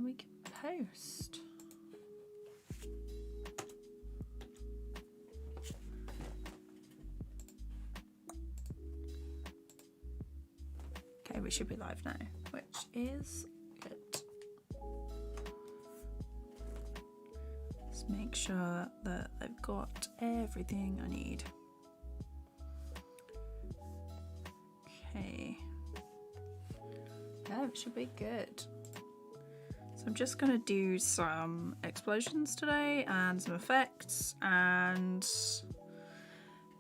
then we can post. Okay, we should be live now, which is good. Let's make sure that I've got everything I need. Okay. Yeah, it should be good. So I'm just gonna do some explosions today and some effects, and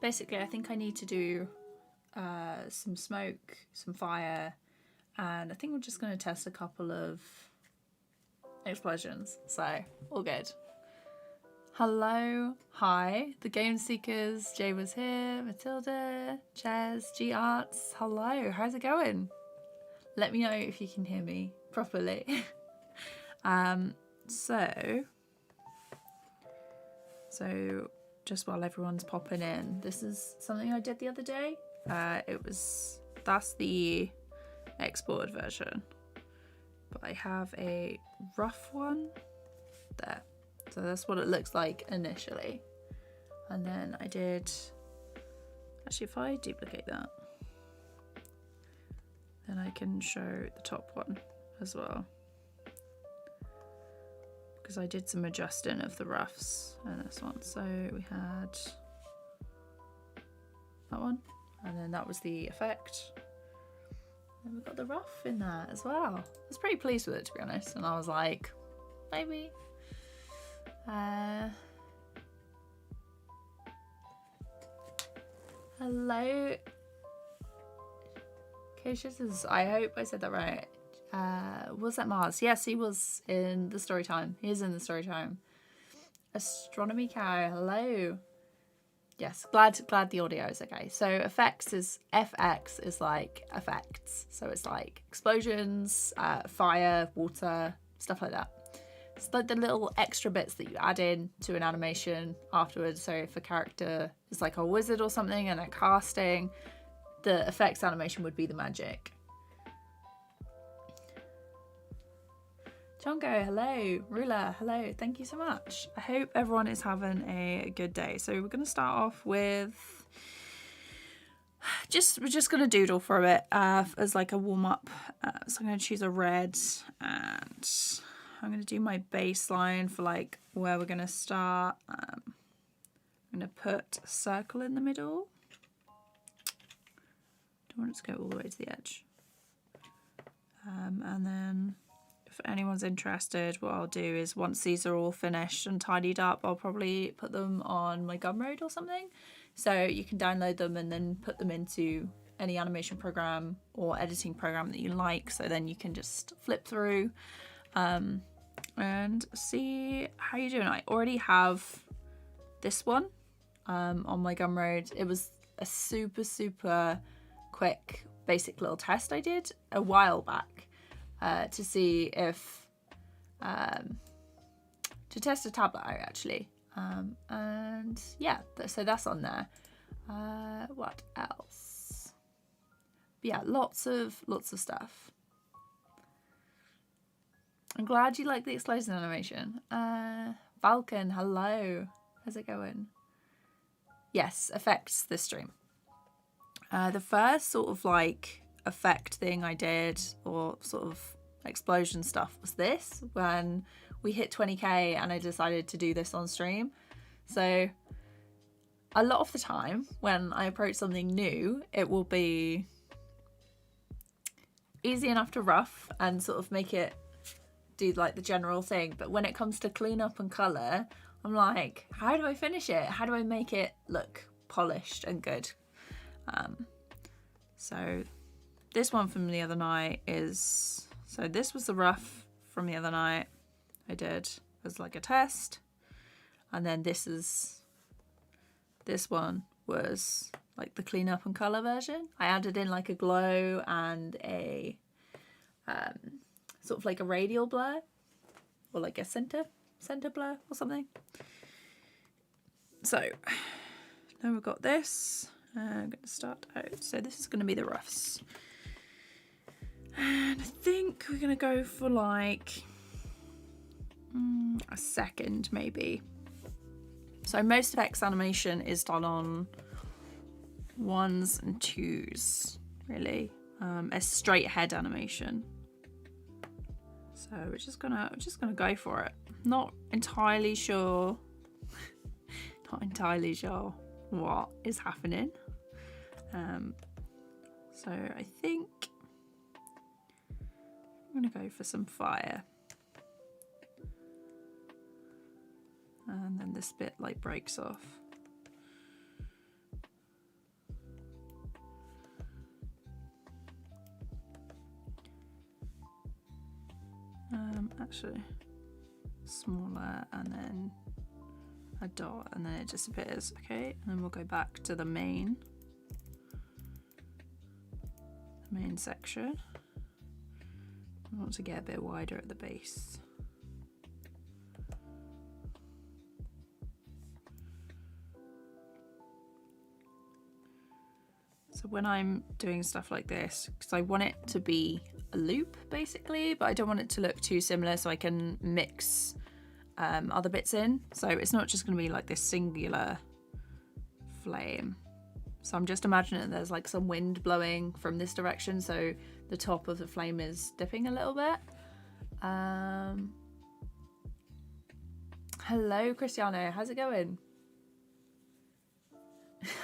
basically I think I need to do some smoke, some fire, and I think we're just gonna test a couple of explosions, so all good. Hello, hi, the Game Seekers, Jay was here, Matilda, Chaz, G Arts, hello, how's it going? Let me know if you can hear me properly. So just while everyone's popping in, this is something I did the other day. That's the exported version, but I have a rough one there. So that's what it looks like initially. And then I did, actually if I duplicate that, then I can show the top one as well. Because I did some adjusting of the roughs in this one. So we had that one, and then that was the effect. And we got the rough in there as well. I was pretty pleased with it, to be honest. And I was like, maybe. Hello. Cautious, I hope I said that right. Was that Mars? Yes, he was in the story time. He is in the story time. Astronomy cow, hello. Yes, glad the audio is okay. So FX is like effects. So it's like explosions, fire, water, stuff like that. It's like the little extra bits that you add in to an animation afterwards. So if a character is like a wizard or something and they're casting, the effects animation would be the magic. Chongo, hello. Rula, hello. Thank you so much. I hope everyone is having a good day. So we're going to start off with we're just going to doodle for a bit as like a warm up. So I'm going to choose a red, and I'm going to do my baseline for like where we're going to start. I'm going to put a circle in the middle. Don't want it to go all the way to the edge. And then if anyone's interested, what I'll do is once these are all finished and tidied up, I'll probably put them on my Gumroad or something. So you can download them and then put them into any animation program or editing program that you like. So then you can just flip through and see how you're doing. I already have this one on my Gumroad. It was a super quick basic little test I did a while back. To see if to test a tablet out actually, and yeah, so that's on there. What else? But yeah, lots of stuff. I'm glad you like the explosion animation. Falcon, hello, how's it going? Yes, effects this stream. The first sort of like effect thing I did, or sort of explosion stuff, was this when we hit 20k and I decided to do this on stream. So a lot of the time when I approach something new, it will be easy enough to rough and sort of make it do like the general thing, but when it comes to clean up and colour, I'm like, how do I finish it? How do I make it look polished and good? So this one from the other night is, so this was the rough from the other night I did as like a test, and then this one was like the clean up and colour version. I added in like a glow and a sort of like a radial blur, or like a center blur or something. So now we've got this. I'm going to start out. So this is going to be the roughs. And I think we're going to go for like a second maybe. So most effects animation is done on 1s and 2s, really. A straight head animation. So we're just gonna go for it. Not entirely sure. Not entirely sure what is happening. So I think I'm gonna go for some fire. And then this bit like breaks off. Actually smaller, and then a dot, and then it disappears. Okay, and then we'll go back to the main section. I want to get a bit wider at the base. So when I'm doing stuff like this, because I want it to be a loop basically, but I don't want it to look too similar, so I can mix other bits in. So it's not just going to be like this singular flame. So I'm just imagining that there's like some wind blowing from this direction, so the top of the flame is dipping a little bit. Hello Cristiano, how's it going?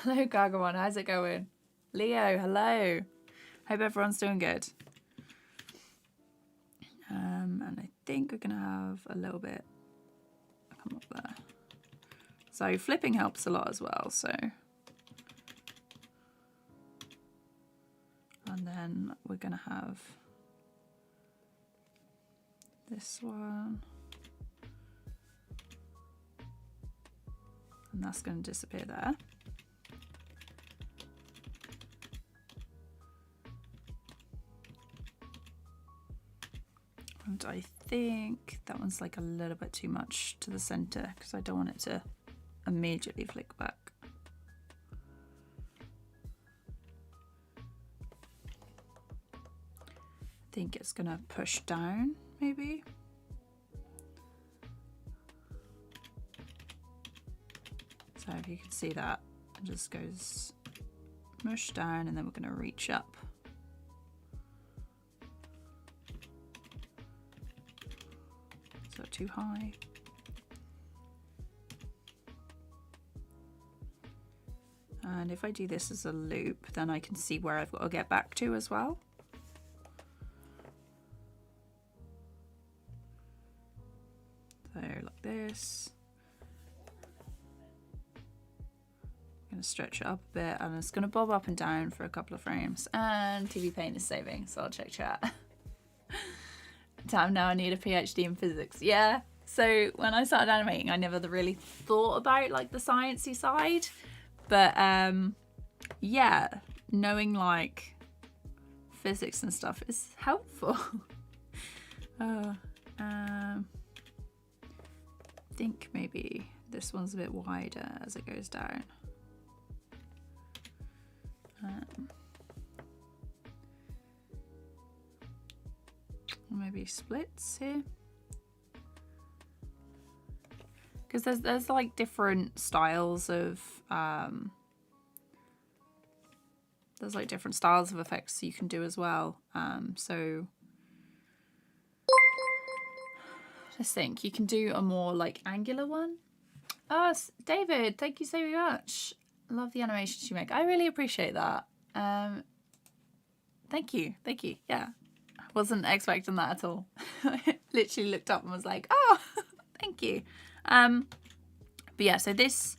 Hello Gargamon, how's it going? Leo, hello. Hope everyone's doing good. And I think we're gonna have a little bit come up there. So flipping helps a lot as well, so. And then we're gonna have this one. And that's gonna disappear there. And I think that one's like a little bit too much to the center because I don't want it to immediately flick back. I think it's gonna push down maybe. So if you can see that, it just goes mush down, and then we're gonna reach up. So too high. And if I do this as a loop, then I can see where I've got to get back to as well. So like this. I'm going to stretch it up a bit, and it's going to bob up and down for a couple of frames. And TVPaint is saving, so I'll check chat. Damn, now I need a PhD in physics. Yeah, so when I started animating, I never really thought about like the sciencey side, but yeah, knowing like physics and stuff is helpful. I think maybe this one's a bit wider as it goes down. Maybe splits here, because there's like different styles of effects you can do as well. So let's think. You can do a more like angular one. Oh, David, thank you so much. Love the animations you make. I really appreciate that. Thank you. Yeah. Wasn't expecting that at all. I literally looked up and was like, oh, thank you. But yeah, so this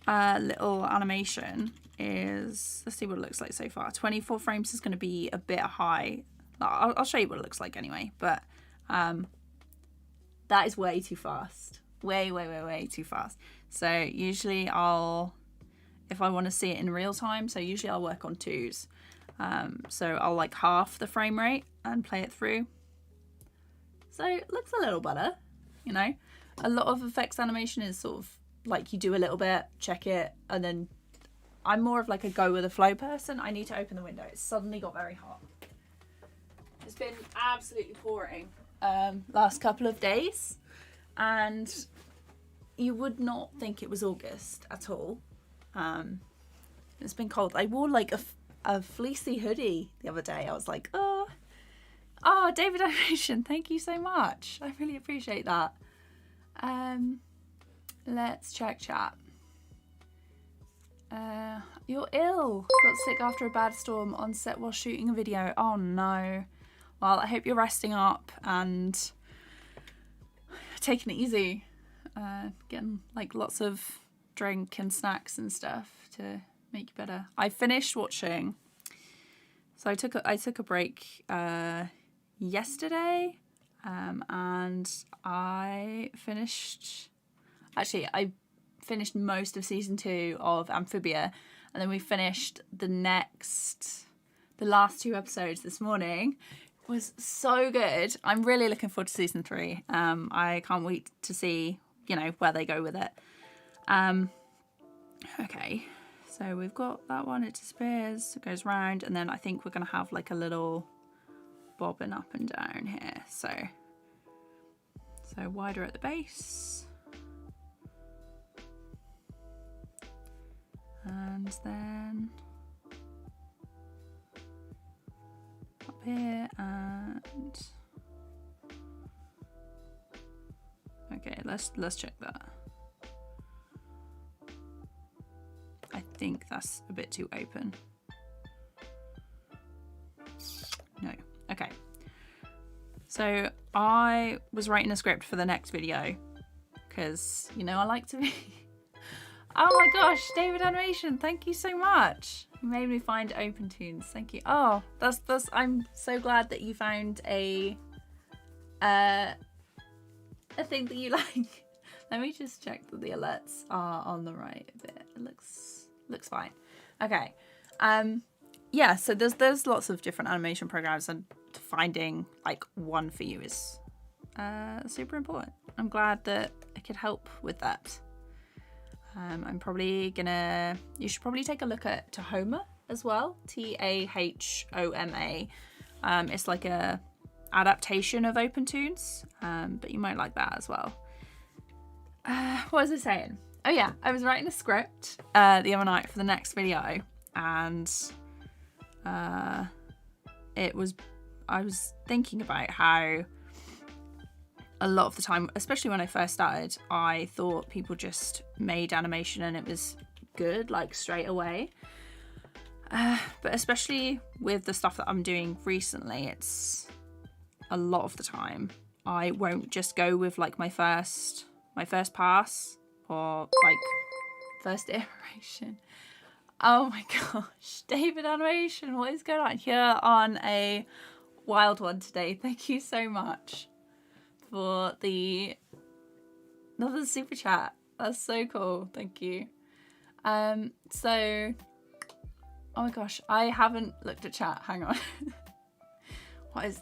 little animation is, let's see what it looks like so far. 24 frames is going to be a bit high. I'll show you what it looks like anyway, but that is way too fast. Way too fast. So usually if I want to see it in real time, so usually I'll work on 2s. So I'll like half the frame rate and play it through. So it looks a little better, you know. A lot of effects animation is sort of like you do a little bit, check it, and then I'm more of like a go with the flow person. I need to open the window. It's suddenly got very hot. It's been absolutely pouring last couple of days. and you would not think it was August at all. It's been cold. I wore like a fleecy hoodie the other day. I was like, oh, David Animation, thank you so much. I really appreciate that. Let's check chat. You're ill. Got sick after a bad storm on set while shooting a video. Oh no. Well, I hope you're resting up and taking it easy. Getting like lots of drink and snacks and stuff to make you better. I finished watching. So I took a break yesterday, and I finished. Actually, I finished most of season 2 of Amphibia, and then we finished the last 2 episodes this morning. It was so good. I'm really looking forward to season 3. I can't wait to see, where they go with it. Okay, so we've got that one. It disappears, it goes round, and then I think we're going to have like a little bobbing up and down here. So wider at the base. And then up here, and okay, let's check that. I think that's a bit too open. No. Okay. So I was writing a script for the next video because I like to be. Oh my gosh, David Animation, thank you so much. You made me find OpenTunes. Thank you. Oh, that's I'm so glad that you found a thing that you like. Let me just check that the alerts are on the right bit. It looks fine. Okay. Yeah, so there's lots of different animation programs, and finding like one for you is super important. I'm glad that I could help with that. I'm probably gonna. You should probably take a look at Tahoma as well. Tahoma. It's like a adaptation of OpenTunes, but you might like that as well. What was I saying? Oh yeah, I was writing a script the other night for the next video, and I was thinking about how a lot of the time, especially when I first started, I thought people just made animation and it was good, like straight away. But especially with the stuff that I'm doing recently, it's a lot of the time I won't just go with like my first pass or like first iteration. Oh my gosh, David Animation, what is going on here on a wild one today? Thank you so much for another super chat. That's so cool. Thank you. So, oh my gosh, I haven't looked at chat. Hang on.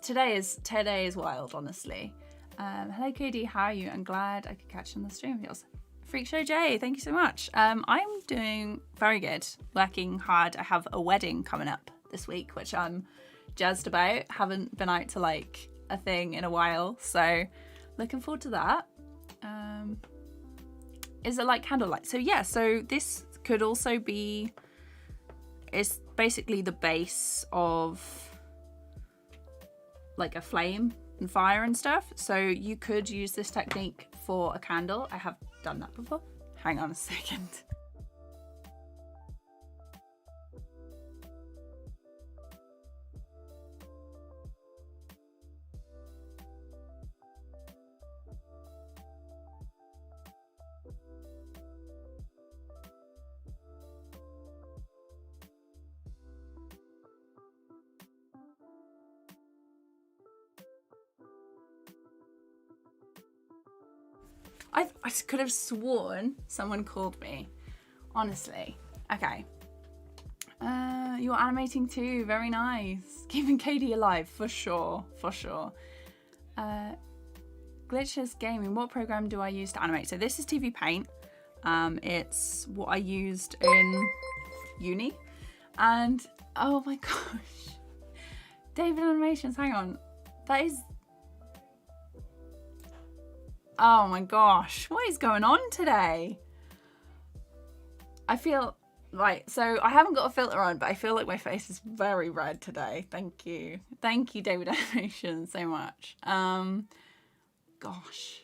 Today is wild, honestly. Hello, Cody. How are you? I'm glad I could catch you on the stream of yours. Freak Show J, thank you so much. I'm doing very good. Working hard. I have a wedding coming up this week, which I'm jazzed about. Haven't been out to like a thing in a while, so looking forward to that. Is it like candlelight? So yeah, so this could also be, it's basically the base of like a flame and fire and stuff, so you could use this technique for a candle. I have done that before. Hang on a second. I could have sworn someone called me. Honestly. Okay. You're animating too. Very nice. Keeping Katie alive. For sure. For sure. Glitches Gaming. What program do I use to animate? So this is TVPaint. It's what I used in uni. And oh my gosh. David Animations. Hang on. Oh my gosh, what is going on today? I feel, right, so I haven't got a filter on, but I feel like my face is very red today. Thank you. Thank you, David Animation, so much. Gosh.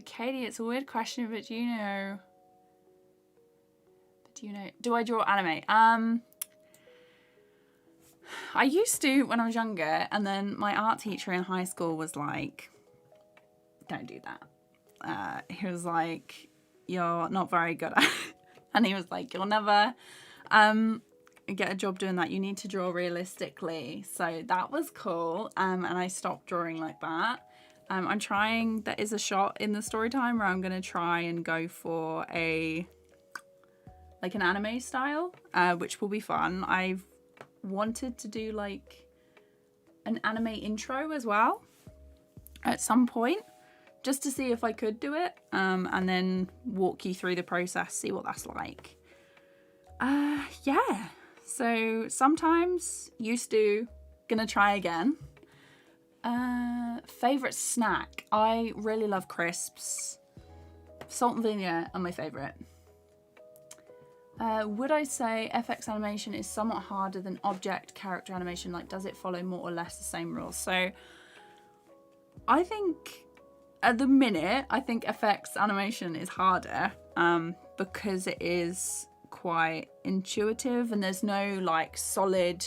Katie, it's a weird question, but do you know? Do I draw anime? I used to when I was younger, and then my art teacher in high school was like, don't do that. He was like, you're not very good at it. And he was like, you'll never get a job doing that. You need to draw realistically. So that was cool. And I stopped drawing like that. I'm trying, there is a shot in the story time where I'm going to try and go for an anime style, which will be fun. I've wanted to do like an anime intro as well at some point, just to see if I could do it, and then walk you through the process, see what that's like. Yeah, so sometimes used to, gonna try again. Favorite snack, I really love crisps. Salt and vinegar are my favorite. Would I say FX animation is somewhat harder than object character animation? Like, does it follow more or less the same rules? So I think at the minute, I think FX animation is harder, because it is quite intuitive and there's no like solid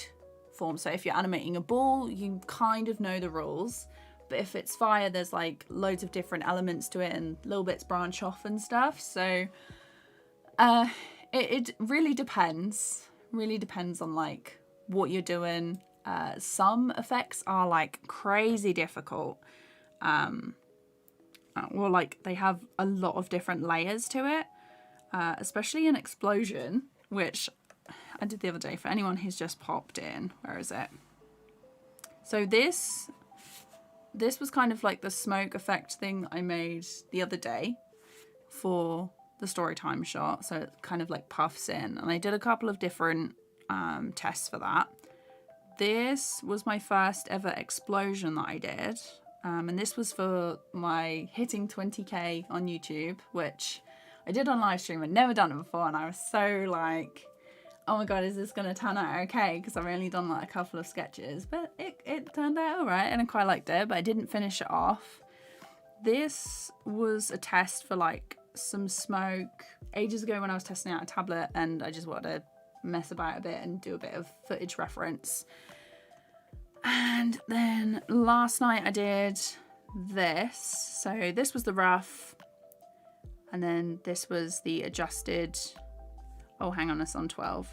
form. So if you're animating a ball, you kind of know the rules. But if it's fire, there's like loads of different elements to it and little bits branch off and stuff. So it really depends. Really depends on like what you're doing. Some effects are like crazy difficult. Well, like they have a lot of different layers to it, especially an explosion, which I did the other day for anyone who's just popped in. Where is it? So this was kind of like the smoke effect thing I made the other day for the story time shot. So it kind of like puffs in, and I did a couple of different tests for that. This was my first ever explosion that I did. And this was for my hitting 20k on YouTube, which I did on live stream. I'd never done it before, and I was so like, oh my god, is this going to turn out okay? Because I've only done like a couple of sketches, but it turned out alright, and I quite liked it, but I didn't finish it off. This was a test for like some smoke ages ago when I was testing out a tablet, and I just wanted to mess about a bit and do a bit of footage reference. And then last night I did this. So this was the rough, and then this was the adjusted. Oh, hang on, it's on 12.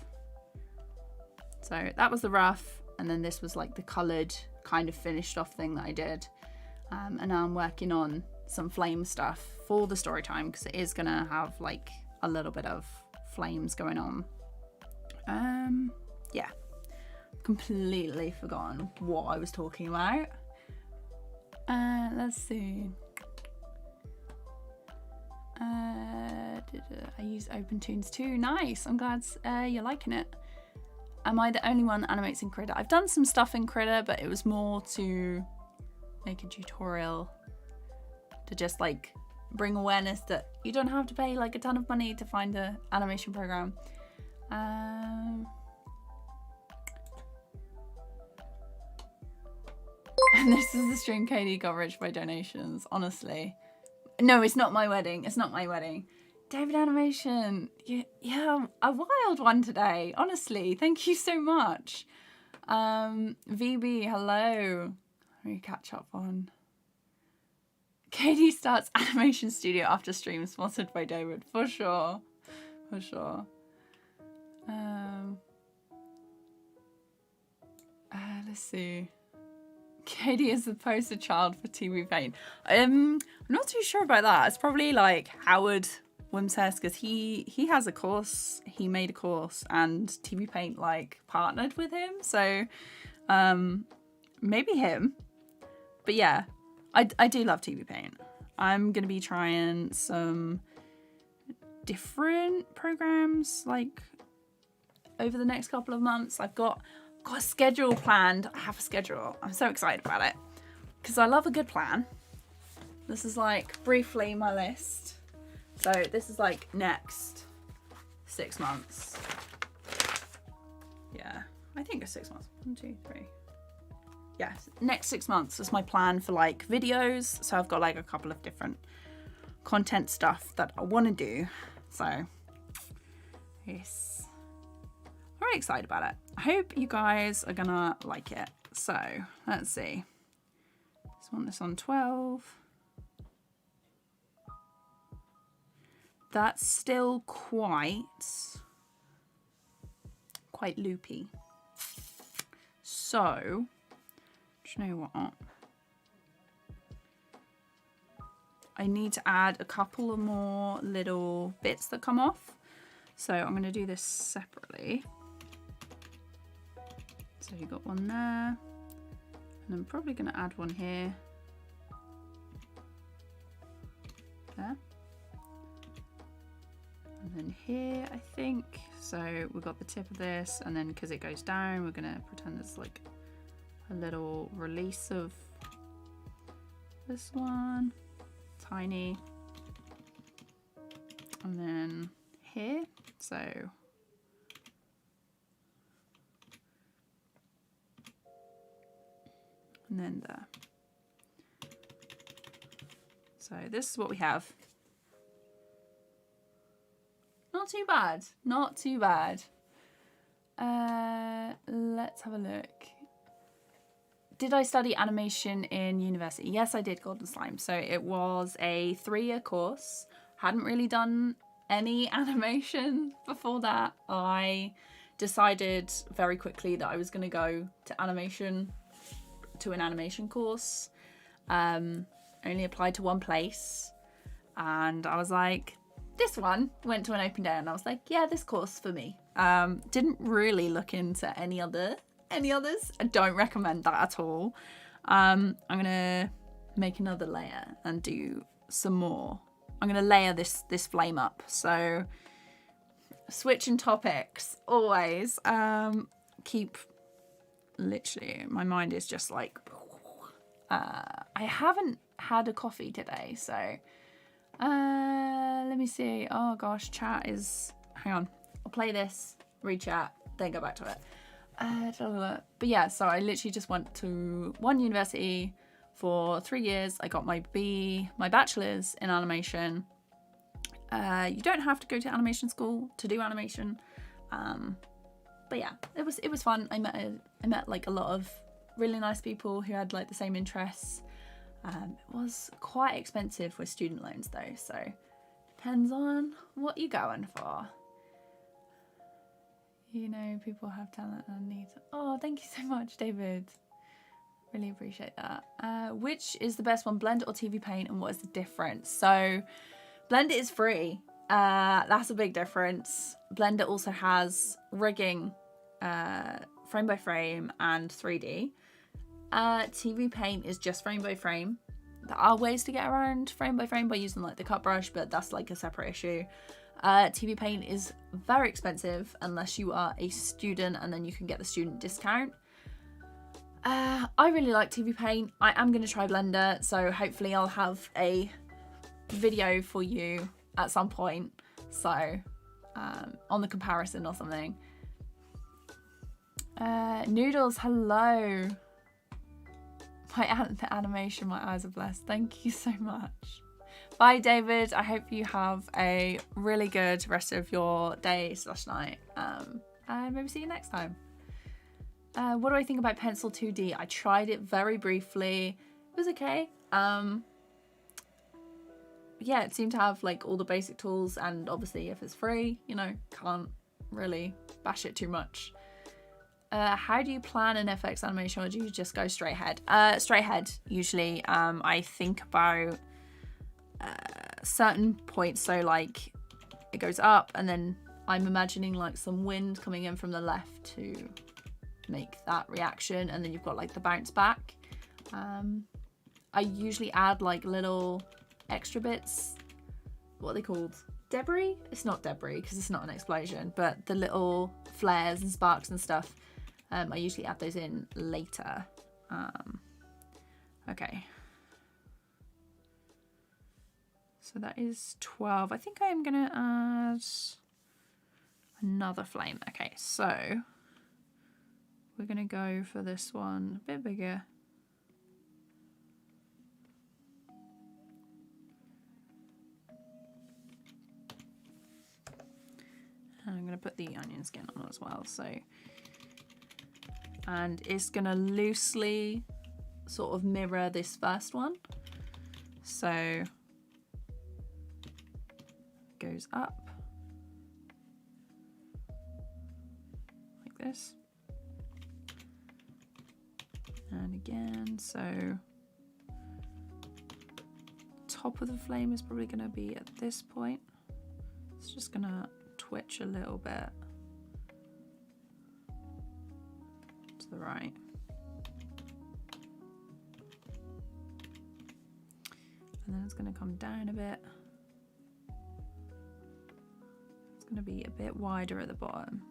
So that was the rough, and then this was like the coloured kind of finished off thing that I did. And now I'm working on some flame stuff for the story time, because it is gonna have like a little bit of flames going on. Yeah. Completely forgotten what I was talking about. Let's see. I use OpenToons too. Nice. I'm glad you're liking it. Am I the only one that animates in Krita? I've done some stuff in Krita, but it was more to make a tutorial to just like bring awareness that you don't have to pay like a ton of money to find an animation program. And this is the stream Katie got rich by donations, honestly. No, it's not my wedding. It's not my wedding. David Animation. Yeah, a wild one today. Honestly, thank you so much. VB, hello. Let me catch up on. Katie starts animation studio after stream sponsored by David. For sure. For sure. Let's see. Katie is the poster child for TVPaint. I'm not too sure about that. It's probably like Howard Wimsays, because he has a course. He made a course, and TVPaint like partnered with him. So maybe him. But yeah, I do love TVPaint. I'm gonna be trying some different programs like over the next couple of months. I've got a schedule planned. I have a schedule. I'm so excited about it. because I love a good plan. This is like briefly my list. So this is like next 6 months. Yeah, I think it's 6 months. 1, 2, 3. Yeah, next 6 months is my plan for like videos. So I've got like a couple of different content stuff that I want to do. So yes, I'm really excited about it. I hope you guys are gonna like it. So let's see. Just want this on 12. That's still quite loopy. So, do you know what? I need to add a couple of more little bits that come off. So I'm going to do this separately. So you got one there. And I'm probably going to add one here. There. And then here, I think. So we've got the tip of this, and then because it goes down, we're going to pretend there's like a little release of this one. Tiny. And then here. So and then there. So this is what we have. Not too bad. Not too bad. Let's have a look. Did I study animation in university? Yes, I did, Golden Slime. So it was a 3-year course. Hadn't really done any animation before that. I decided very quickly that I was going to go to an animation course. Only applied to one place, and I was like, this one. Went to an open day and I was like, yeah, this course for me. Didn't really look into any others. I don't recommend that at all. I'm gonna make another layer and do some more. I'm gonna layer this flame up. So switching topics always. Keep literally, my mind is just like I haven't had a coffee today, so let me see. Oh gosh, chat is, hang on, I'll play this, read chat, then go back to it. But yeah, so I literally just went to one university for 3 years. I got my bachelor's in animation. You don't have to go to animation school to do animation, but yeah, it was fun. I met like a lot of really nice people who had like the same interests. It was quite expensive with student loans though, so depends on what you're going for. You know, people have talent and needs. Oh, thank you so much, David. Really appreciate that. Which is the best one, Blender or TVPaint, and what is the difference? So Blender is free. That's a big difference. Blender also has rigging, frame by frame and 3D. TVPaint is just frame by frame. There are ways to get around frame by frame by using like the cut brush, but that's like a separate issue. TVPaint is very expensive unless you are a student, and then you can get the student discount. I really like TVPaint. I am going to try Blender, so hopefully I'll have a video for you at some point, so on the comparison or something. Noodles, hello. The animation, my eyes are blessed. Thank you so much. Bye, David. I hope you have a really good rest of your day/night. And maybe see you next time. What do I think about Pencil 2D? I tried it very briefly. It was okay. Yeah, it seemed to have like all the basic tools, and obviously if it's free, you know, can't really bash it too much. How do you plan an FX animation, or do you just go straight ahead? Straight ahead, usually. I think about certain points, so like it goes up, and then I'm imagining like some wind coming in from the left to make that reaction, and then you've got like the bounce back. I usually add like little extra bits. What are they called? Debris? It's not debris because it's not an explosion, but the little flares and sparks and stuff. I usually add those in later. Okay. So that is 12. I think I am going to add another flame. Okay, so we're going to go for this one a bit bigger. And I'm going to put the onion skin on as well. So, and it's going to loosely sort of mirror this first one. So goes up like this, and again, so top of the flame is probably going to be at this point. It's just going to twitch a little bit to the right. And then it's going to come down a bit. It's going to be a bit wider at the bottom.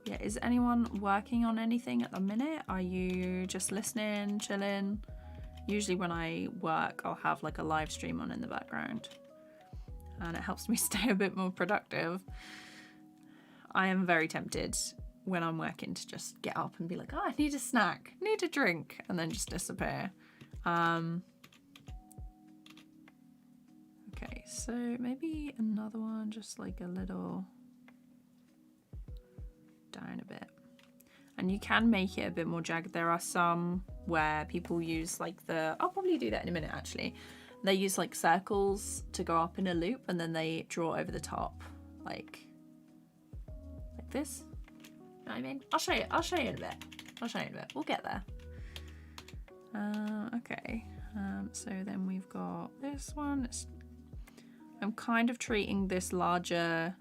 Yeah, is anyone working on anything at the minute? Are you just listening, chilling? Usually when I work, I'll have like a live stream on in the background, and it helps me stay a bit more productive. I am very tempted when I'm working to just get up and be like, oh, I need a snack, need a drink, and then just disappear. Okay, so maybe another one, just like a little down a bit. And you can make it a bit more jagged. There are some where people use like I'll probably do that in a minute actually. They use like circles to go up in a loop, and then they draw over the top like this. You know what I mean? I'll show you in a bit. We'll get there. Okay. So then we've got this one. I'm kind of treating this larger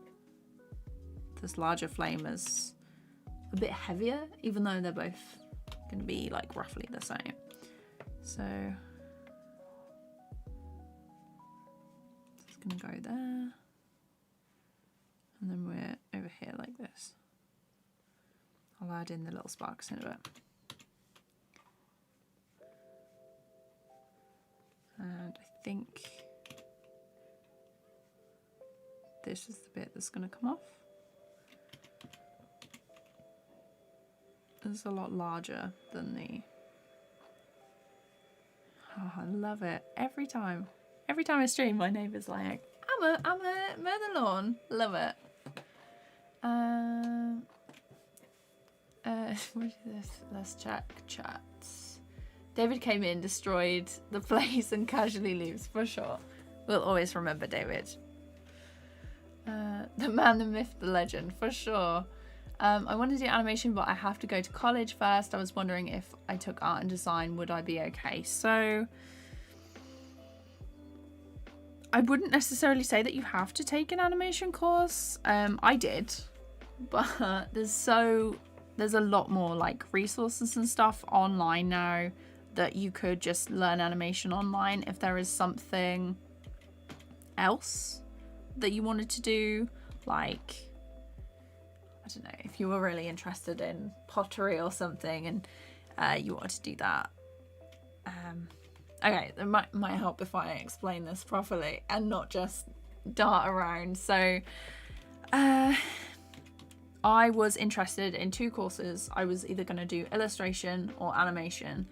flame as a bit heavier, even though they're both going to be like roughly the same. So it's going to go there, and then we're over here like this. I'll add in the little sparks in a bit. And I think this is the bit that's going to come off. It's a lot larger than the... Oh, I love it. Every time I stream, my neighbour's like, I'm a mow the lawn. Love it. What is this? Let's check chats. David came in, destroyed the place, and casually leaves, for sure. We'll always remember David. The man, the myth, the legend, for sure. I want to do animation, but I have to go to college first. I was wondering if I took art and design, would I be okay? So I wouldn't necessarily say that you have to take an animation course. I did, but there's a lot more like resources and stuff online now that you could just learn animation online if there is something else that you wanted to do, like I don't know, if you were really interested in pottery or something and you wanted to do that. Okay, it might help if I explain this properly and not just dart around. So I was interested in 2 courses. I was either going to do illustration or animation.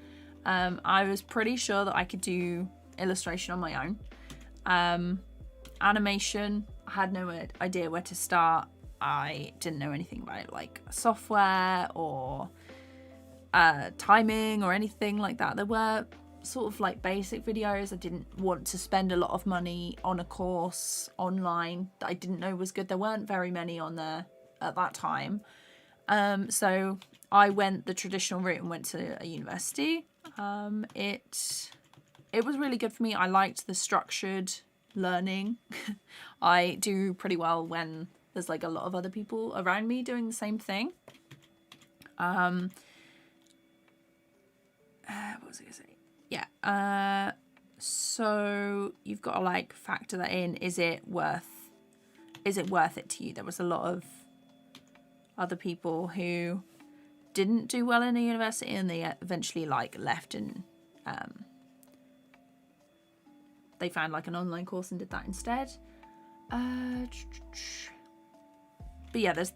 I was pretty sure that I could do illustration on my own. Animation, I had no idea where to start. I didn't know anything about like software or timing or anything like that. There were sort of like basic videos. I didn't want to spend a lot of money on a course online that I didn't know was good. There weren't very many on there at that time. So I went the traditional route and went to a university. It was really good for me. I liked the structured learning. I do pretty well when there's like a lot of other people around me doing the same thing. What was I gonna say? Yeah. So you've got to like factor that in. Is it worth it to you? There was a lot of other people who didn't do well in a university and they eventually like left and they found like an online course and did that instead. But yeah, there's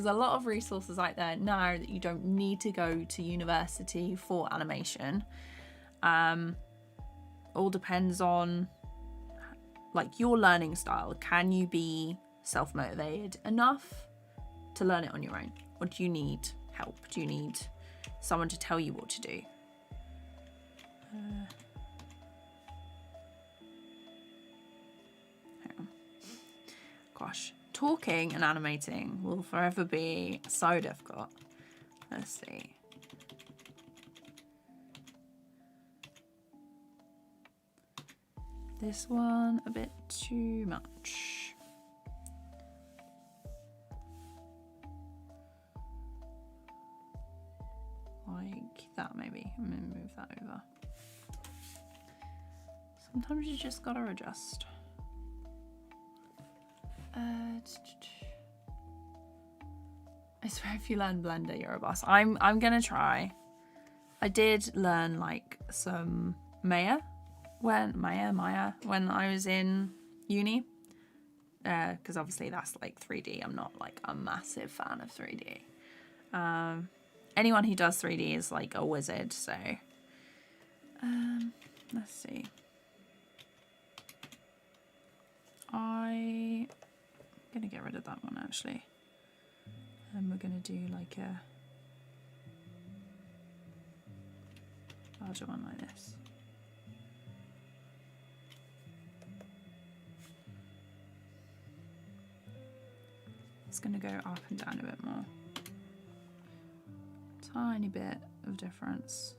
a lot of resources out there now that you don't need to go to university for animation. All depends on like your learning style. Can you be self-motivated enough to learn it on your own, or do you need help? Do you need someone to tell you what to do? Hang on. Gosh, talking and animating will forever be so difficult. Let's see. This one a bit too much. Like that maybe. I'm gonna move that over. Sometimes you just gotta adjust. I swear if you learn Blender, you're a boss. I'm gonna try. I did learn like some Maya when I was in uni. Because obviously that's like 3D. I'm not like a massive fan of 3D. Anyone who does 3D is like a wizard, so let's see. I'm gonna get rid of that one actually. And we're gonna do like a larger one like this. It's gonna go up and down a bit more. Tiny bit of difference.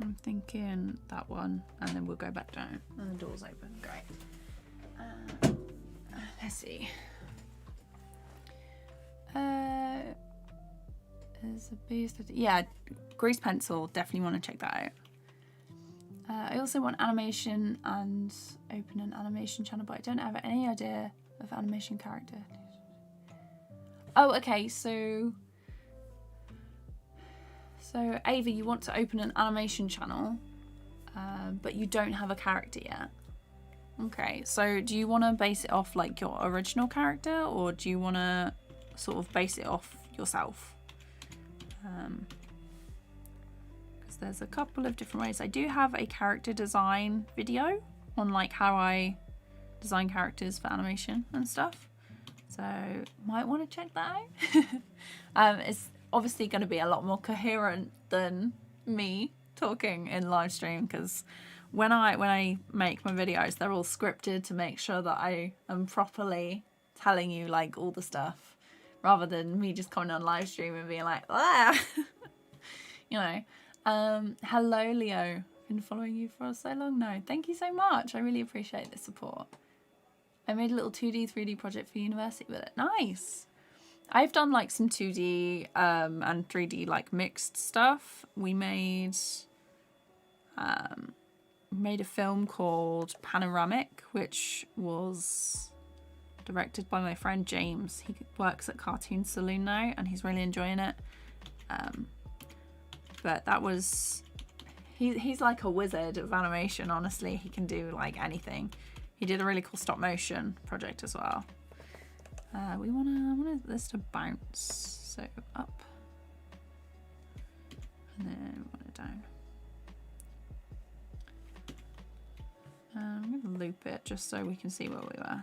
I'm thinking that one, and then we'll go back down, and the door's open. Great. Let's see. There's a beast. Yeah, Grease Pencil. Definitely want to check that out. I also want animation and open an animation channel, but I don't have any idea of animation character. Oh, okay. So Ava, you want to open an animation channel, but you don't have a character yet. Okay, so do you want to base it off like your original character, or do you want to sort of base it off yourself? Because there's a couple of different ways. I do have a character design video on like how I design characters for animation and stuff, so might want to check that out. It's obviously going to be a lot more coherent than me talking in live stream, because when I make my videos, they're all scripted to make sure that I am properly telling you like all the stuff, rather than me just coming on live stream and being like, ah, you know. Hello, Leo. Been following you for so long now. Thank you so much. I really appreciate the support. I made a little 2D, 3D project for university with it. Nice. I've done like some 2D and 3D like mixed stuff. We made a film called Panoramic, which was directed by my friend James. He works at Cartoon Saloon now and he's really enjoying it. But that was, he's like a wizard of animation, honestly. He can do like anything. He did a really cool stop motion project as well. I want this to bounce, so up, and then we want it down. I'm going to loop it just so we can see where we were.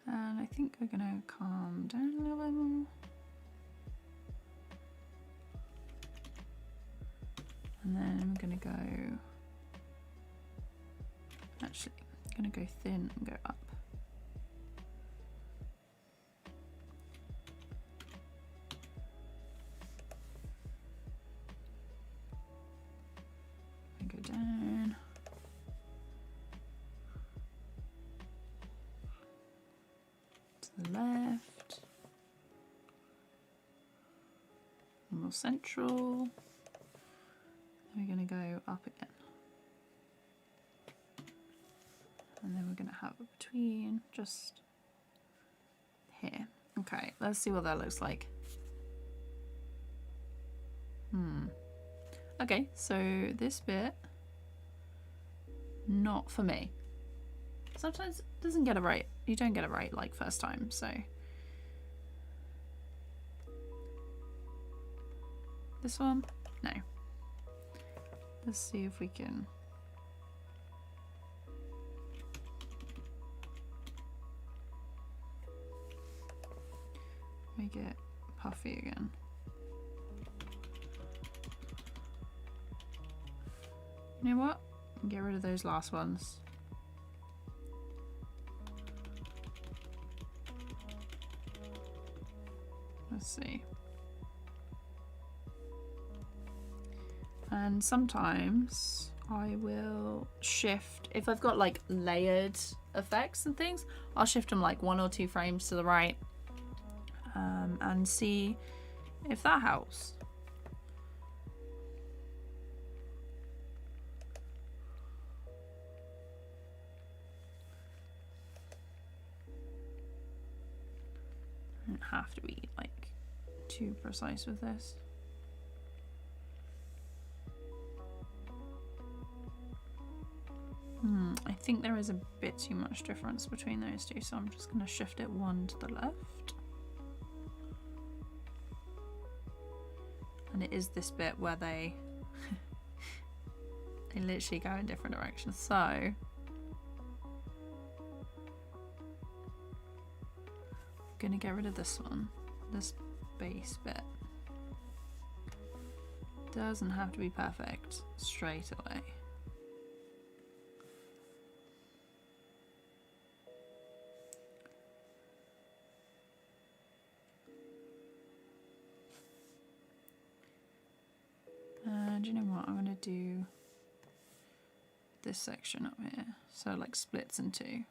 And I think we're going to calm down a little bit more. And then I'm going to go, actually, I'm going to go thin and go up. And go down. more central. We're going to go up again. And then we're going to have it between just here. Okay, let's see what that looks like. Okay, so this bit, not for me. Sometimes it doesn't get it right. You don't get it right like first time, so. This one? No. Let's see if we can. Make it puffy again. You know what? Get rid of those last ones. Let's see. And sometimes I will shift, if I've got like layered effects and things, I'll shift them like 1 or 2 frames to the right and see if that helps. I don't have to be like too precise with this. I think there is a bit too much difference between those two, so I'm just going to shift it 1 to the left. And it is this bit where they they literally go in different directions. So I'm going to get rid of this one, this base bit. Doesn't have to be perfect straight away. And you know what, I'm going to do this section up here, so it like splits in 2.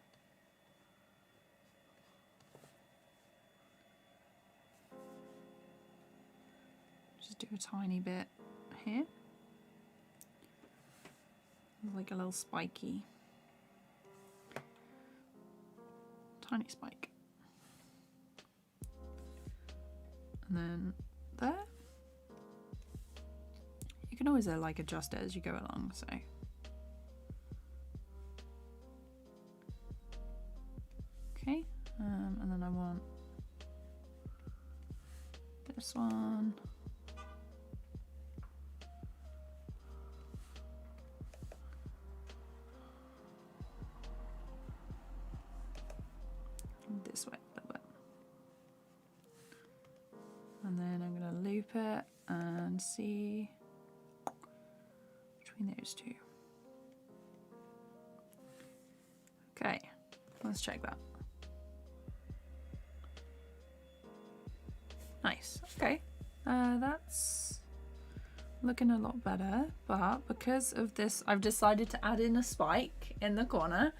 Just do a tiny bit here, like a little spiky, tiny spike, and then there. You can always like adjust it as you go along, so. Okay, and then I want this one. This way a little bit. And then I'm going to loop it and see between those two. Okay, let's check that. Nice, okay. That's looking a lot better, but because of this, I've decided to add in a spike in the corner.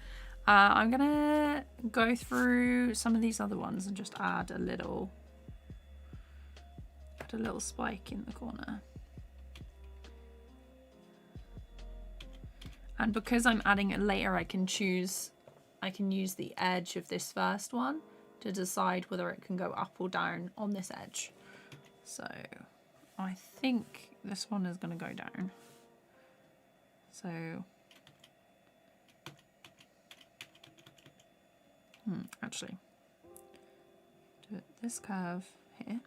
I'm gonna go through some of these other ones and just add a little spike in the corner. And because I'm adding it later, I can use the edge of this first one to decide whether it can go up or down on this edge. So I think this one is going to go down. So actually do it this curve here,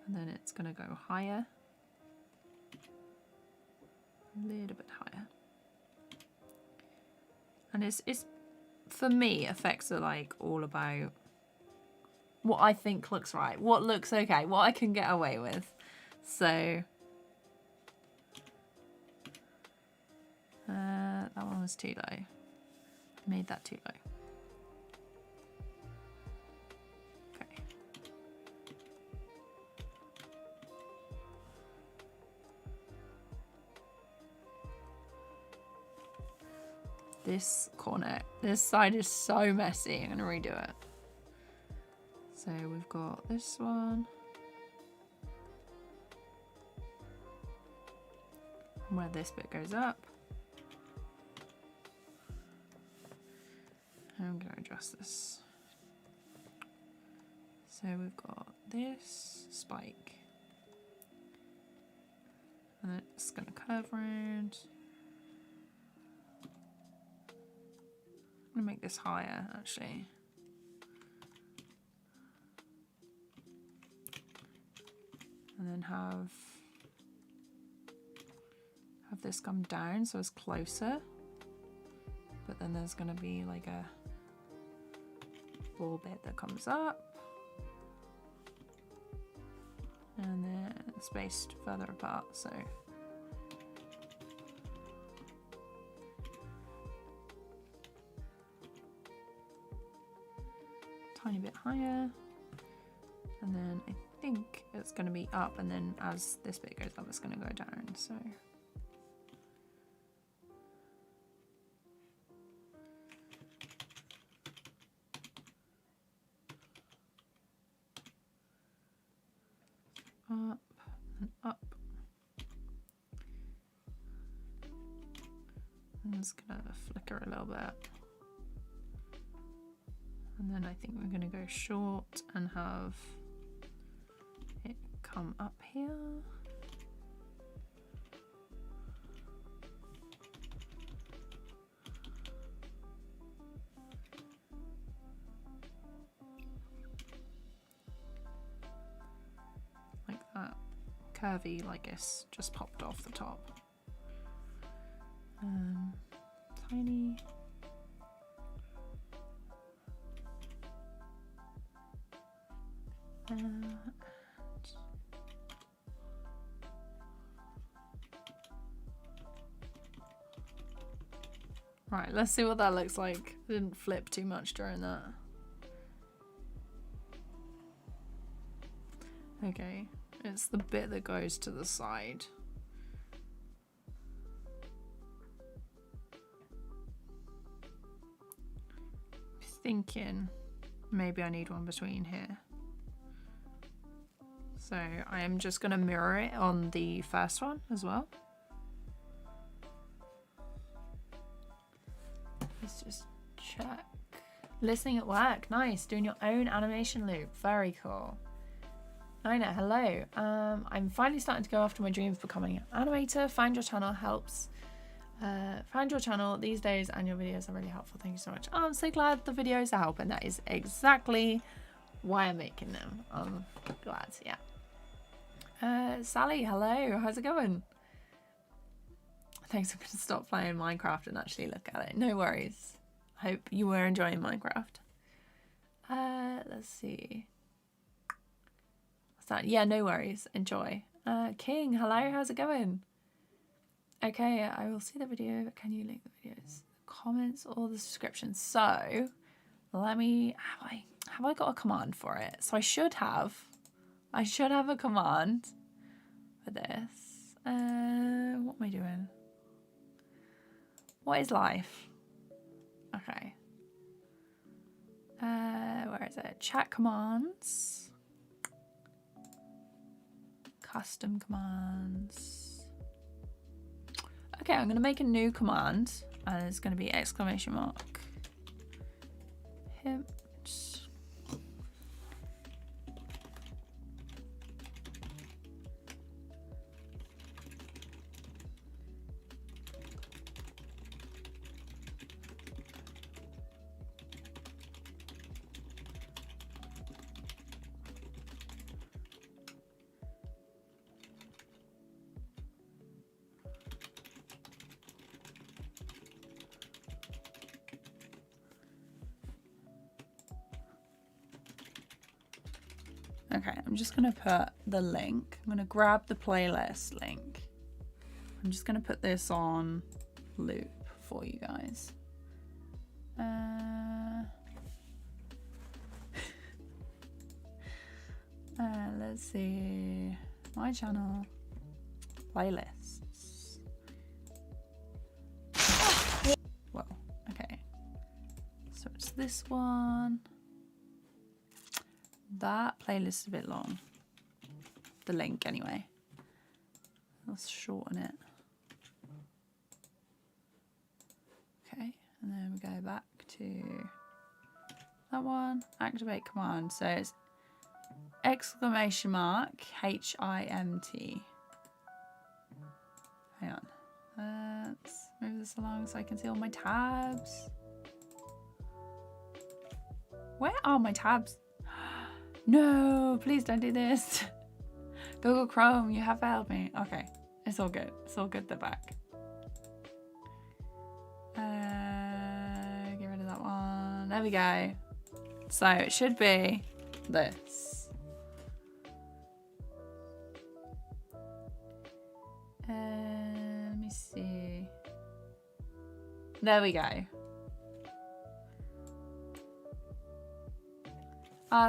and then it's going to go higher, a little bit higher. And it's for me, effects are like all about what I think looks right, what looks okay, what I can get away with. So that one was too low. Made that too low. Okay. This corner, this side is so messy. I'm gonna redo it. So we've got this one. where this bit goes up. I'm going to adjust this. So we've got this spike. And then it's going to curve around. I'm going to make this higher, actually. And then have this come down so it's closer. But then there's going to be like a ball bit that comes up. And then spaced further apart, so tiny bit higher, and then I think it's going to be up, and then as this bit goes up it's going to go down, so up and up. I'm just gonna flicker a little bit. And then I think we're gonna go short and have it come up here. Curvy like this just popped off the top. Tiny. Right, let's see what that looks like. I didn't flip too much during that. Okay. It's the bit that goes to the side. Thinking maybe I need one between here. So I am just going to mirror it on the first one as well. Let's just check. Listening at work. Nice. Doing your own animation loop. Very cool. Nina, hello. I'm finally starting to go after my dream of becoming an animator. Find your channel helps. Find your channel these days and your videos are really helpful. Thank you so much. Oh, I'm so glad the videos are helping. That is exactly why I'm making them. I'm glad, yeah. Sally, hello. How's it going? Thanks, I'm going to stop playing Minecraft and actually look at it. No worries. Hope you were enjoying Minecraft. Let's see. Yeah, no worries. Enjoy. King, hello. How's it going? Okay, I will see the video, but can you link the videos, comments, or the description? So, let me. Have I got a command for it? So I should have a command for this. What am I doing? What is life? Okay. Where is it? Chat commands. Custom commands. Okay, I'm going to make a new command and it's going to be exclamation mark. Hint. Okay, I'm just going to put the link. I'm going to grab the playlist link. I'm just going to put this on loop for you guys. Let's see. My channel. Playlists. Well, okay. So it's this one. That playlist is a bit long. The link, anyway. Let's shorten it. to that one, activate command. So it's exclamation mark HIMT. Hang on. Let's move this along so I can see all my tabs. Where are my tabs? No, please don't do this. Google Chrome, you have failed me. Okay, it's all good. It's all good, they're back. Get rid of that one. There we go. So it should be this. Let me see. There we go.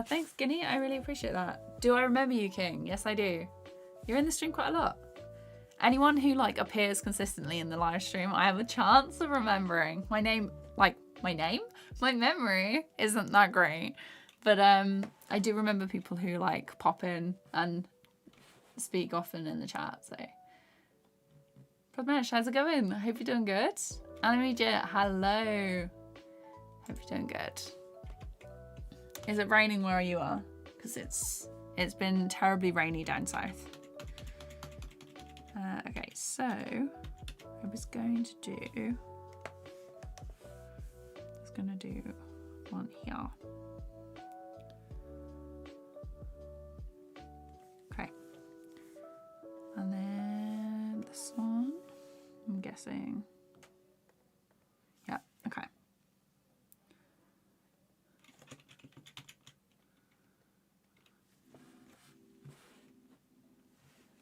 Thanks, Guinea. I really appreciate that. Do I remember you, King? Yes, I do. You're in the stream quite a lot. Anyone who like appears consistently in the live stream, I have a chance of remembering. My memory isn't that great, but I do remember people who like pop in and speak often in the chat. So, Pradmesh, how's it going? I hope you're doing good. ANIMATE, hello. Hope you're doing good. Is it raining where you are? Because it's been terribly rainy down south. Okay, so I was going to do one here. Okay, and then this one, I'm guessing. Yeah, okay.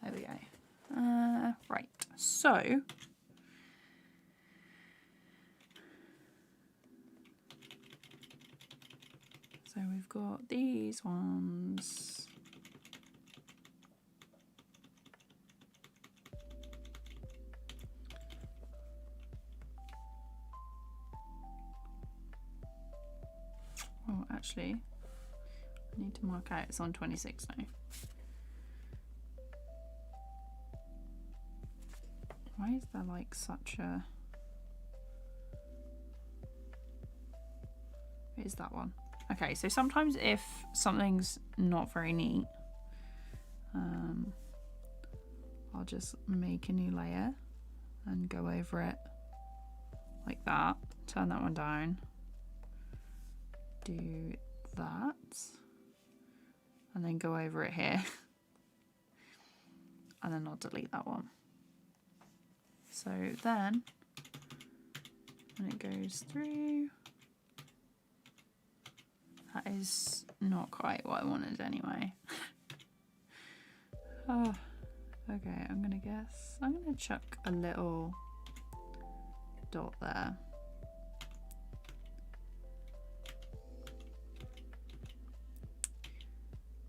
There we go. Right, so we've got these ones. Oh, actually, I need to mark out it's on 26 now. Why is there like such a... It is that one. Okay, so sometimes if something's not very neat, I'll just make a new layer and go over it like that. Turn that one down. Do that. And then go over it here. And then I'll delete that one. So then, when it goes through, that is not quite what I wanted anyway. Oh, okay, I'm gonna chuck a little dot there.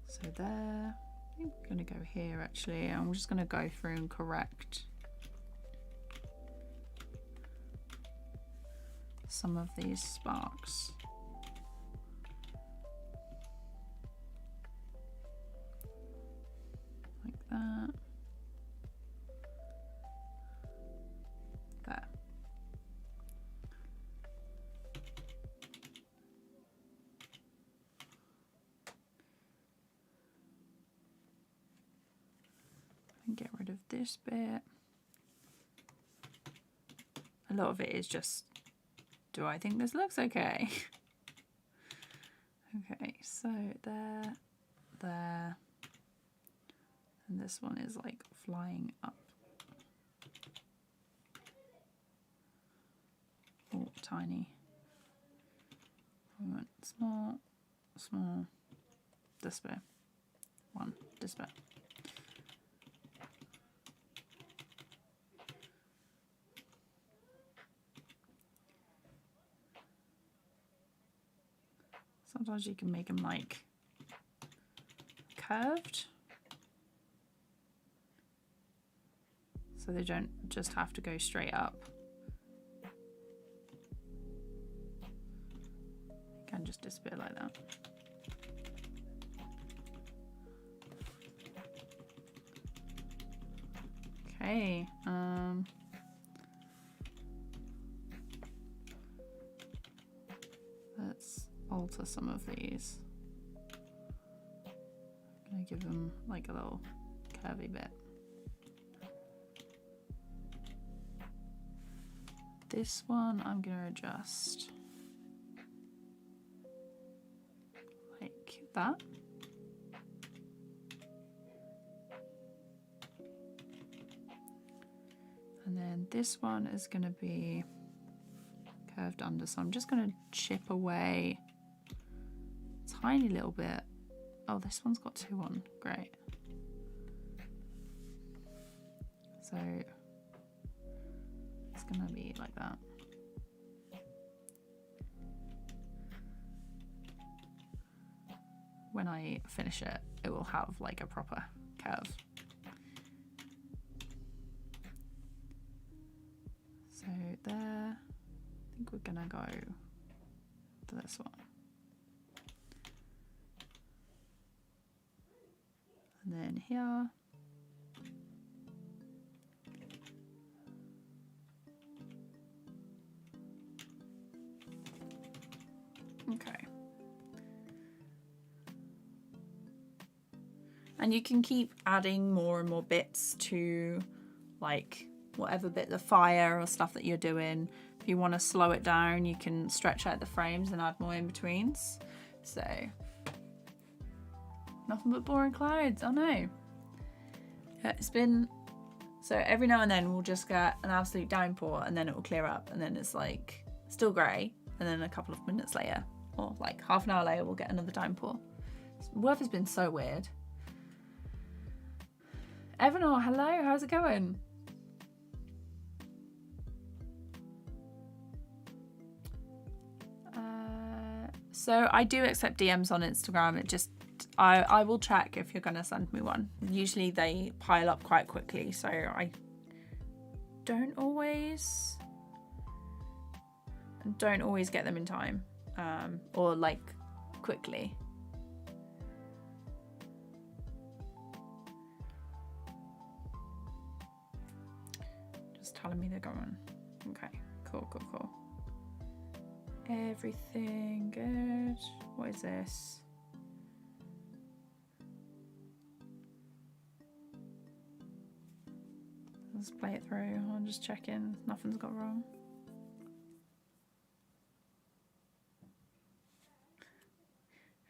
So there, I think I'm gonna go here actually. I'm just gonna go through and correct some of these sparks. Like that. There. And get rid of this bit. A lot of it is just, do I think this looks okay? Okay, so there, there, and this one is like flying up. Oh, tiny. We want small, small, this bit, one, this bit. Sometimes you can make them like curved, so they don't just have to go straight up. You can just disappear like that. Okay. alter some of these. I'm gonna give them like a little curvy bit. This one I'm gonna adjust like that. And then this one is gonna be curved under, so I'm just gonna chip away a tiny little bit. Oh, this one's got 2 on, great. So it's gonna be like that. When I finish it, it will have like a proper curve. So there, I think we're gonna go to this one. And then here. Okay. And you can keep adding more and more bits to like whatever bit, the fire or stuff that you're doing. If you want to slow it down, you can stretch out the frames and add more in betweens. So nothing but boring clouds. Oh no. Yeah, it's been, so every now and then we'll just get an absolute downpour and then it will clear up and then it's like still grey, and then a couple of minutes later or like half an hour later we'll get another downpour. Weather's been so weird. Evanor, hello, how's it going? So I do accept DMs on Instagram. It just, I will check if you're gonna send me one. Usually they pile up quite quickly, so I don't always get them in time, or like quickly. Just telling me they're going. Okay, cool. Everything good. What is this? Let's play it through. I'm just checking nothing's got wrong.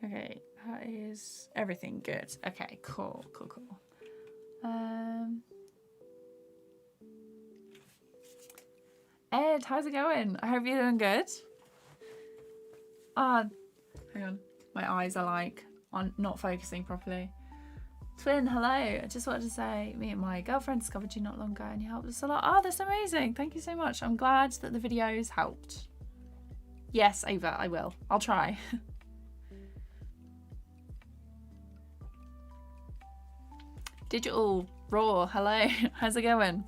Okay, that is everything good. Okay, cool. Ed, how's it going? I hope you're doing good. Hang on. My eyes are like not focusing properly. Twin, hello. I just wanted to say, me and my girlfriend discovered you not long ago and you helped us a lot. Oh, that's amazing. Thank you so much. I'm glad that the videos helped. Yes, Ava, I will. I'll try. Digital Raw, hello. How's it going?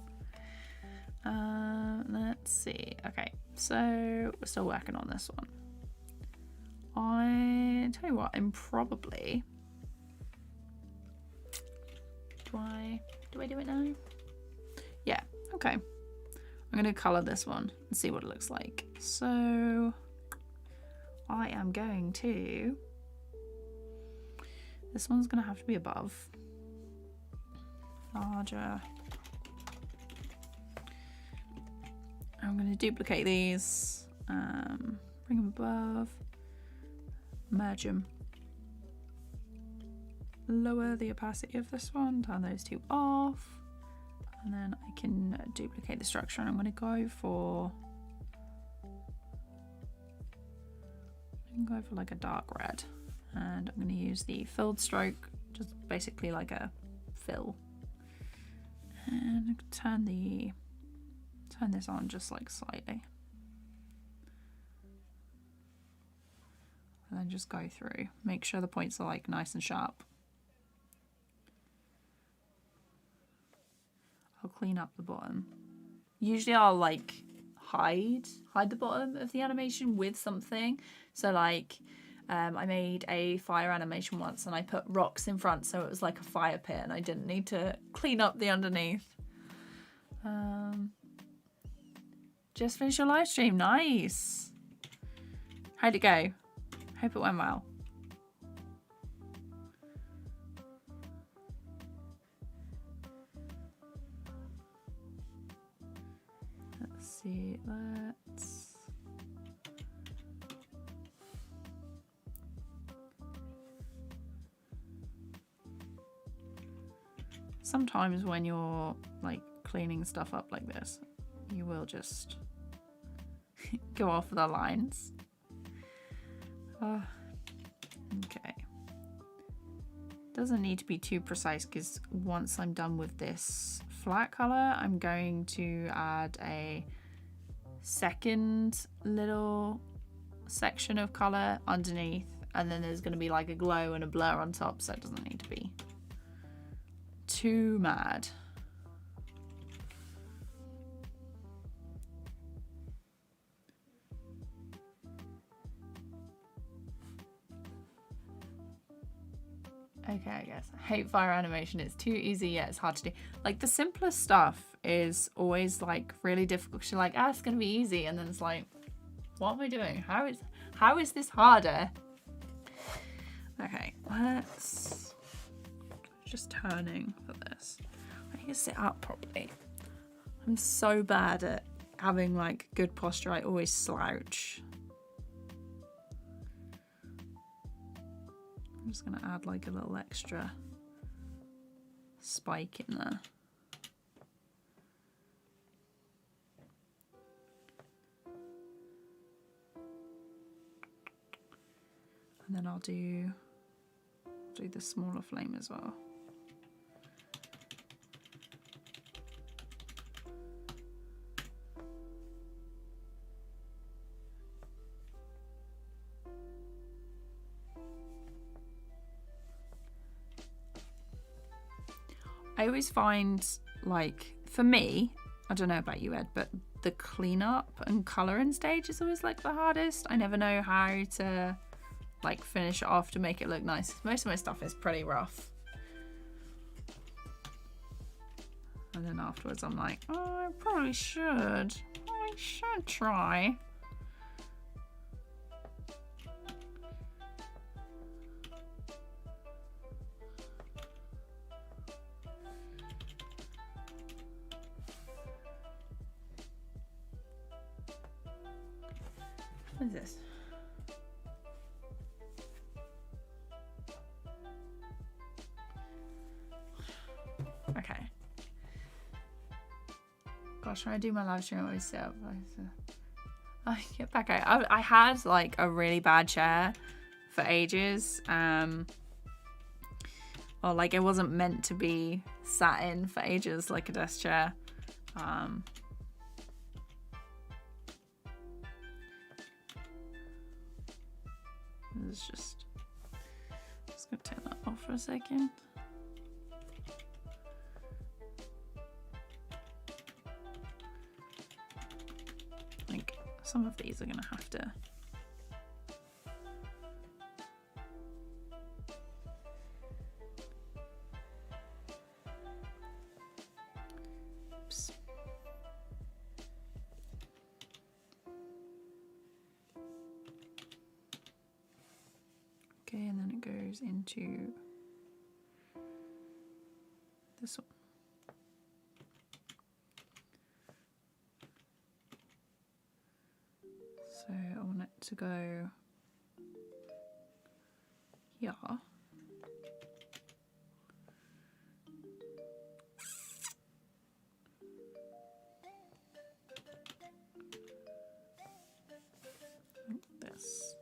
Let's see. Okay, so we're still working on this one. I tell you what, I'm probably. Do I do it now? Yeah. Okay. I'm gonna color this one and see what it looks like. So I am going to. This one's gonna have to be above. Larger. I'm going to duplicate these, bring them above, merge them, lower the opacity of this one, turn those two off, and then I can duplicate the structure. And I'm going to go for like a dark red, and I'm going to use the filled stroke, just basically like a fill, and turn this on just like slightly, and then just go through, make sure the points are like nice and sharp. I'll clean up the bottom. Usually I'll like hide the bottom of the animation with something. So like I made a fire animation once and I put rocks in front so it was like a fire pit and I didn't need to clean up the underneath. Just finished your live stream. Nice. How'd it go? Hope it went well. Let's see, sometimes when you're like cleaning stuff up like this, you will just go off the lines. Okay. Doesn't need to be too precise because once I'm done with this flat color, I'm going to add a second little section of color underneath, and then there's going to be like a glow and a blur on top, so it doesn't need to be too mad. Okay, I guess. I hate fire animation. It's too easy, yet it's hard to do. Like, the simplest stuff is always like really difficult. You're like, it's gonna be easy, and then it's like, what am I doing? How is this harder? Okay, let's just turning for this. I need to sit up properly. I'm so bad at having like good posture. I always slouch. I'm just gonna add like a little extra spike in there. And then I'll do the smaller flame as well. I always find, like, for me, I don't know about you, Ed, but the cleanup and colouring stage is always like the hardest. I never know how to like finish it off to make it look nice. Most of my stuff is pretty rough. And then afterwards I'm like, oh, I probably should try. What is this? Okay. Gosh, when I do my live stream, I always sit up. I get back out. I had like a really bad chair for ages. Or like it wasn't meant to be sat in for ages, like a desk chair. It's just gonna turn that off for a second. Like some of these are gonna have to okay, and then it goes into this one. So I want it to go here. This.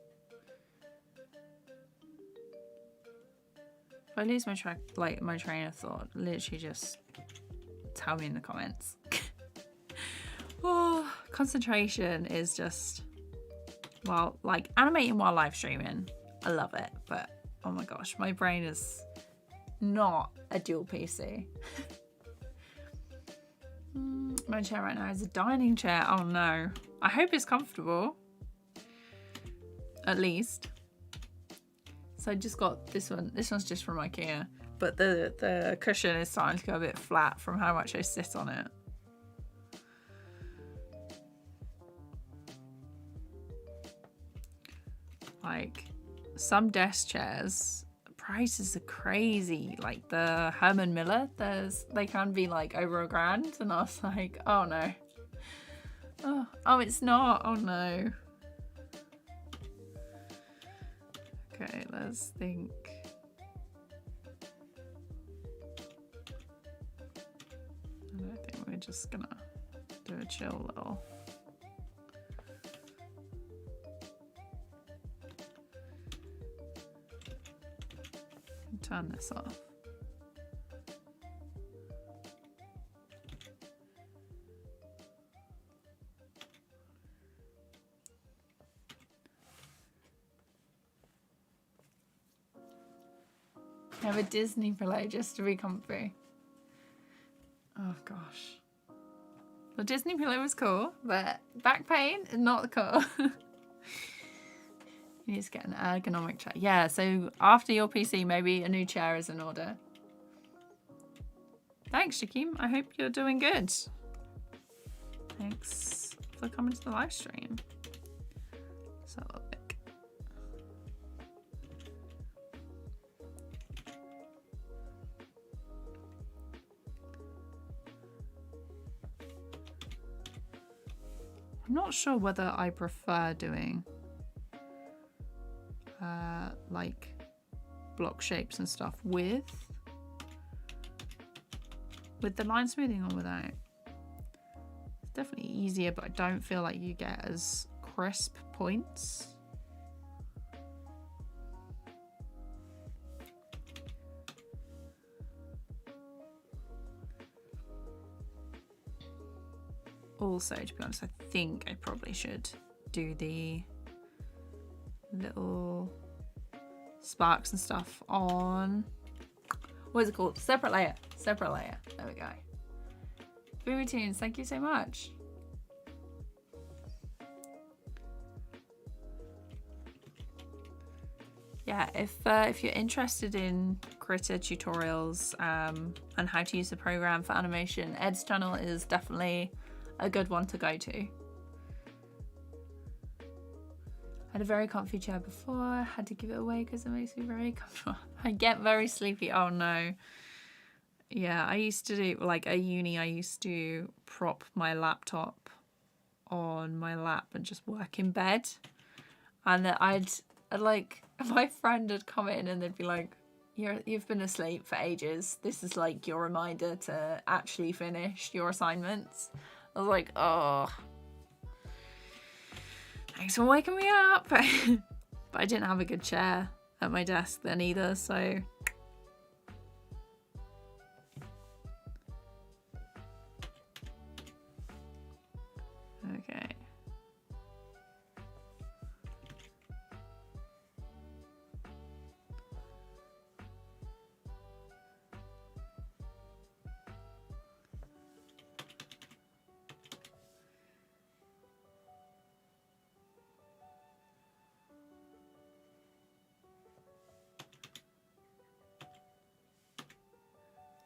If I lose my train of thought, literally just tell me in the comments. Oh, concentration is just, well, like animating while live streaming, I love it, but oh my gosh, my brain is not a dual PC. My chair right now is a dining chair. Oh no. I hope it's comfortable. At least. So I just got this one. This one's just from IKEA, but the cushion is starting to go a bit flat from how much I sit on it. Like, some desk chairs, prices are crazy. Like the Herman Miller, they can be like over $1,000, and I was like, oh no. Oh, it's not. Oh no. Okay, let's think. I think we're just gonna do a chill little. Turn this off. I have a Disney pillow just to be comfy. Oh gosh. The Disney pillow was cool, but back pain is not cool. You need to get an ergonomic chair. Yeah, so after your PC, maybe a new chair is in order. Thanks, Shakim. I hope you're doing good. Thanks for coming to the live stream. So look. I'm not sure whether I prefer doing like block shapes and stuff with the line smoothing or without. It's definitely easier, but I don't feel like you get as crisp points. Also, to be honest, I think I probably should do the little sparks and stuff on, what is it called? Separate layer. Separate layer. There we go. Boomy Tunes, thank you so much. Yeah, if you're interested in Critter tutorials and how to use the program for animation, Ed's channel is definitely a good one to go to. I had a very comfy chair before. I had to give it away because it makes me very comfortable. I get very sleepy. Oh no. Yeah, I used to do, like at uni, I used to prop my laptop on my lap and just work in bed. And then I'd like, my friend would come in and they'd be like, you've been asleep for ages. This is like your reminder to actually finish your assignments. I was like, oh. Thanks for waking me up. But I didn't have a good chair at my desk then either, so. Okay.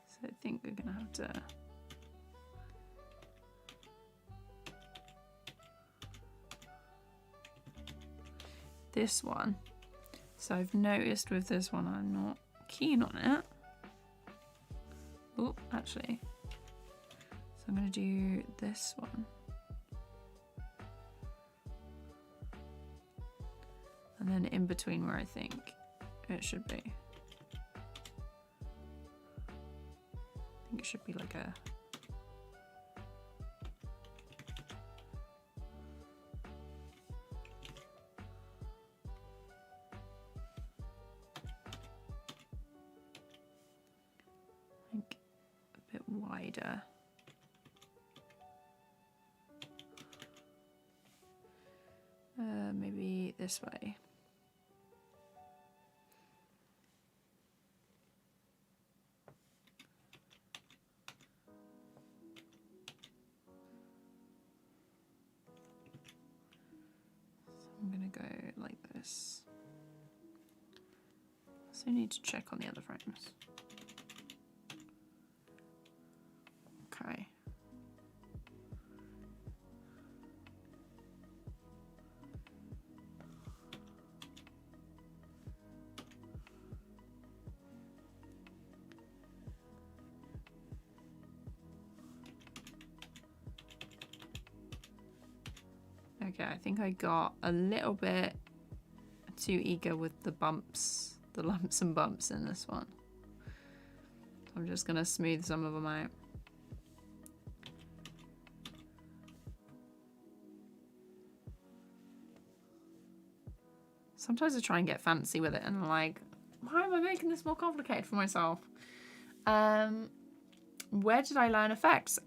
So I think we're gonna have to this one. So I've noticed with this one I'm not keen on it. Oh, actually. So I'm gonna do this one. And then in between where I think it should be. I think it should be like a bit wider. Maybe this way. So I'm gonna go like this. So I need to check on the other frames. Okay. Okay, I think I got a little bit too eager with the bumps, the lumps and bumps in this one. I'm just gonna smooth some of them out. Sometimes I try and get fancy with it and I'm like, why am I making this more complicated for myself? Where did I learn effects?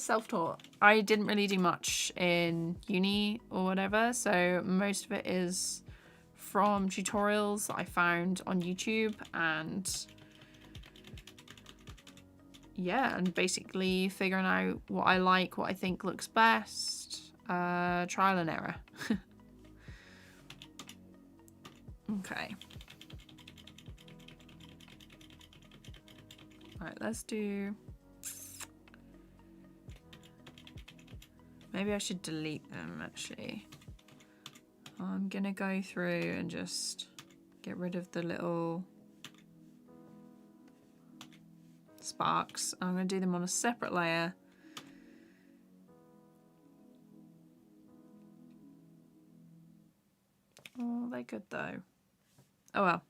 Self-taught. I didn't really do much in uni or whatever, so most of it is from tutorials that I found on YouTube, and yeah, and basically figuring out what I like, what I think looks best. Trial and error. Okay. Alright, let's do... Maybe I should delete them, actually. I'm gonna go through and just get rid of the little sparks. I'm gonna do them on a separate layer. Oh, they're good though. Oh well.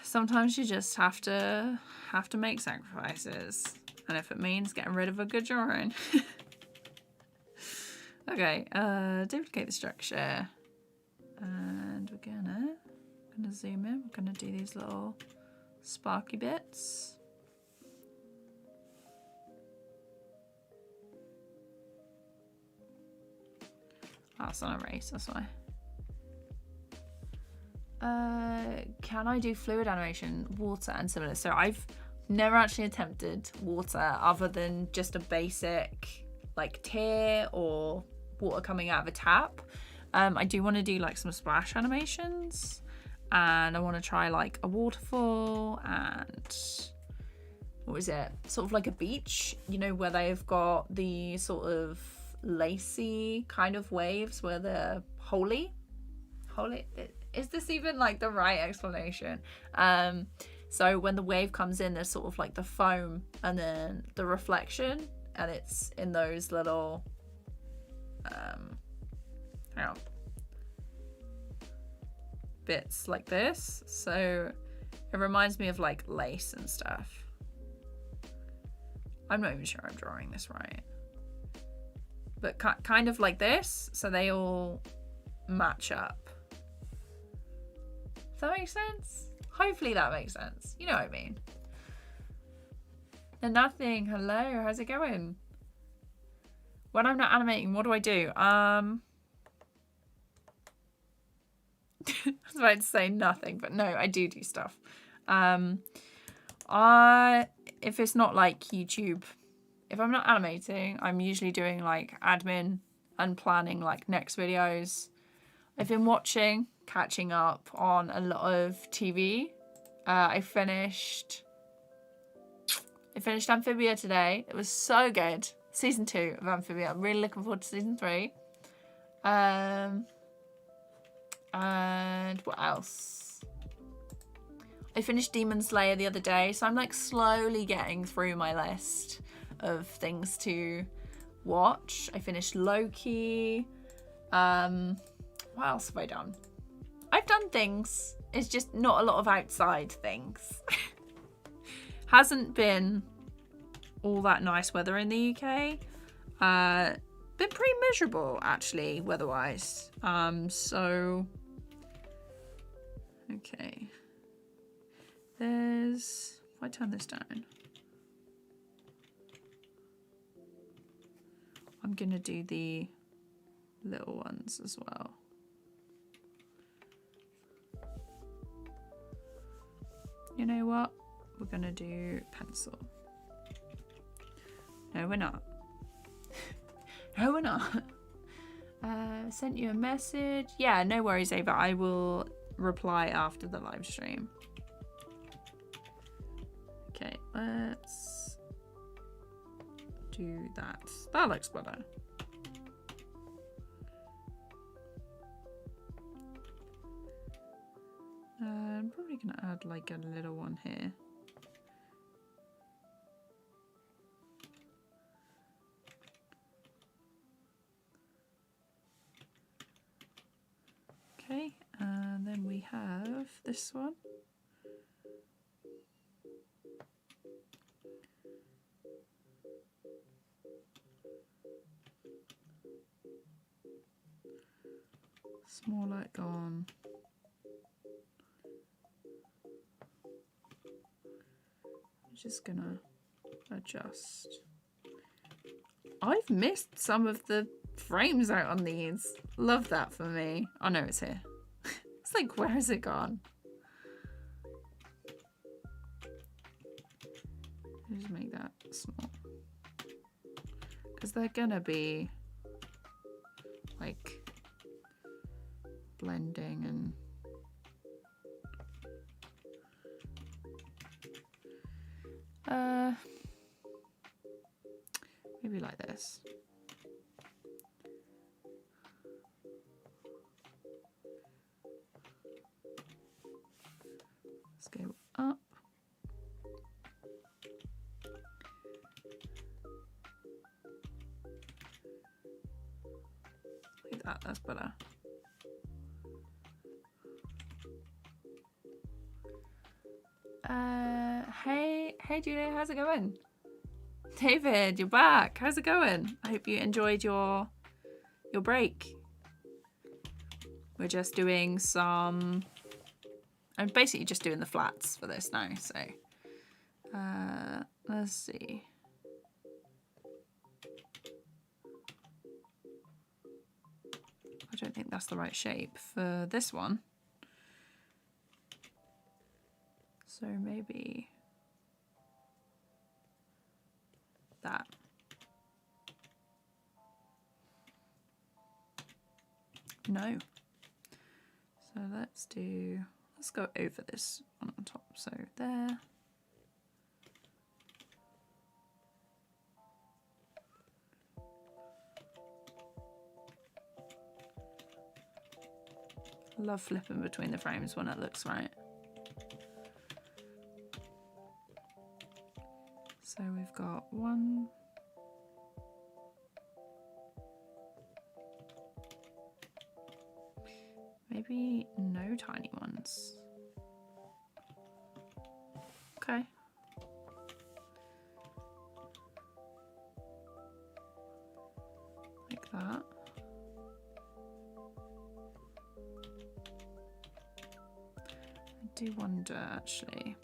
Sometimes you just have to make sacrifices, and if it means getting rid of a good drawing. Okay, duplicate the structure, and we're gonna zoom in. We're gonna do these little sparky bits. Oh, it's on erase, that's why. Can I do fluid animation, water and similar? So I've never actually attempted water other than just a basic like tear or water coming out of a tap. I do want to do like some splash animations, and I want to try like a waterfall and what was it? Sort of like a beach, you know, where they've got the sort of lacy kind of waves where they're holy. Is this even like the right explanation? So when the wave comes in, there's sort of like the foam and then the reflection, and it's in those little hang on, bits like this. So it reminds me of like lace and stuff. I'm not even sure I'm drawing this right, but kind of like this, so they all match up. Does that make sense? Hopefully that makes sense. You know what I mean. And nothing. Hello, how's it going? When I'm not animating, what do I do? I was about to say nothing, but no, I do stuff. If it's not like YouTube, if I'm not animating, I'm usually doing like admin and planning like next videos. I've been catching up on a lot of TV. I finished Amphibia today. It was so good. Season 2 of Amphibia. I'm really looking forward to season 3. And what else? I finished Demon Slayer the other day, so I'm like slowly getting through my list of things to watch. I finished Loki. What else have I done? I've done things. It's just not a lot of outside things. Hasn't been all that nice weather in the UK. Been pretty miserable actually, weather-wise. So okay. If I turn this down, I'm gonna do the little ones as well. You know what? We're gonna do pencil. No, we're not. No, we're not. Sent you a message. Yeah, no worries, Ava. I will reply after the live stream. Okay, let's do that. That looks better. I'm probably gonna add like a little one here. Okay, and then we have this one. Small light gone. I'm just gonna adjust. I've missed some of the frames out on these. Love that for me. Oh no, it's here. It's like, where has it gone? Just make that small. Because they're gonna be like blending and maybe like this. Let's go up. Like that, that's better. Hey Julia, how's it going? David, you're back. How's it going? I hope you enjoyed your break. We're just doing some... I'm basically just doing the flats for this now, so... let's see. I don't think that's the right shape for this one. So maybe... that. No. So let's go over this one on top. So there. I love flipping between the frames when it looks right. So we've got one. Maybe no tiny ones. Okay. Like that. I do wonder actually.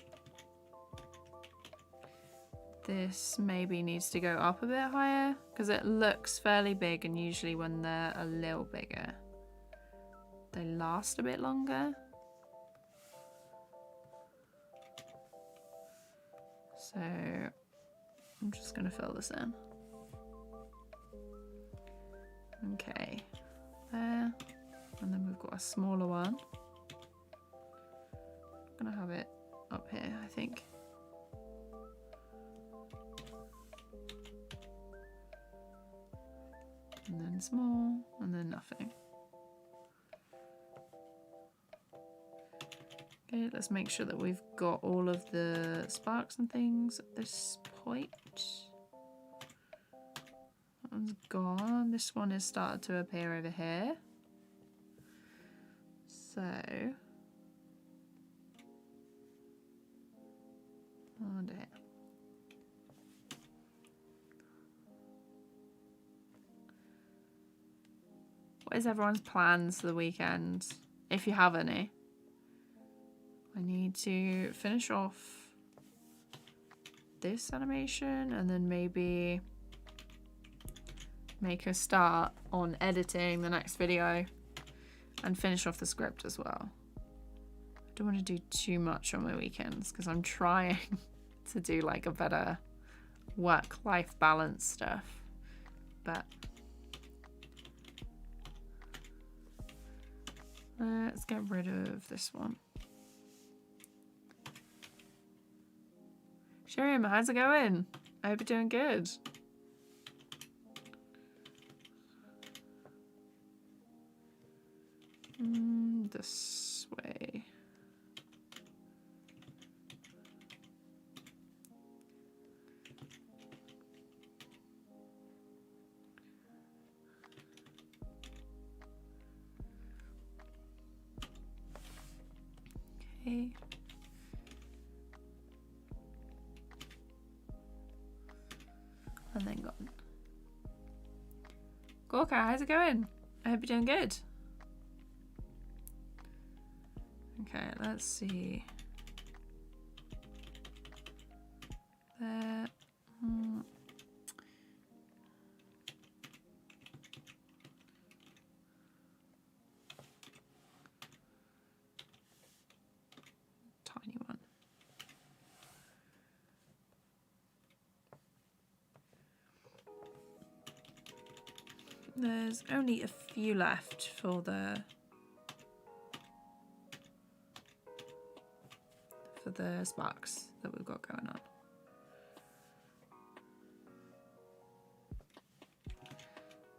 This maybe needs to go up a bit higher because it looks fairly big, and usually when they're a little bigger they last a bit longer. So I'm just going to fill this in. Okay, there. And then we've got a smaller one. I'm going to have it up here, I think. And then small, and then nothing. Okay, let's make sure that we've got all of the sparks and things at this point. That one's gone. This one has started to appear over here. So, oh dear. What is everyone's plans for the weekend, if you have any? I need to finish off this animation and then maybe make a start on editing the next video and finish off the script as well. I don't want to do too much on my weekends because I'm trying to do like a better work-life balance stuff, but let's get rid of this one. Shiriam, how's it going? I hope you're doing good. This way. Gorka, how's it going? I hope you're doing good. Okay, let's see. There. Tiny one. There's only a few left for the sparks that we've got going on.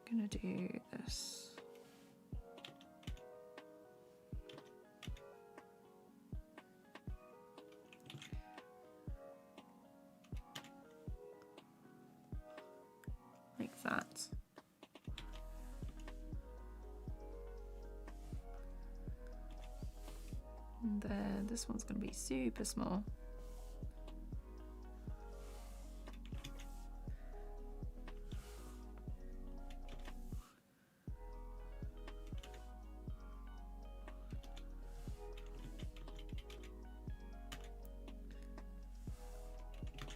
I'm gonna do this. Like that. And then this one's going to be super small.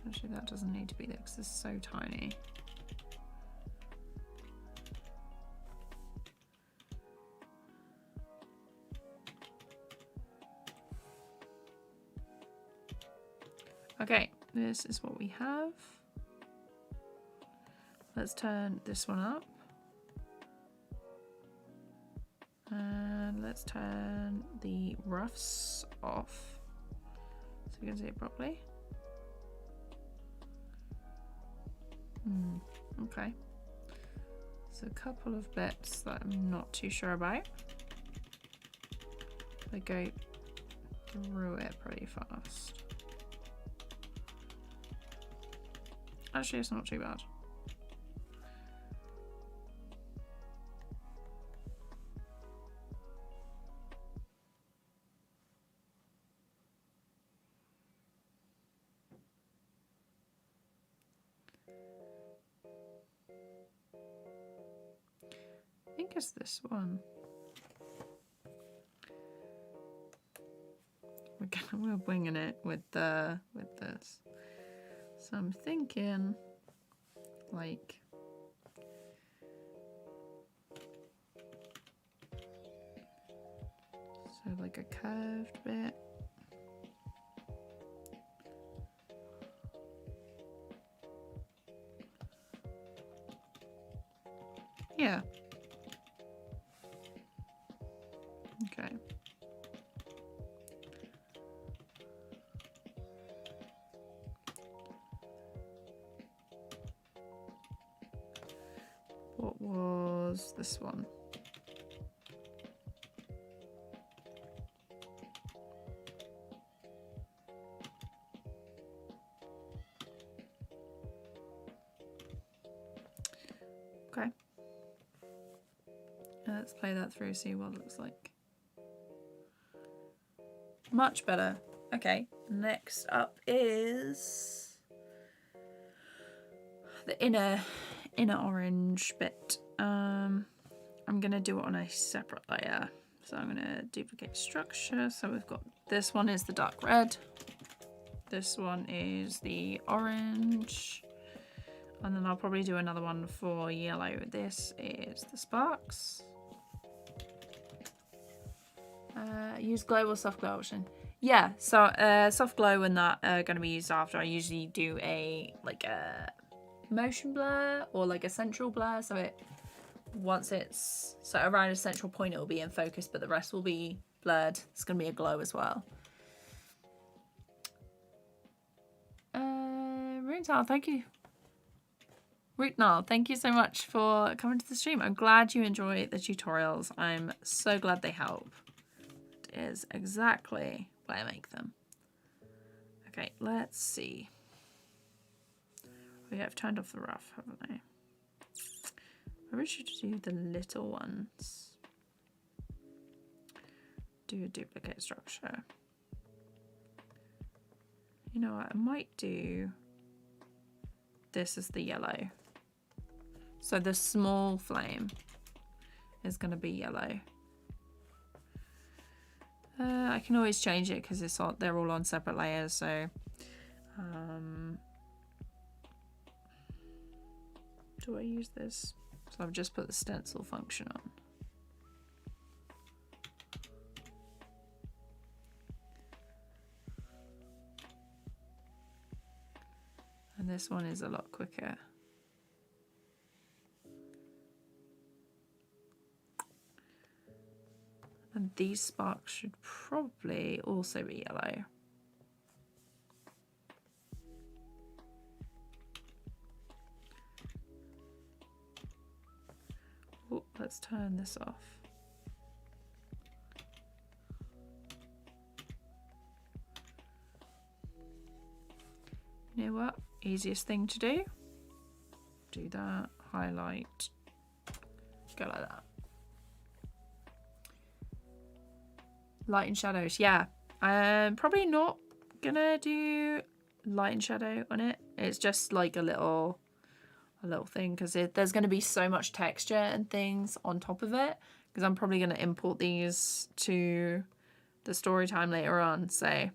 Actually, that doesn't need to be there because it's so tiny. Okay, this is what we have. Let's turn this one up. And let's turn the roughs off so you can see it properly. Okay. There's a couple of bits that I'm not too sure about. I go through it pretty fast. Actually, it's not too bad. I think it's this one. We're winging it with this. So I'm thinking like a curved bit. Yeah. Okay. What was this one? Okay. Let's play that through, see what it looks like. Much better. Okay, next up is the inner orange bit. I'm gonna do it on a separate layer. So I'm gonna duplicate structure. So we've got this one is the dark red. This one is the orange. And then I'll probably do another one for yellow. This is the sparks. Use glow or soft glow option. Yeah, so soft glow and that are going to be used after. I usually do a motion blur or like a central blur. So it once it's so around a central point, it will be in focus, but the rest will be blurred. It's going to be a glow as well. Runtal, thank you. Rootnal, thank you so much for coming to the stream. I'm glad you enjoy the tutorials. I'm so glad they help. It is exactly why I make them. Okay, let's see. We have turned off the rough, haven't we? Maybe we should do the little ones. Do a duplicate structure. You know what? I might do this as the yellow. So the small flame is going to be yellow. I can always change it because they're all on separate layers. So do I use this? So I've just put the stencil function on. And this one is a lot quicker. And these sparks should probably also be yellow. Oh, let's turn this off. You know what? Easiest thing to do. Do that, highlight, go like that. Light and shadows, yeah. I'm probably not gonna do light and shadow on it. It's just like a little thing because there's gonna be so much texture and things on top of it because I'm probably gonna import these to the story time later on. So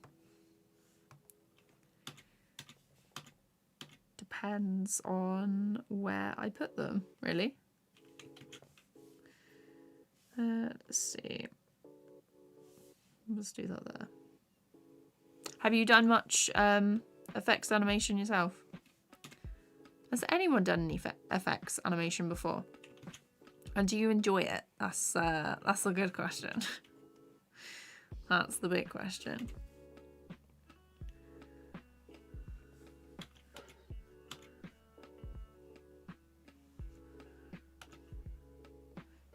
depends on where I put them, really. Let's see. Let's do that there. Have you done much effects animation yourself? Has anyone done any effects animation before? And do you enjoy it? That's a good question. That's the big question.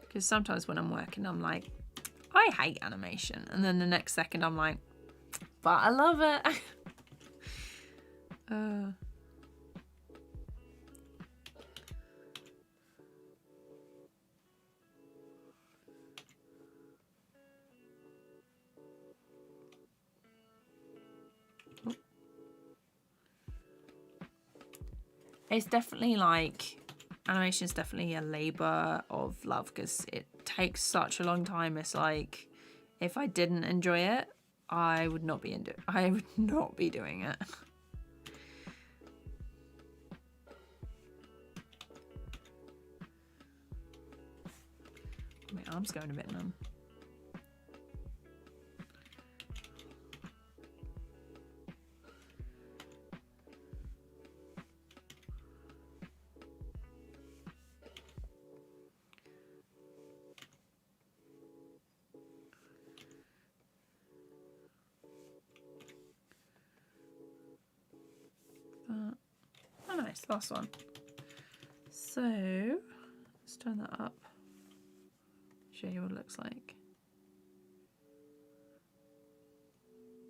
Because sometimes when I'm working, I'm like, I hate animation. And then the next second I'm like, but I love it. It's definitely like, animation is definitely a labor of love because it takes such a long time. It's like, if I didn't enjoy it, I would not be doing it. My arm's going a bit numb. Oh nice, last one. So let's turn that up. Show you what it looks like.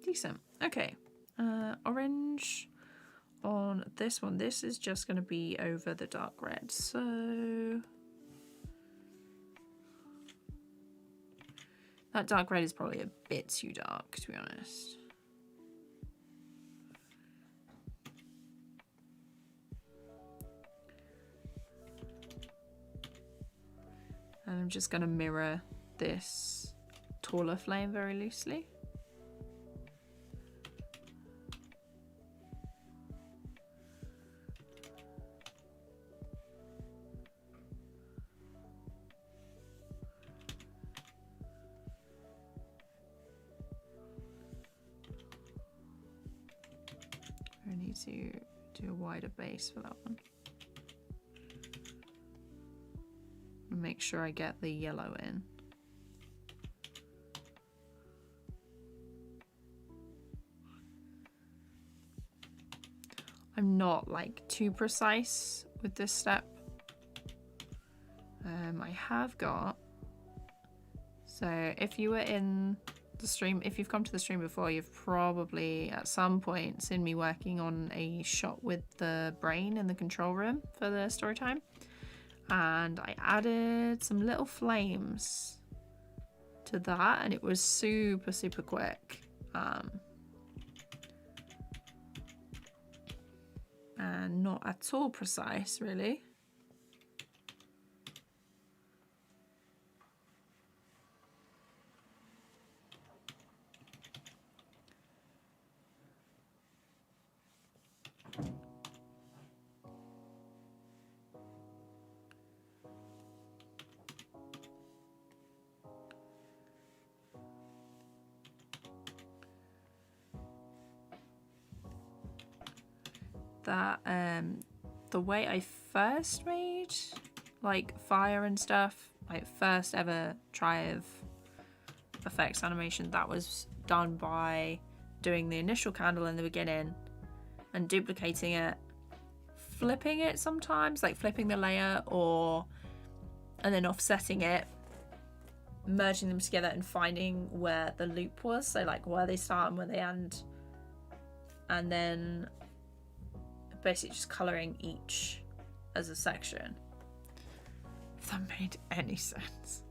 Decent. Okay. Orange on this one. This is just going to be over the dark red. So that dark red is probably a bit too dark, to be honest. And I'm just going to mirror this taller flame very loosely. I need to do a wider base for that one. Make sure I get the yellow in. I'm not like too precise with this step. I have got, so if you were in the stream, if you've come to the stream before, you've probably at some point seen me working on a shot with the brain in the control room for the story time. And I added some little flames to that and it was super quick. And not at all precise, really. that the way I first made like fire and stuff, like first ever try of effects animation, that was done by doing the initial candle in the beginning and duplicating it, flipping it sometimes, like flipping the layer, and then offsetting it, merging them together and finding where the loop was, so like where they start and where they end, and then basically just colouring each as a section. If that made any sense.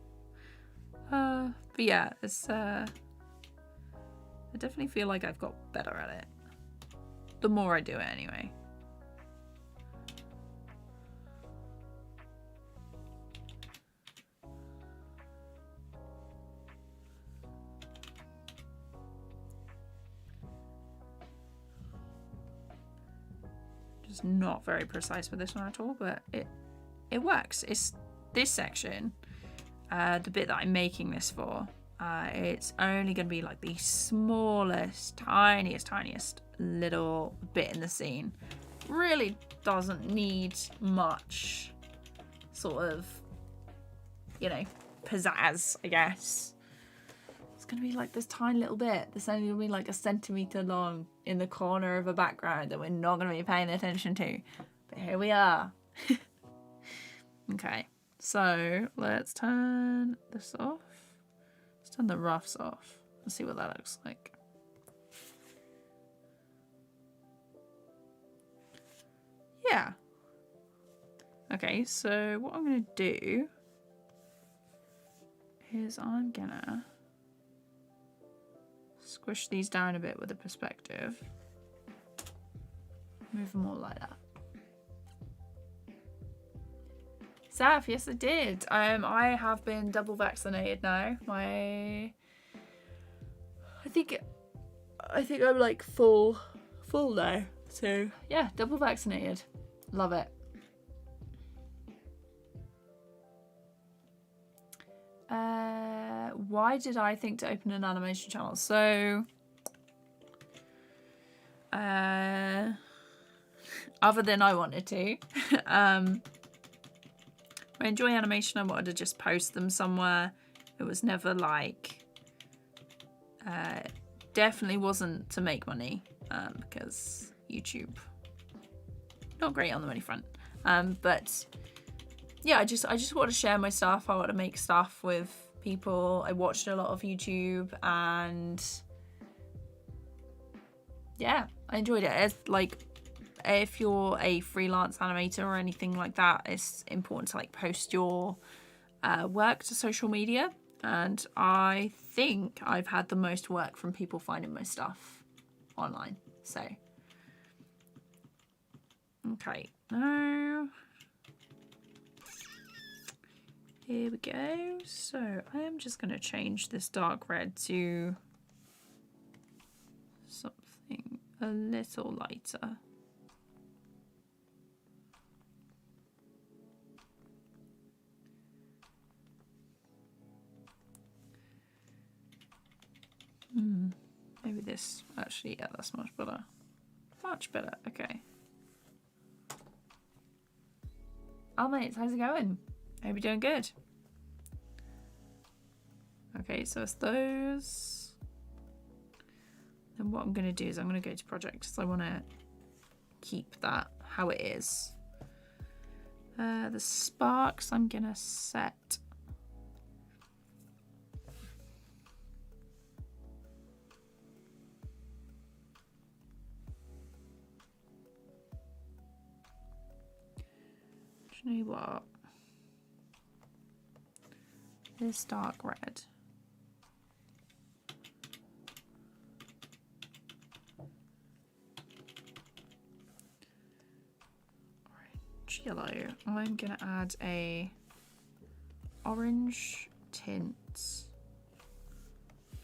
But yeah, it's I definitely feel like I've got better at it. The more I do it anyway. Just not very precise with this one at all, but it works. It's this section, the bit that I'm making this for, it's only going to be like the smallest, tiniest little bit in the scene. Really doesn't need much sort of, you know, pizzazz, I guess. It's going to be like this tiny little bit that's only going to be like a centimetre long in the corner of a background that we're not going to be paying attention to. But here we are. Okay, so let's turn this off. Let's turn the roughs off and see what that looks like. Yeah. Okay, so what I'm going to do is I'm going to squish these down a bit with the perspective. Move them all like that. Saf, yes I did. I have been double vaccinated now. I think I'm like full now. So yeah, double vaccinated. Love it. Why did I think to open an animation channel? So other than I wanted to, I enjoy animation. I wanted to just post them somewhere. It was never like, definitely wasn't to make money, because YouTube, not great on the money front. But yeah, I just want to share my stuff. I want to make stuff with people. I watched a lot of YouTube and yeah, I enjoyed it. It's like, if you're a freelance animator or anything like that, it's important to like post your work to social media. And I think I've had the most work from people finding my stuff online. So, okay, now here we go. So I am just going to change this dark red to something a little lighter. Maybe this, actually, yeah, that's much better. Much better, okay. Oh, mates, how's it going? I hope you're doing good. Okay, so it's those. Then what I'm going to do is I'm going to go to projects, so I want to keep that how it is. The sparks I'm going to set. Do you know what? This dark red. Orange yellow. I'm gonna add a orange tint.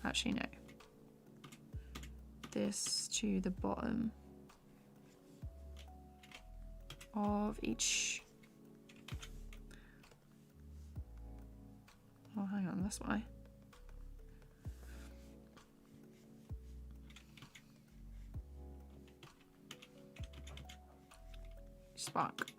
Actually, no. This to the bottom of each. Oh, hang on, this way. spark.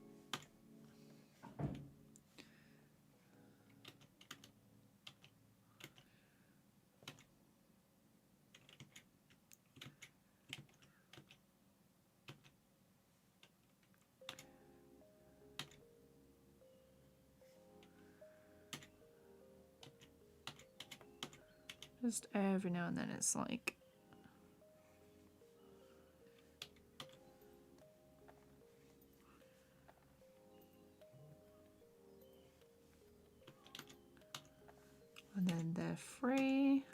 Just every now and then it's like and then they're free.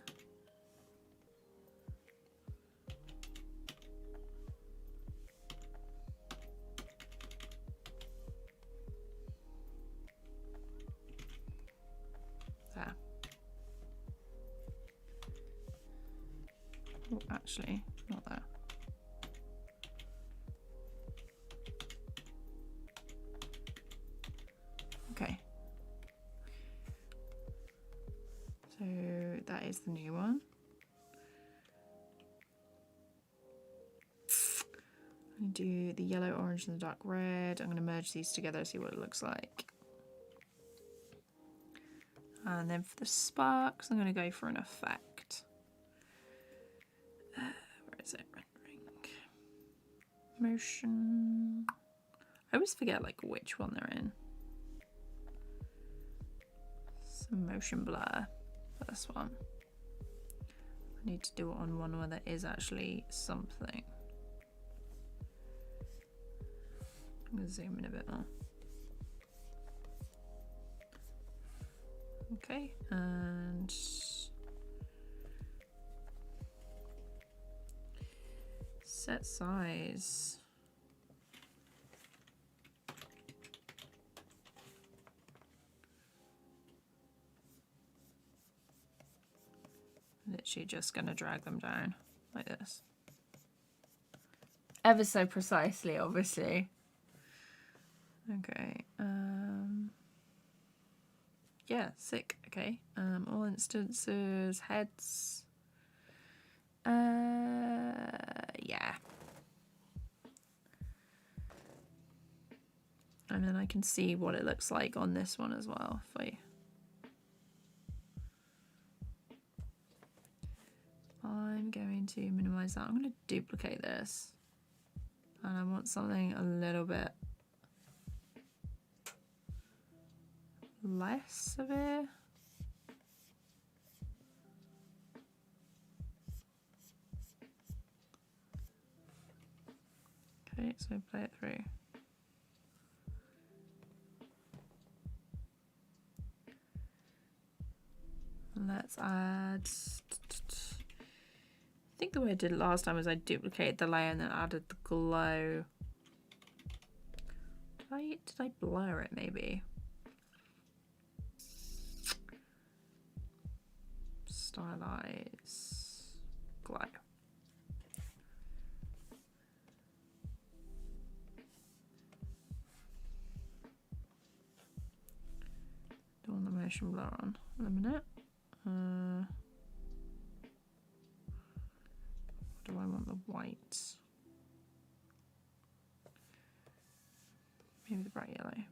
There. Oh, actually, not there. Okay. So that is the new one. I'm going to do the yellow, orange, and the dark red. I'm going to merge these together, see what it looks like. And then for the sparks, I'm going to go for an effect. Where is it? Rendering. Motion. I always forget like which one they're in. Some motion blur for this one. I need to do it on one where there is actually something. I'm going to zoom in a bit more. Okay, and set size. Literally just going to drag them down like this. Ever so precisely, obviously. Okay. Yeah, sick. Okay. All instances, heads. Yeah. And then I can see what it looks like on this one as well. If I'm going to minimize that. I'm going to duplicate this. And I want something a little bit less severe. Okay, so play it through. Let's add. I think the way I did it last time was I duplicated the layer and then added the glow. Did I blur it maybe? Stylize glow. Don't want the motion blur on in a minute. Do I want the white? Maybe the bright yellow.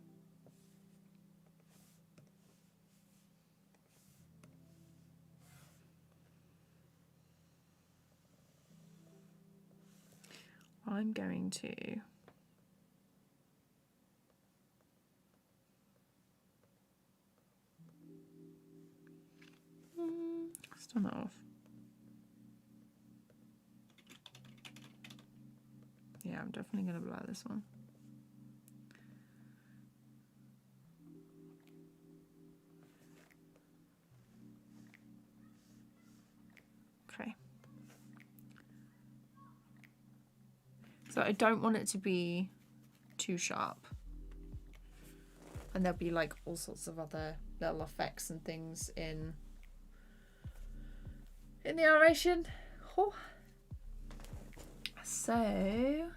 I'm going to let's turn that off. Yeah, I'm definitely going to blur this one. Okay. So I don't want it to be too sharp. And there'll be like all sorts of other little effects and things in the animation. Oh. So,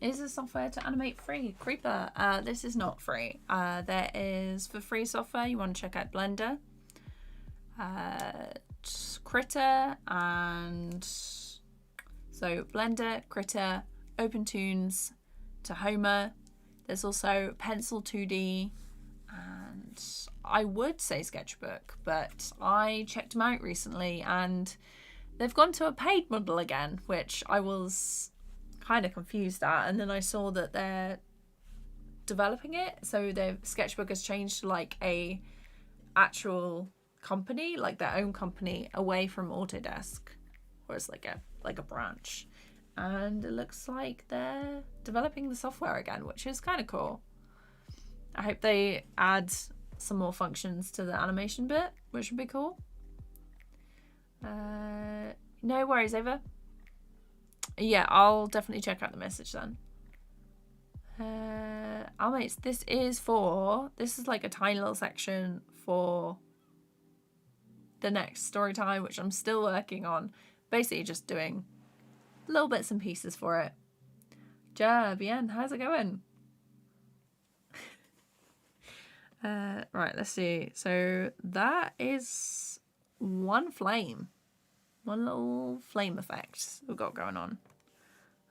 is the software to animate free? Creeper. This is not free. There is, for free software, you want to check out Blender, Critter, and so Blender, Critter, OpenTunes, to Homer. There's also Pencil 2D, and I would say Sketchbook, but I checked them out recently and they've gone to a paid model again, which I was kind of confused at. And then I saw that they're developing it, so their Sketchbook has changed to like a actual company, like their own company, away from Autodesk, or it's like a branch. And it looks like they're developing the software again, which is kind of cool. I hope they add some more functions to the animation bit, which would be cool. No worries, Ava. Yeah, I'll definitely check out the message then. Mates, this is like a tiny little section for the next story time, which I'm still working on. Basically just doing little bits and pieces for it. Ja, bien, how's it going? Right, let's see. So that is one little flame effect we've got going on.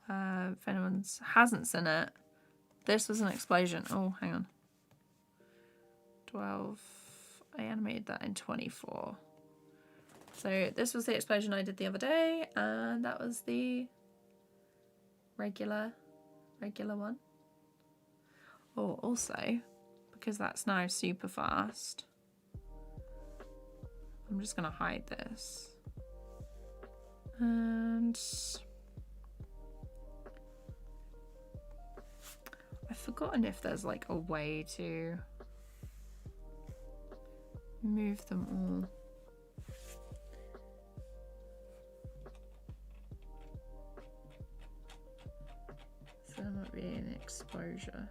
If anyone hasn't seen it, this was an explosion. Oh, hang on. 12. I animated that in 24. So this was the explosion I did the other day, and that was the regular one. Oh, also, because that's now super fast, I'm just going to hide this. And I've forgotten if there's like a way to move them all. So there might be an exposure.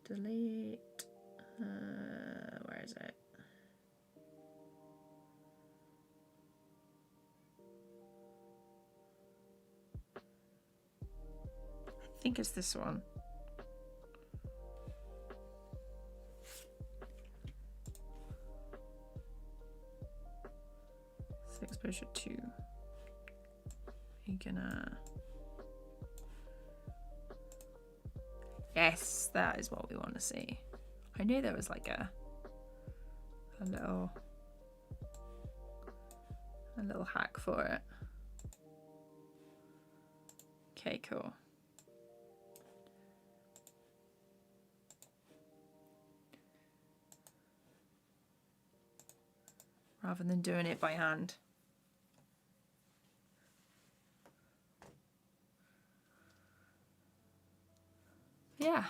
Delete. Where is it? I think it's this one. It's exposure 2. You're gonna... Yes, that is what we want to see. I knew there was like a little hack for it. Okay, cool. Rather than doing it by hand. Yeah.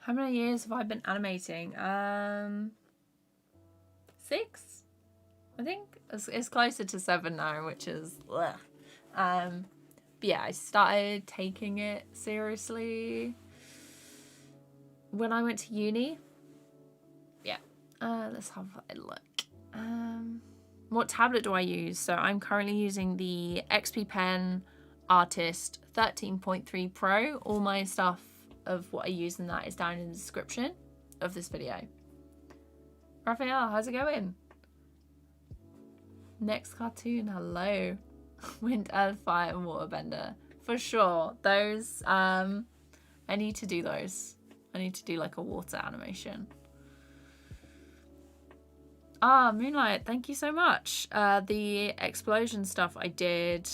How many years have I been animating? 6, I think. It's closer to 7 now, which is bleh. But yeah, I started taking it seriously when I went to uni. Yeah. Let's have a look. What tablet do I use? So I'm currently using the XP Pen Artist 13.3 Pro. All my stuff of what I use in that is down in the description of this video. Raphael, how's it going? Next cartoon, hello. Wind, Earth, Fire and Waterbender. For sure. Those, I need to do those. I need to do like a water animation. Ah, Moonlight, thank you so much. The explosion stuff I did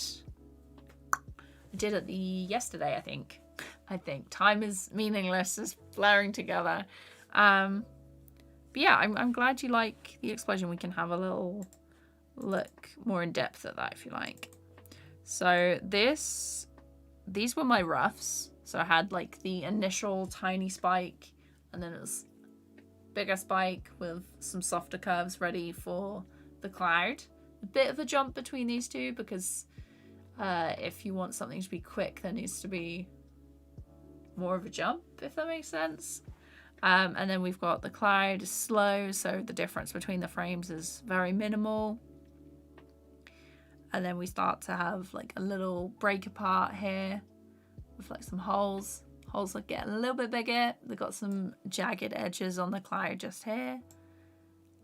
it yesterday, I think. Time is meaningless, it's blurring together. But yeah, I'm glad you like the explosion. We can have a little look more in depth at that if you like. So these were my roughs. So I had like the initial tiny spike, and then it was bigger spike with some softer curves ready for the cloud. A bit of a jump between these two because if you want something to be quick, there needs to be more of a jump, if that makes sense. And then we've got the cloud is slow, so the difference between the frames is very minimal. And then we start to have like a little break apart here with like some holes. Holes are getting a little bit bigger. They've got some jagged edges on the cloud just here.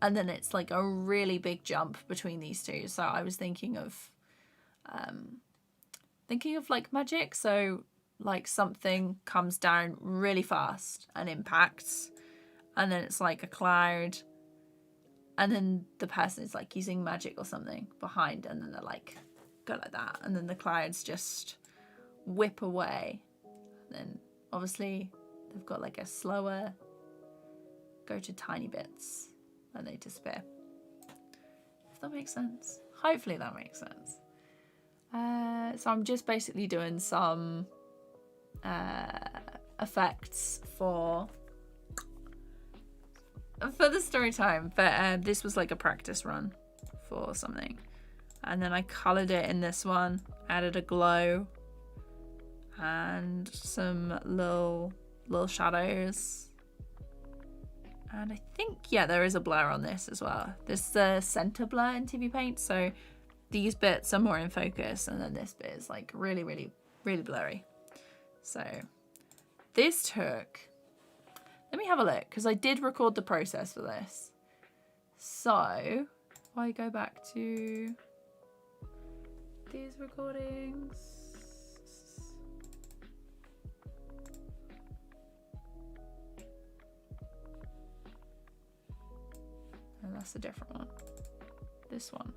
And then it's like a really big jump between these two. So I was thinking of thinking of like magic. So like something comes down really fast and impacts, and then it's like a cloud, and then the person is like using magic or something behind, and then they're like go like that, and then the clouds just whip away. Then obviously they've got like a slower go to tiny bits and they disappear. If that makes sense. Hopefully that makes sense. So I'm just basically doing some effects for the story time, but this was like a practice run for something, and then I coloured it in this one, added a glow and some little shadows, and I think, yeah, there is a blur on this as well. This is a center blur in TVPaint, so these bits are more in focus, and then this bit is like really, really, really blurry. So this took, let me have a look, because I did record the process for this. So if I go back to these recordings, and that's a different one. This one.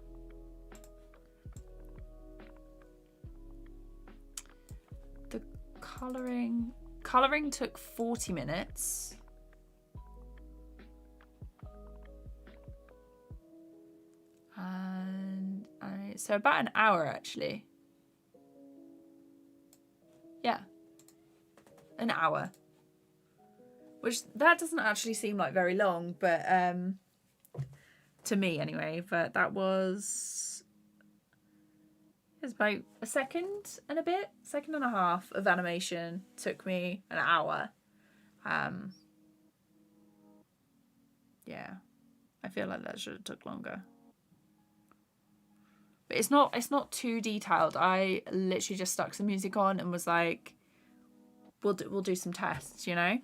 The colouring took 40 minutes. And so about an hour actually. Yeah. An hour. Which that doesn't actually seem like very long, but to me anyway, but that was, it was about a second and a half of animation. Took me an hour. Yeah, I feel like that should have took longer. But it's not too detailed. I literally just stuck some music on and was like, we'll do some tests, you know.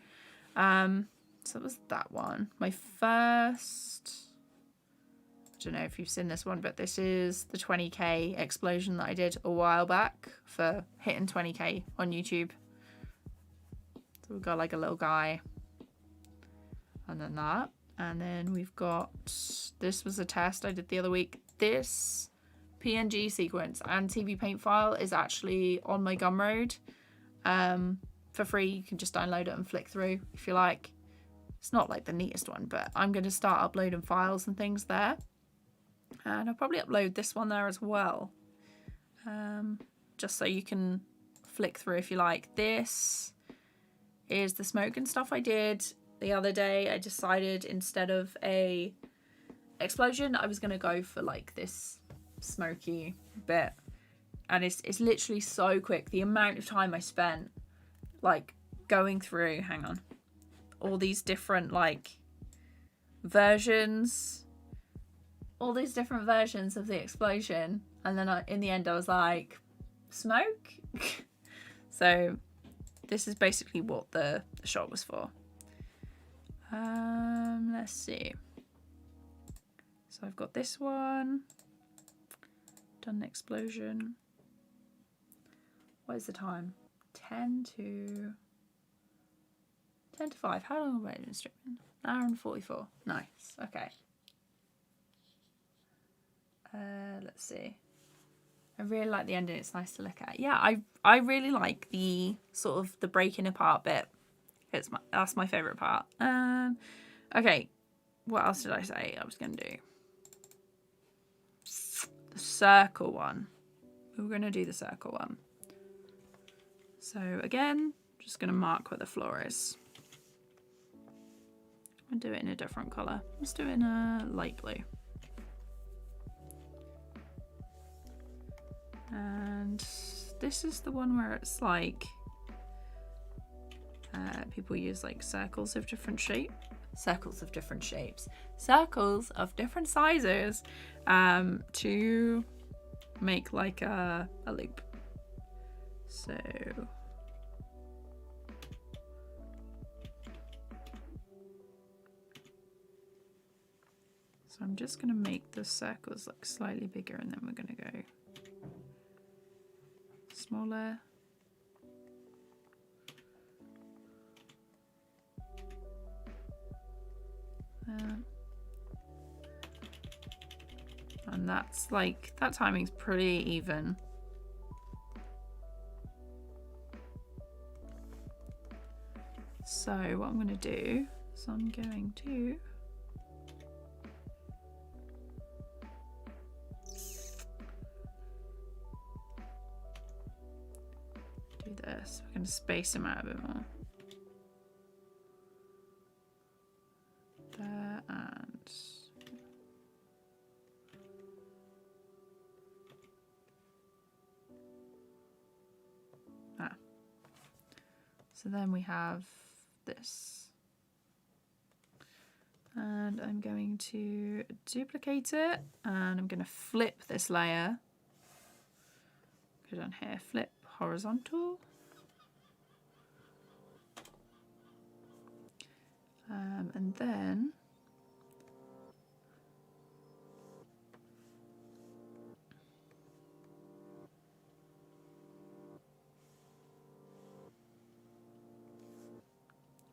So it was that one. My first, I don't know if you've seen this one, but this is the 20k explosion that I did a while back for hitting 20k on YouTube. So we've got like a little guy, and then that, and then we've got, this was a test I did the other week. This PNG sequence and TVPaint file is actually on my Gumroad for free. You can just download it and flick through if you like. It's not like the neatest one, but I'm going to start uploading files and things there, and I'll probably upload this one there as well, just so you can flick through if you like. This is the smoke and stuff I did the other day. I decided instead of a explosion I was going to go for like this smoky bit, and it's literally so quick. The amount of time I spent like going through, hang on, all these different like versions, all these different versions of the explosion, and then in the end I was like, smoke. So this is basically what the shot was for. Let's see. So I've got this one, done an explosion. What is the time? 10 to 5. How long have I been streaming? An hour and 44. Nice. Okay. Let's see. I really like the ending. It's nice to look at. Yeah, I really like the sort of the breaking apart bit. That's my favourite part. Okay. What else did I say I was going to do? The circle one. We were going to do the circle one. So again, just going to mark where the floor is. I'll do it in a different colour. Let's do it in a light blue. And this is the one where it's like people use like circles of different shapes, circles of different sizes to make like a loop. So I'm just going to make the circles like slightly bigger, and then we're going to go smaller. And that's like, that timing's pretty even. So what I'm going to do is I'm going to do this. We're going to space them out a bit more. There and ah. So then we have this. And I'm going to duplicate it and I'm going to flip this layer. Go down here, flip horizontal. And then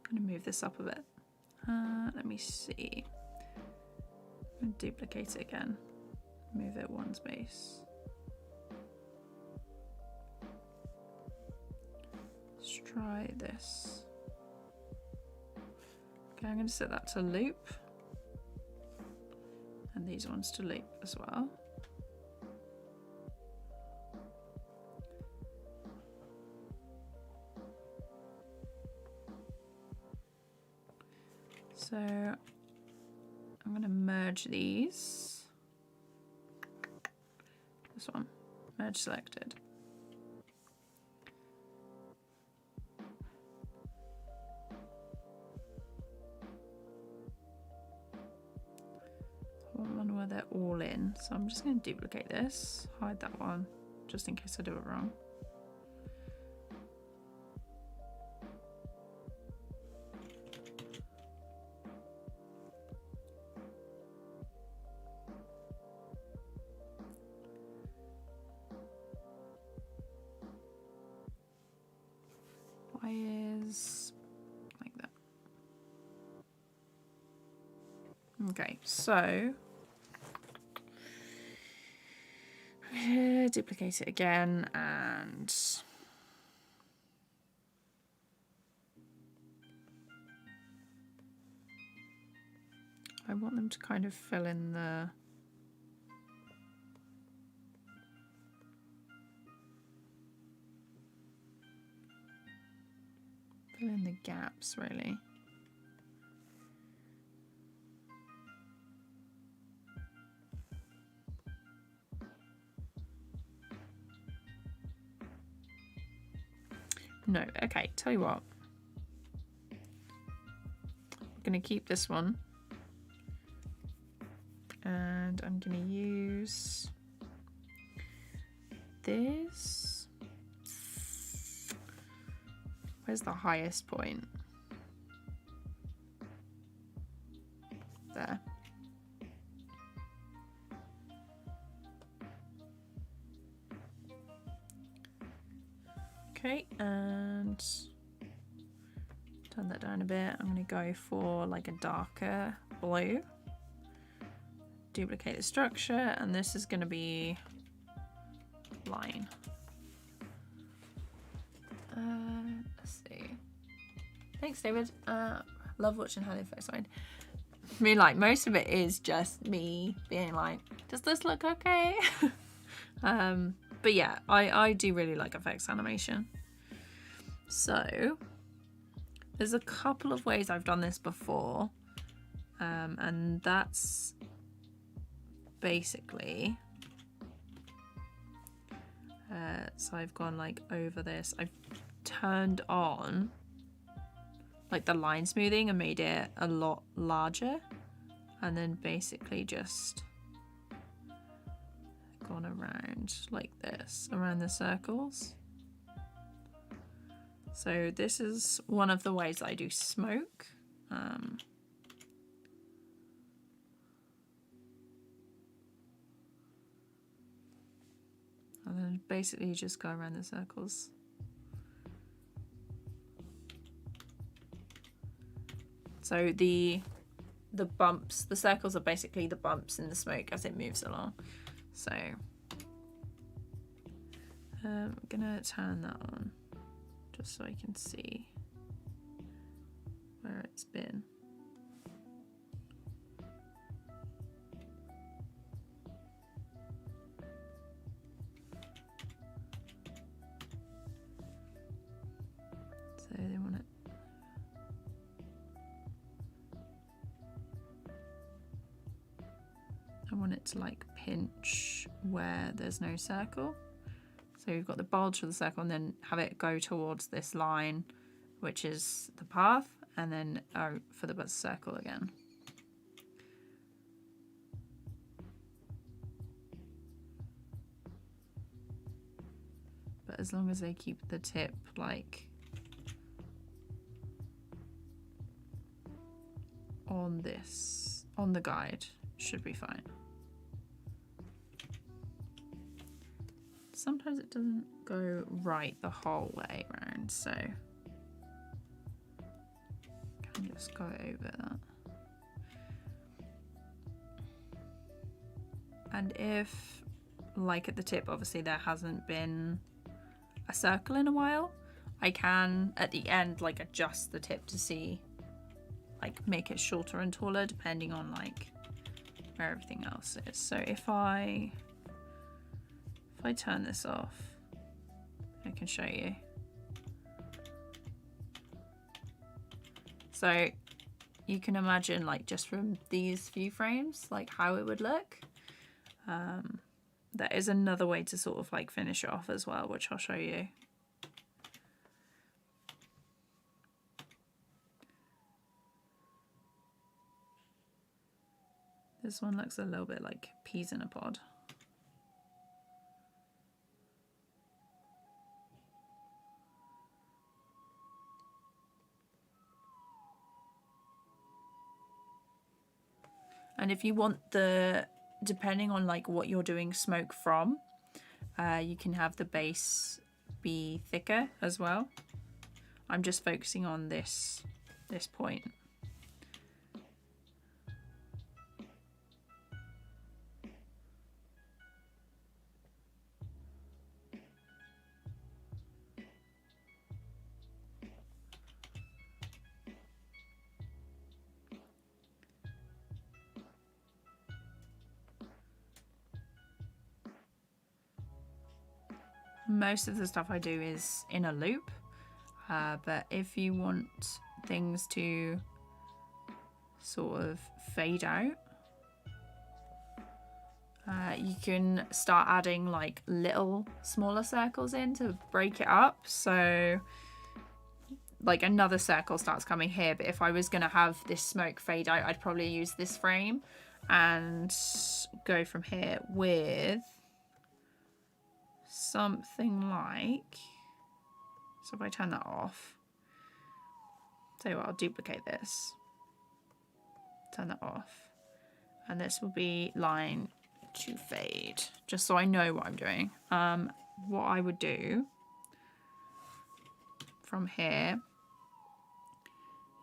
I'm going to move this up a bit. Let me see. I'm going to duplicate it again. Move it one space. Let's try this. Okay, I'm going to set that to loop. And these ones to loop as well. So I'm going to merge these. This one, merge selected. One where they're all in. So I'm just going to duplicate this, hide that one, just in case I do it wrong. Is like that. Okay, so duplicate it again and I want them to kind of fill in the gaps, really. No, okay, tell you what. I'm going to keep this one. And I'm going to use this. Where's the highest point? There. Okay, and turn that down a bit. I'm going to go for like a darker blue. Duplicate the structure, and this is going to be line. Let's see. Thanks, David. Love watching how the effects find. I mean, like, most of it is just me being like, does this look okay? But yeah, I do really like effects animation. So there's a couple of ways I've done this before, and that's basically so I've gone like over this. I've turned on like the line smoothing and made it a lot larger, and then basically just gone around like this around the circles. So this is one of the ways that I do smoke. And And then basically you just go around the circles. So the bumps, the circles are basically the bumps in the smoke as it moves along. So I'm gonna turn that on just so I can see where it's been. So they want it. I want it to like pinch where there's no circle. So you've got the bulge of the circle and then have it go towards this line, which is the path, and then for the circle again. But as long as they keep the tip like on this, on the guide, should be fine. Sometimes it doesn't go right the whole way around, so can just go over that. And if, like at the tip, obviously there hasn't been a circle in a while, I can at the end like adjust the tip to see, like make it shorter and taller depending on like where everything else is. So if I turn this off, I can show you. So you can imagine like just from these few frames like how it would look. There is another way to sort of like finish it off as well, which I'll show you. This one looks a little bit like peas in a pod. And if you want depending on like what you're doing smoke from, you can have the base be thicker as well. I'm just focusing on this point. Most of the stuff I do is in a loop, but if you want things to sort of fade out, you can start adding like little smaller circles in to break it up. So like another circle starts coming here, but if I was going to have this smoke fade out, I'd probably use this frame and go from here with something like, so if I turn that off, tell you what, I'll duplicate this, turn that off, and this will be line to fade, just so I know what I'm doing. What I would do from here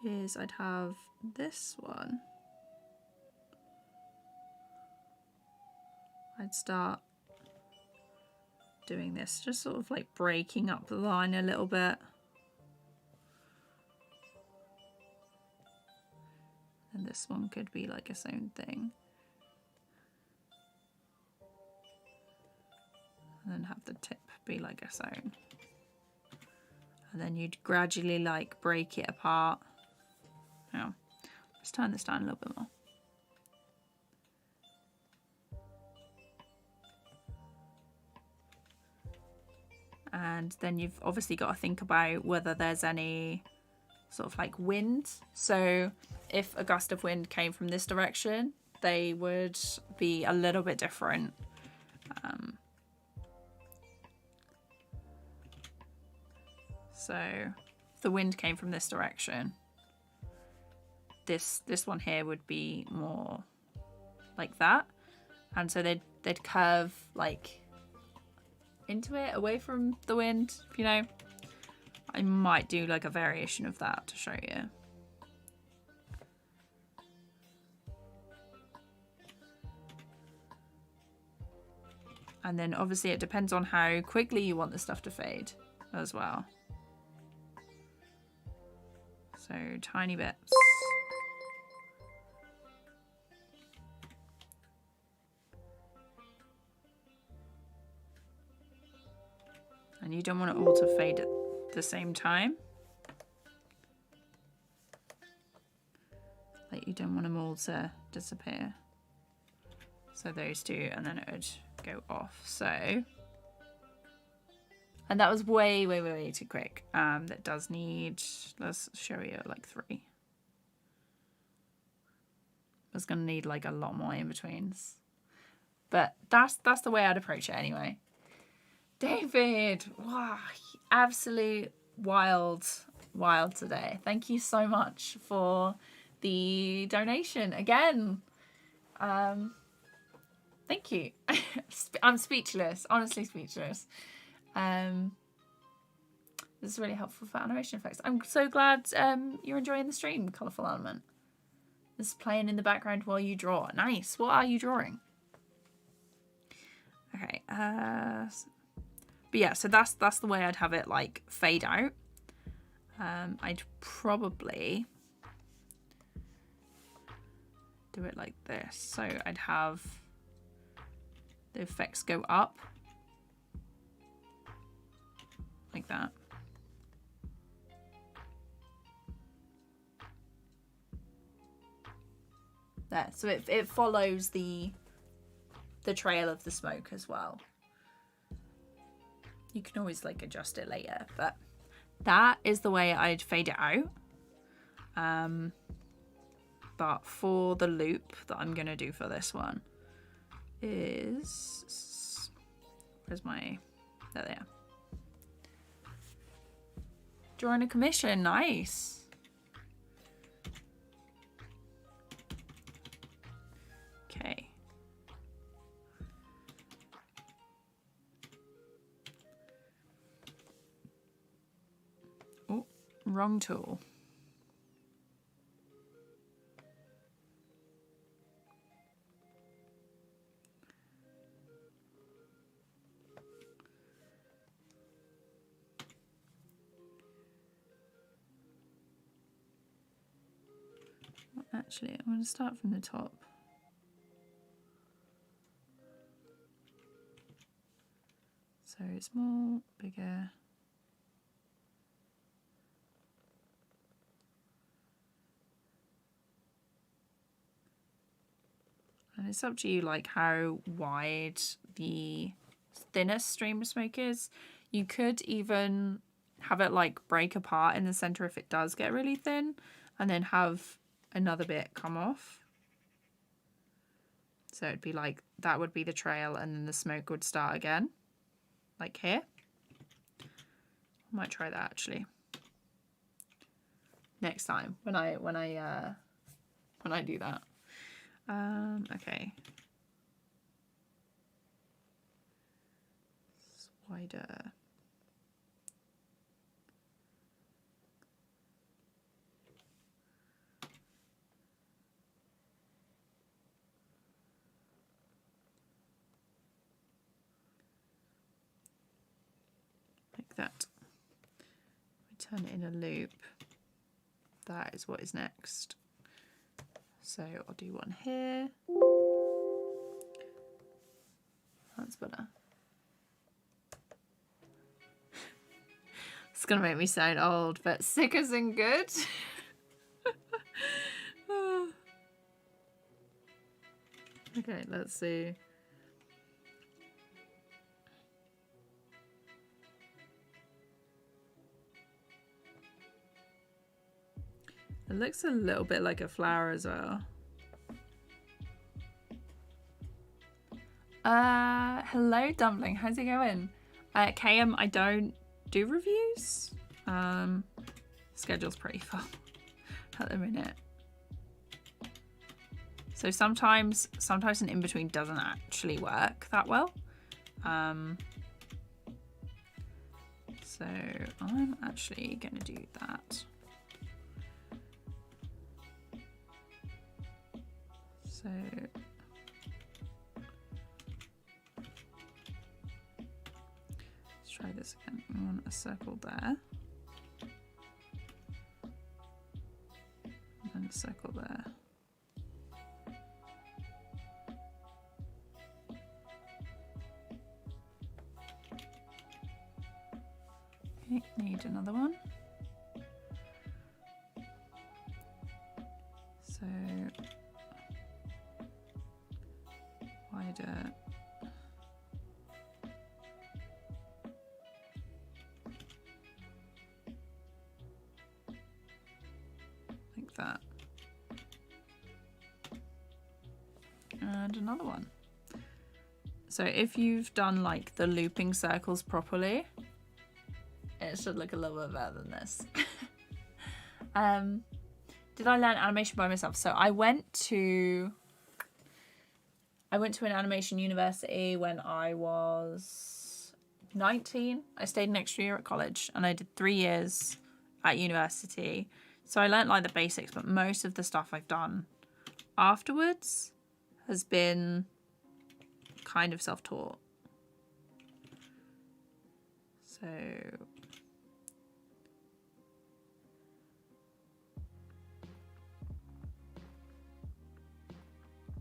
is I'd have this one, I'd start doing this, just sort of like breaking up the line a little bit. And this one could be like its own thing. And then have the tip be like its own. And then you'd gradually like break it apart. Now, let's turn this down a little bit more. And then you've obviously got to think about whether there's any sort of like wind. So if a gust of wind came from this direction, they would be a little bit different. So if the wind came from this direction, this one here would be more like that. And so they'd curve like into it, away from the wind, you know. I might do like a variation of that to show you. And then obviously it depends on how quickly you want the stuff to fade as well. So tiny bits. And you don't want it all to fade at the same time. Like you don't want them all to disappear. So those two, and then it would go off. So, and that was way too quick. That does need, let's show you like 3. It's gonna need like a lot more in betweens. But that's the way I'd approach it anyway. David, wow, absolute wild today. Thank you so much for the donation again. Thank you. I'm speechless, honestly speechless. This is really helpful for animation effects. I'm so glad you're enjoying the stream, Colourful Element. This is playing in the background while you draw. Nice. What are you drawing? Okay. But yeah, so that's the way I'd have it like fade out. I'd probably do it like this. So I'd have the effects go up like that. There, so it follows the trail of the smoke as well. You can always like adjust it later, but that is the way I'd fade it out. But for the loop that I'm gonna do for this one is, where's my, there they are. Drawing a commission, nice. Okay. Oh, wrong tool. Actually, I'm going to start from the top. So small, bigger. And it's up to you like how wide the thinnest stream of smoke is. You could even have it like break apart in the center if it does get really thin, and then have another bit come off. So it'd be like, that would be the trail, and then the smoke would start again, like here. I might try that actually next time when I do that. Okay. It's wider. Like that. We turn it in a loop. That is what is next. So I'll do one here. That's better. It's gonna make me sound old, but sick as in good. Okay, let's see. It looks a little bit like a flower as well. Hello Dumpling, how's it going? KM, I don't do reviews. Schedule's pretty full at the minute. So sometimes an in-between doesn't actually work that well. So I'm actually going to do that. So let's try this again. We want a circle there. And a circle there. Okay, need another one. So wider. Like that. And another one. So if you've done like the looping circles properly, it should look a little bit better than this. Did I learn animation by myself? So I went to an animation university when I was 19. I stayed an extra year at college and I did 3 years at university. So I learned like the basics, but most of the stuff I've done afterwards has been kind of self-taught. So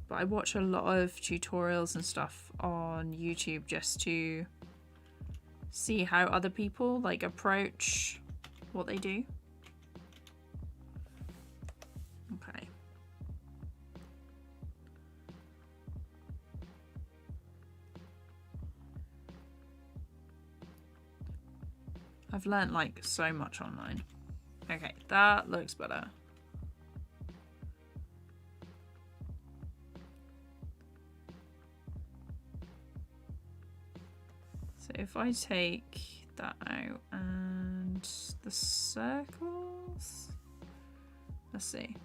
but I watch a lot of tutorials and stuff on YouTube just to see how other people like approach what they do. Okay. I've learnt like so much online. Okay, that looks better. So if I take that out and the circles, let's see.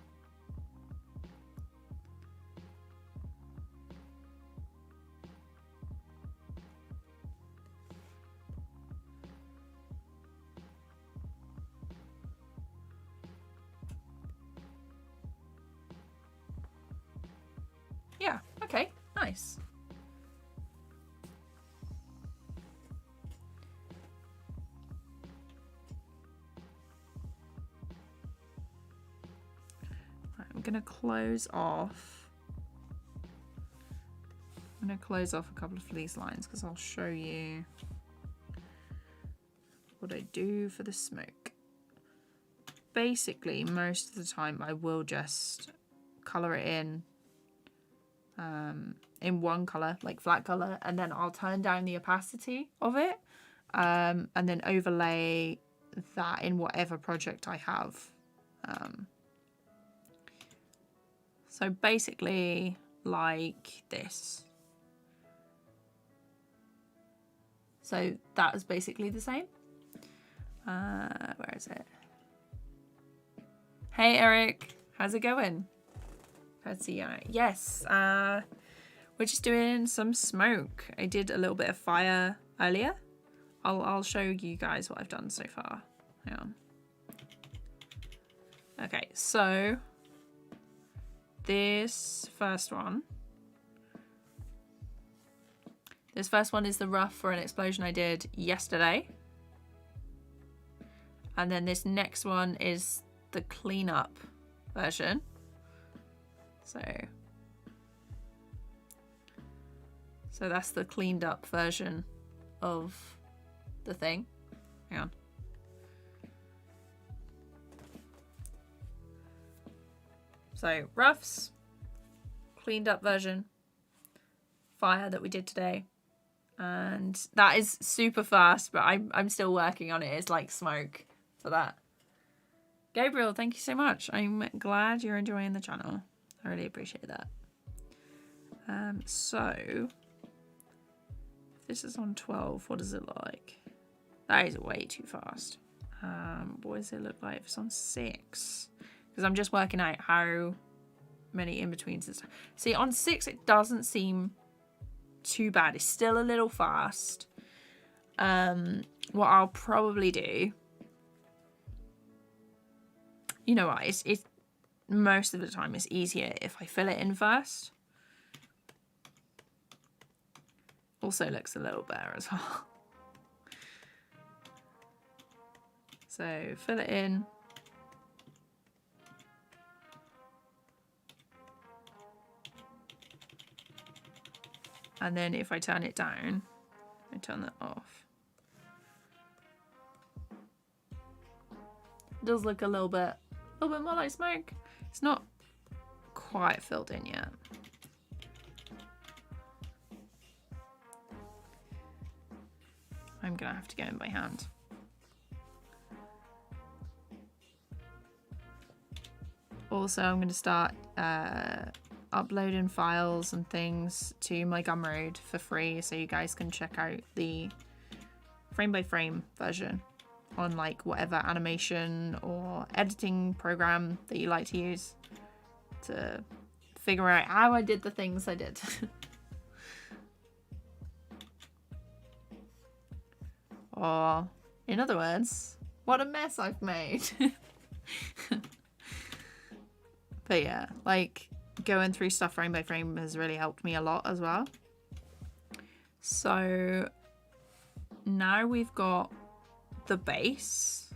Yeah, okay, nice. I'm going to close off. I'm going to close off a couple of these lines because I'll show you what I do for the smoke. Basically, most of the time I will just colour it in one colour, like flat colour, and then I'll turn down the opacity of it and then overlay that in whatever project I have. So basically like this. So that is basically the same. Where is it? Hey Eric, how's it going? Let's see. Yes, we're just doing some smoke. I did a little bit of fire earlier. I'll show you guys what I've done so far. Hang on. Okay, so this first one is the rough for an explosion I did yesterday. And then this next one is the cleanup version. So that's the cleaned up version of the thing. Hang on. So roughs, cleaned up version, fire that we did today. And that is super fast, but I'm still working on it. It's like smoke for that. Gabriel, thank you so much. I'm glad you're enjoying the channel. I really appreciate that. So if this is on 12, what does it look like? That is way too fast. What does it look like if it's on 6? Because I'm just working out how many in-betweens and stuff. See, on 6 it doesn't seem too bad. It's still a little fast. what I'll probably do, you know what, it's most of the time it's easier if I fill it in first. Also looks a little better as well. So fill it in. And then if I turn it down, I turn that off. It does look a little bit more like smoke. It's not quite filled in yet. I'm gonna have to go in by hand. Also, I'm gonna start uploading files and things to my Gumroad for free, so you guys can check out the frame by frame version on like whatever animation or editing program that you like to use to figure out how I did the things I did. Or in other words, what a mess I've made. But yeah, like going through stuff frame by frame has really helped me a lot as well. So now we've got the base.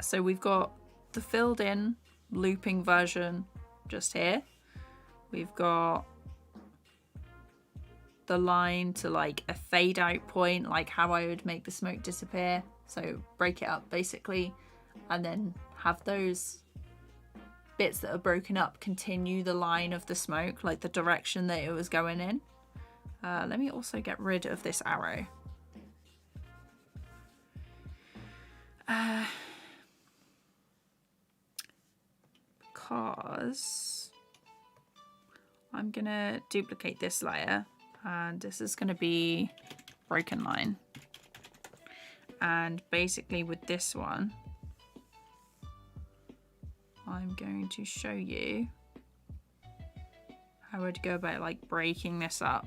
So we've got the filled in looping version just here. We've got the line to like a fade out point, like how I would make the smoke disappear. So break it up basically, and then have those bits that are broken up continue the line of the smoke, like the direction that it was going in. Let me also get rid of this arrow. Because I'm gonna duplicate this layer, and this is gonna be broken line. And basically with this one, I'm going to show you how I'd go about like breaking this up.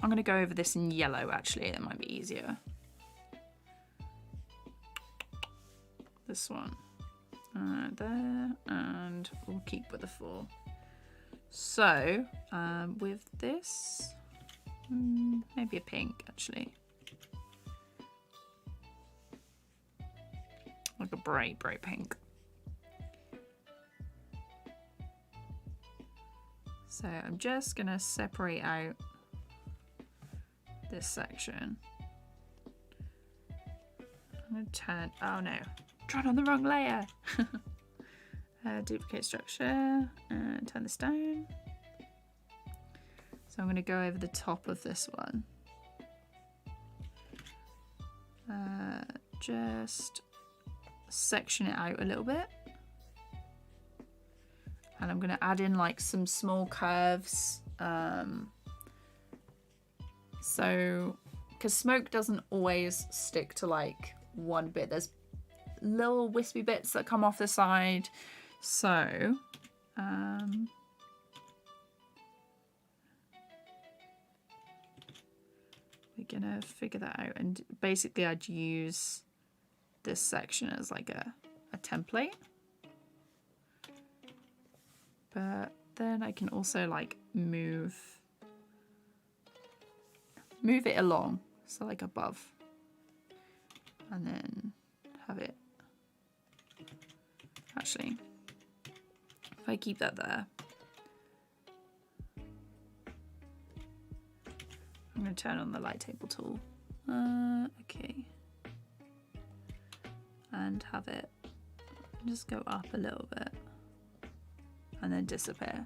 I'm going to go over this in yellow actually, it might be easier. This one. There, and we'll keep with the 4. So, with this, maybe a pink actually. Like a bright pink. So I'm just gonna separate out this section. I'm gonna turn, oh no, tried on the wrong layer. Duplicate structure and turn this down. So I'm going to go over the top of this one. Just section it out a little bit. And I'm going to add in like some small curves. So, because smoke doesn't always stick to like one bit. There's little wispy bits that come off the side. So, we're gonna figure that out, and basically I'd use this section as like a template, but then I can also like move it along, so like above, and then have it actually. If I keep that there, I'm going to turn on the light table tool. Okay. And have it just go up a little bit and then disappear.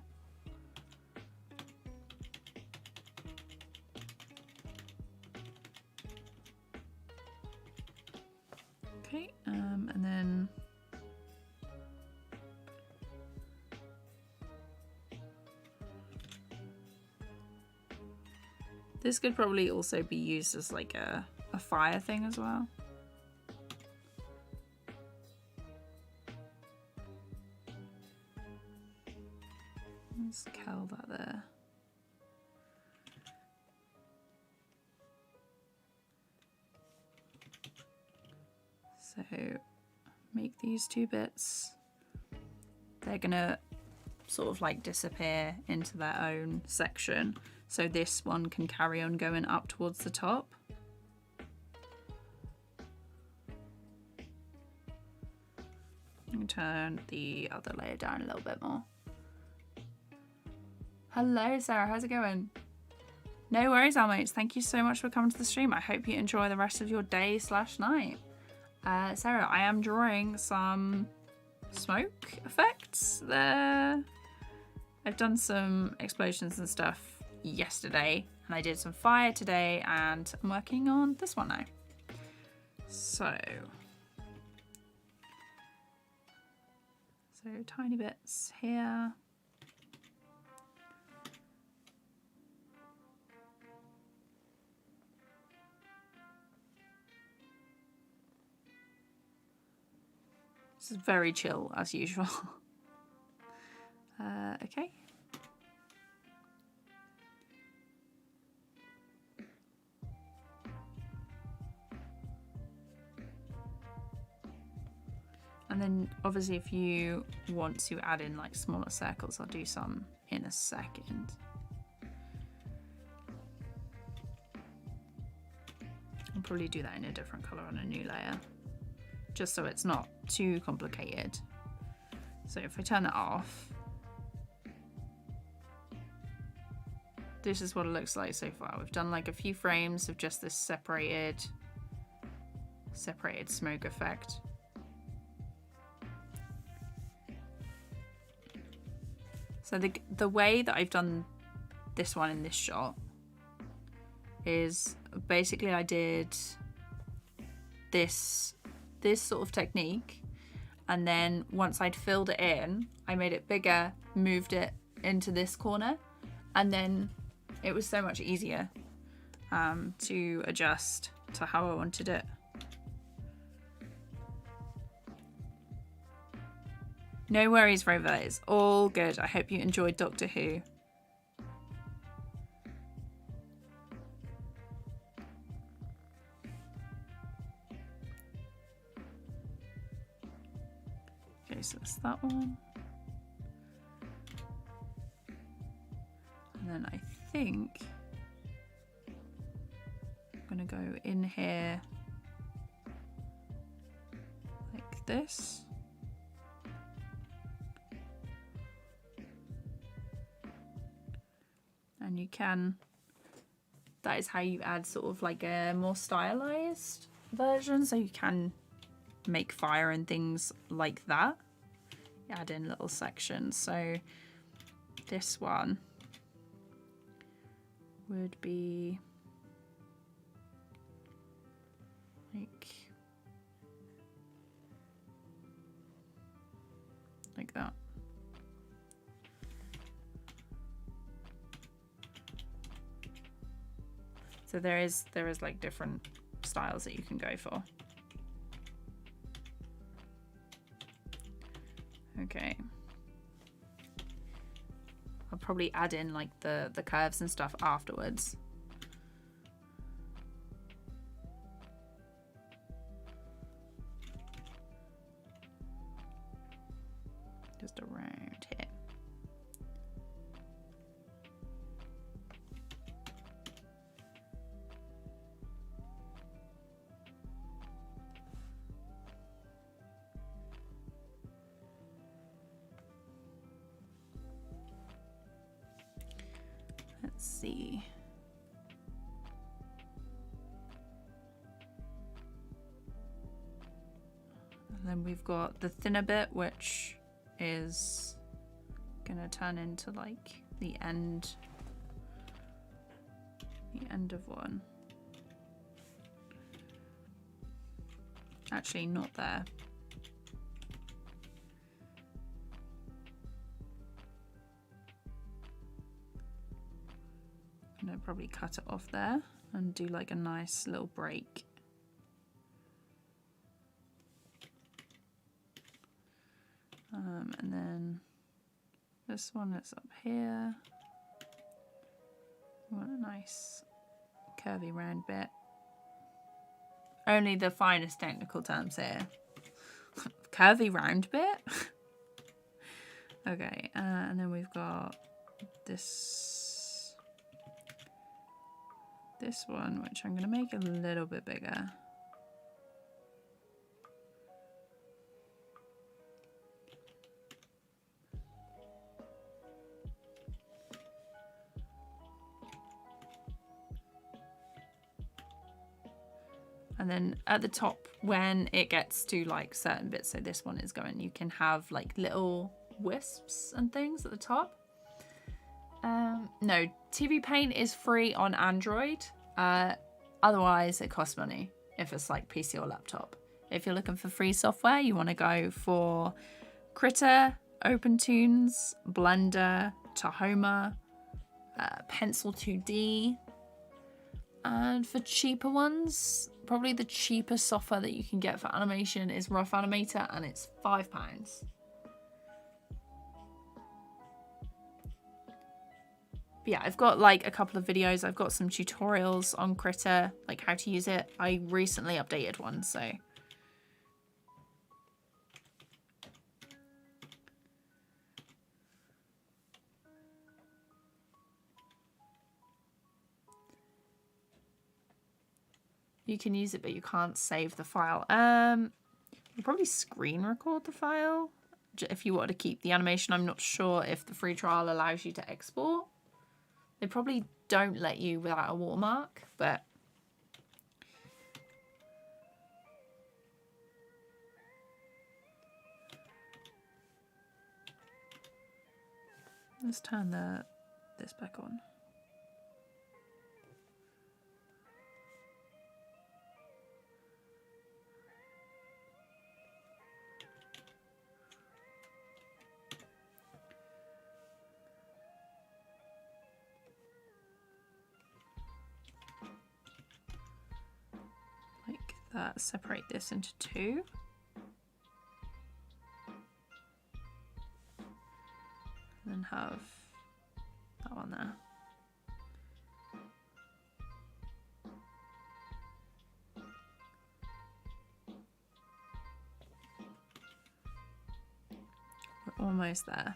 Okay, and then this could probably also be used as like a fire thing as well. Let's curl that there. So make these two bits. They're gonna sort of like disappear into their own section. So this one can carry on going up towards the top. Turn the other layer down a little bit more. Hello, Sarah. How's it going? No worries, Almates. Thank you so much for coming to the stream. I hope you enjoy the rest of your day / night. Sarah, I am drawing some smoke effects there. I've done some explosions and stuff yesterday, and I did some fire today, and I'm working on this one now. So tiny bits here. This is very chill as usual. Okay. And then obviously if you want to add in like smaller circles, I'll do some in a second. I'll probably do that in a different color on a new layer, just so it's not too complicated. So if I turn it off, this is what it looks like so far. We've done like a few frames of just this separated smoke effect. So the way that I've done this one in this shot is basically I did this sort of technique, and then once I'd filled it in, I made it bigger, moved it into this corner, and then it was so much easier to adjust to how I wanted it. No worries, Rover. It's all good. I hope you enjoyed Doctor Who. Okay, so that's that one. And then I think I'm going to go in here like this. And you can, that is how you add sort of like a more stylized version. So you can make fire and things like that. You add in little sections. So this one would be like that. So there is like different styles that you can go for. Okay. I'll probably add in like the curves and stuff afterwards. Just around here. Let's see. And then we've got the thinner bit, which is gonna turn into like the end of one. Actually, not there. I'm gonna probably cut it off there and do like a nice little break. And then This one is up here. What a nice curvy round bit. Only the finest technical terms here. Curvy round bit? Okay, and then we've got this one, which I'm going to make a little bit bigger. And then at the top, when it gets to like certain bits, so this one is going, you can have like little wisps and things at the top. No, TVPaint is free on Android. Otherwise, it costs money if it's like PC or laptop. If you're looking for free software, you want to go for Critter, OpenTunes, Blender, Tahoma, Pencil 2D. And for cheaper ones, probably the cheapest software that you can get for animation is Rough Animator, and it's £5. But yeah, I've got like a couple of videos. I've got some tutorials on Critter, like how to use it. I recently updated one, so. You can use it, but you can't save the file. You'll probably screen record the file if you want to keep the animation. I'm not sure if the free trial allows you to export. They probably don't let you without a watermark, but let's turn this back on. Separate this into two. And then have that one there. We're almost there.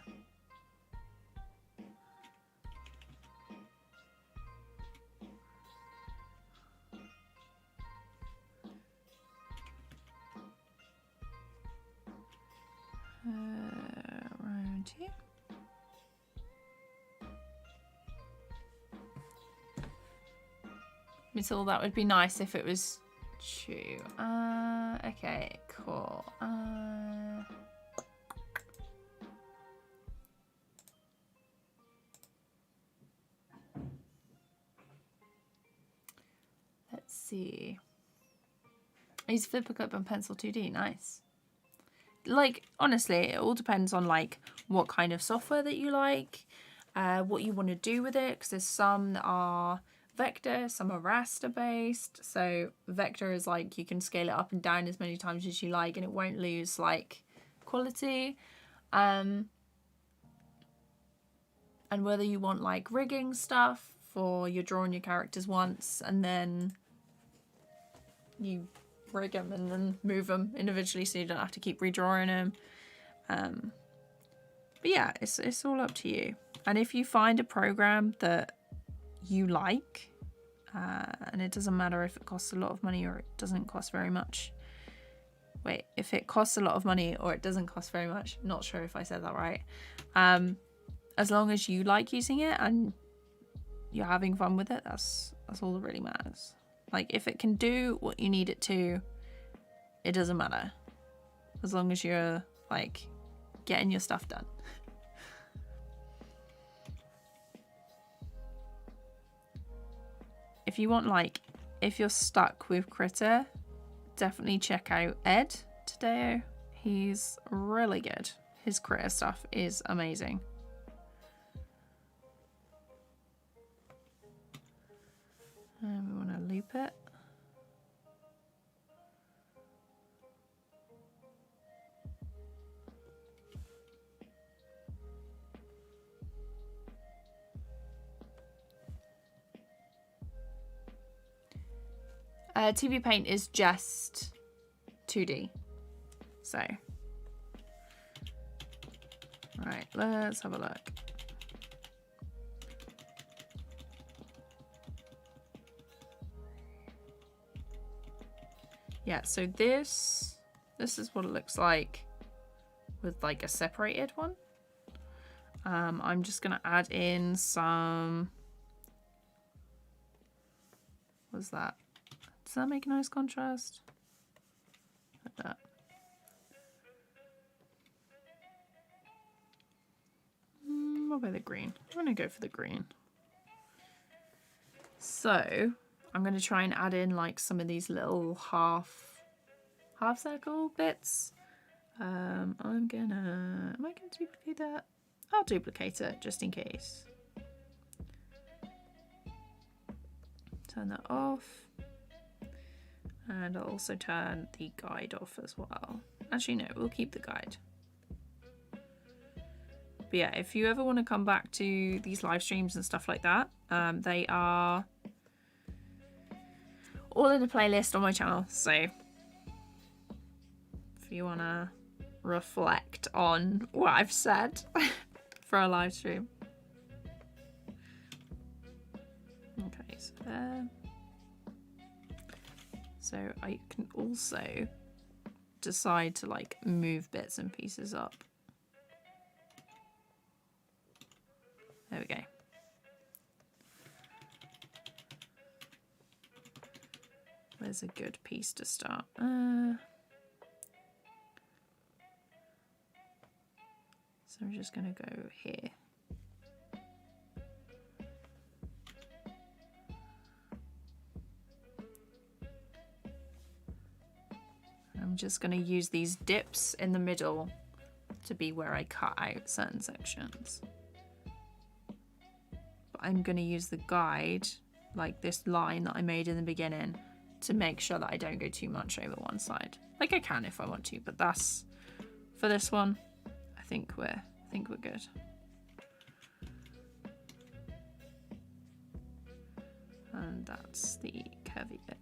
Around here. So that would be nice if it was true. Okay, cool. Let's see. I use Flipper Clip and Pencil 2D. Nice. Like, honestly, it all depends on like what kind of software that you like, what you want to do with it, because there's some that are vector, some are raster based. So vector is like you can scale it up and down as many times as you like and it won't lose like quality. And whether you want like rigging stuff for you're drawing your characters once and then you rig them and then move them individually so you don't have to keep redrawing them. But yeah, it's all up to you. And if you find a program that you like, and it doesn't matter if it costs a lot of money or it doesn't cost very much. Wait, if it costs a lot of money or it doesn't cost very much, not sure if I said that right. As long as you like using it and you're having fun with it, that's all that really matters. Like, if it can do what you need it to, it doesn't matter. As long as you're, like, getting your stuff done. If you want, like, if you're stuck with Critter, definitely check out Ed Tadeo. He's really good. His Critter stuff is amazing. And we want to loop it. TVPaint is just 2D. So, right, let's have a look. Yeah, so this is what it looks like with like a separated one. I'm just gonna add in some, what's that? Does that make a nice contrast? Like that. What about the green? I'm gonna go for the green. So I'm gonna try and add in like some of these little half circle bits. Am I gonna duplicate that? I'll duplicate it just in case. Turn that off. And I'll also turn the guide off as well. Actually, no, we'll keep the guide. But yeah, if you ever want to come back to these live streams and stuff like that, they are all in a playlist on my channel. So if you want to reflect on what I've said for a live stream. Okay, so there. So I can also decide to like move bits and pieces up. There we go. Where's a good piece to start? So I'm just going to go here. I'm just going to use these dips in the middle to be where I cut out certain sections. But I'm going to use the guide, like this line that I made in the beginning, to make sure that I don't go too much over one side. Like I can if I want to, but that's for this one. I think we're good. And that's the curvy bit.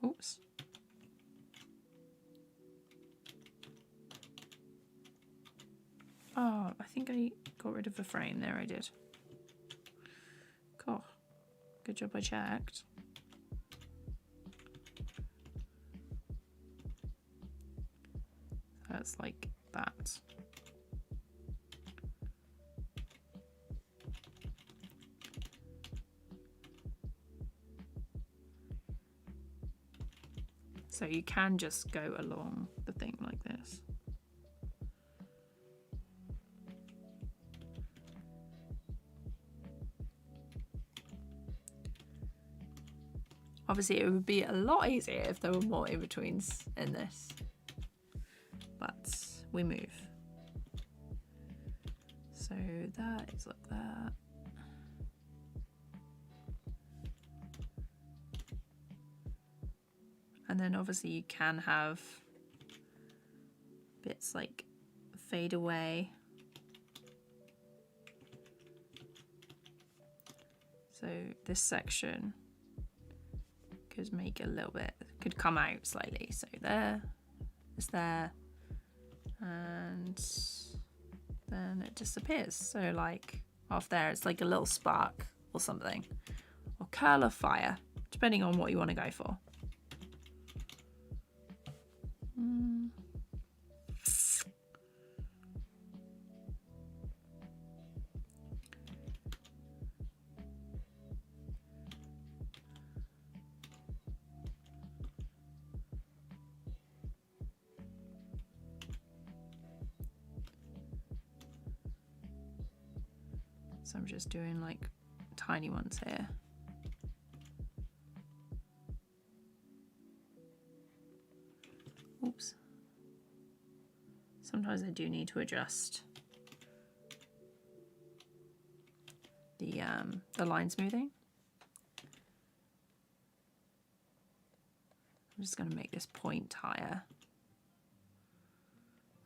Oops. Oh, I think I got rid of the frame there. I did. Cool. Good job I checked. That's like that. So you can just go along the thing like this. Obviously it would be a lot easier if there were more in-betweens in this, but we move. So that is like that. And then obviously you can have bits like fade away. So this section could make a little bit, could come out slightly. So there, it's there, and then it disappears. So like off there, it's like a little spark or something, or curl of fire, depending on what you want to go for. So I'm just doing like tiny ones here. Oops. Sometimes I do need to adjust the line smoothing. I'm just going to make this point higher.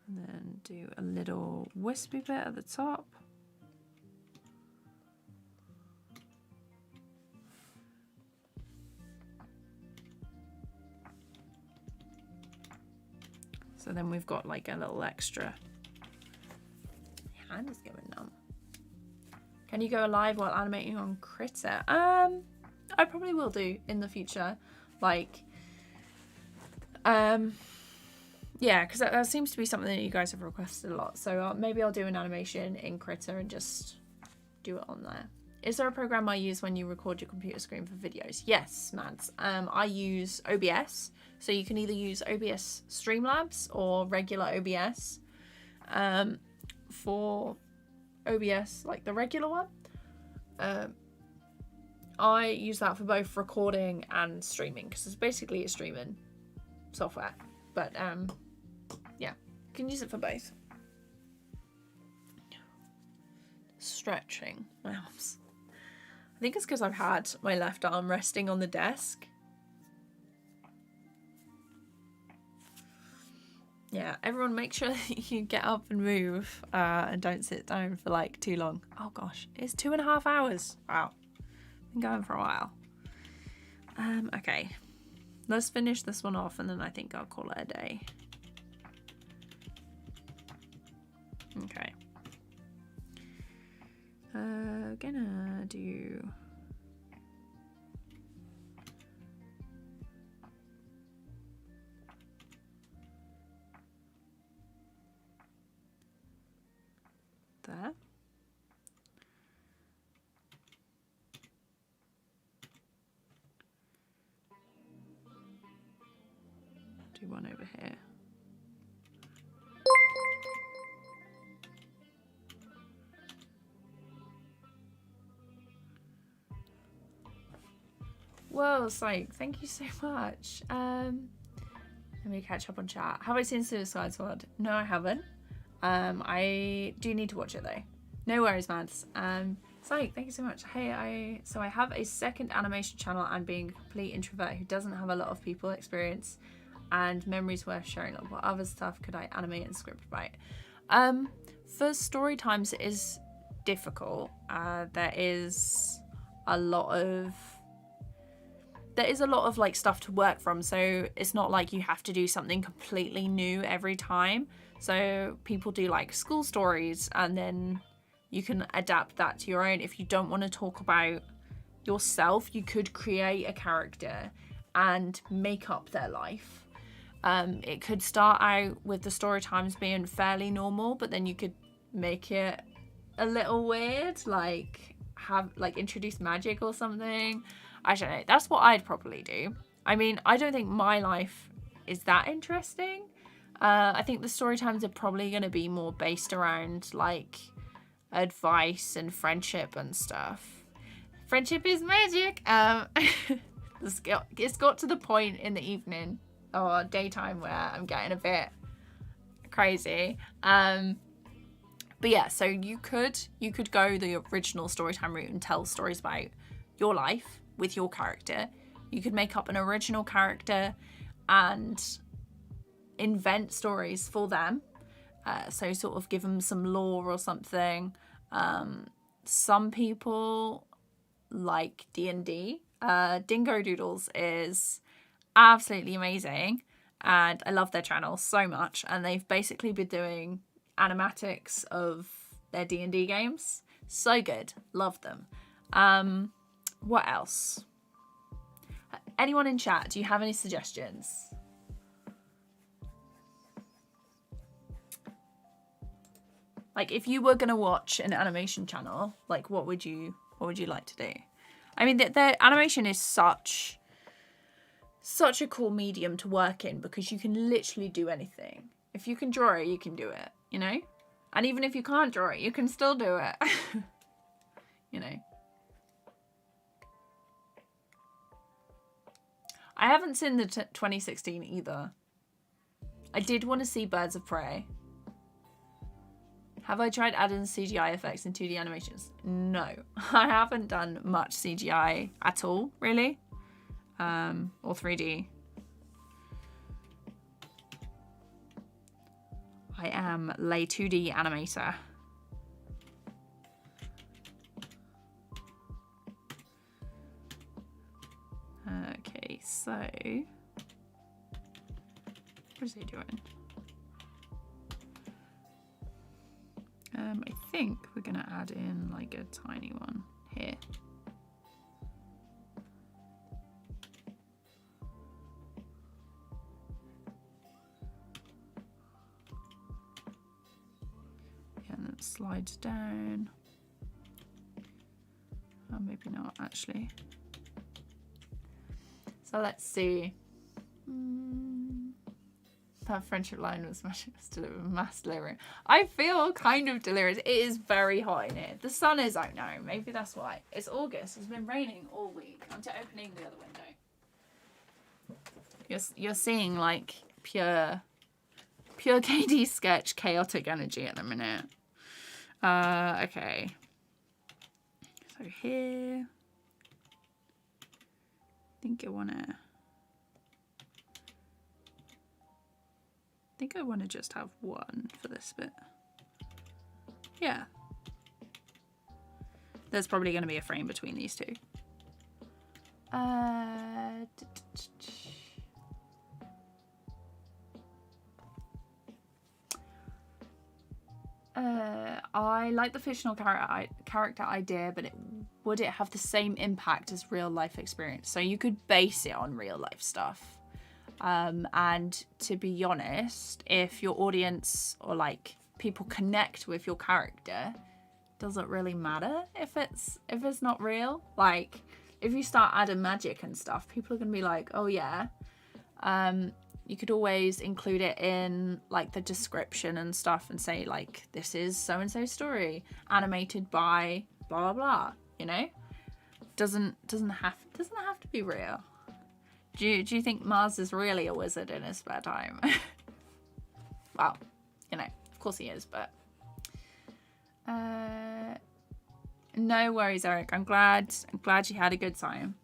And then do a little wispy bit at the top. So then we've got like a little extra. My hand is going numb. Can you go live while animating on Critter? I probably will do in the future. Like, yeah, because that seems to be something that you guys have requested a lot. So maybe I'll do an animation in Critter and just do it on there. Is there a program I use when you record your computer screen for videos? Yes, Mads. I use OBS. So you can either use OBS Streamlabs or regular OBS. For OBS, like the regular one, I use that for both recording and streaming because it's basically a streaming software. But yeah, you can use it for both. Stretching my arms. I think it's because I've had my left arm resting on the desk. Yeah, everyone make sure that you get up and move and don't sit down for like too long. Oh gosh, it's 2.5 hours. Wow, been going for a while. Okay, let's finish this one off and then I think I'll call it a day. Okay. Gonna do... there. Do one over here. Whoa, Psych, thank you so much. Let me catch up on chat. Have I seen Suicide Squad? No, I haven't. I do need to watch it though. No worries, Mads. Psych, thank you so much. Hey, I have a second animation channel and being a complete introvert who doesn't have a lot of people experience and memories worth sharing. Like, what other stuff could I animate and script write? For story times, it is difficult. There is a lot of like stuff to work from, so it's not like you have to do something completely new every time. So people do like school stories and then you can adapt that to your own. If you don't want to talk about yourself, you could create a character and make up their life. It could start out with the story times being fairly normal, but then you could make it a little weird, like introduce magic or something. I don't know. That's what I'd probably do. I mean, I don't think my life is that interesting. I think the story times are probably going to be more based around like advice and friendship and stuff. Friendship is magic. It's got to the point in the evening or daytime where I'm getting a bit crazy. But yeah, so you could go the original storytime route and tell stories about your life with your character. You could make up an original character and invent stories for them. So sort of give them some lore or something. Some people like D&D. Dingo Doodles is absolutely amazing and I love their channel so much, and they've basically been doing animatics of their D&D games. So good. Love them. What else? Anyone in chat, do you have any suggestions? Like, if you were gonna watch an animation channel, like what would you like to do? I mean, the animation is such a cool medium to work in because you can literally do anything. If you can draw it, you can do it, you know? And even if you can't draw it, you can still do it. You know? I haven't seen the 2016 either. I did want to see Birds of Prey. Have I tried adding CGI effects in 2D animations? No, I haven't done much CGI at all, really. Or 3D. I am Lay 2D animator. Okay, so what is he doing? I think we're gonna add in like a tiny one here. And then it slides down. Oh, maybe not actually. So let's see. That friendship line was mass delirium. I feel kind of delirious. It is very hot in here. The sun is out now. Maybe that's why. It's August. It's been raining all week. I'm opening the other window. You're seeing like pure KD sketch chaotic energy at the minute. Okay. So here. I think I want to just have one for this bit. Yeah. There's probably going to be a frame between these two. I like the fictional character idea, but would it have the same impact as real life experience? So you could base it on real life stuff. And to be honest, if your audience or like people connect with your character, does it really matter if it's not real? Like if you start adding magic and stuff, people are gonna be like, oh yeah. You could always include it in like the description and stuff and say like, this is so and so story animated by blah blah blah, you know? Doesn't have to be real. Do you think Mars is really a wizard in his spare time? Well, you know, of course he is, but no worries, Eric. I'm glad you had a good time.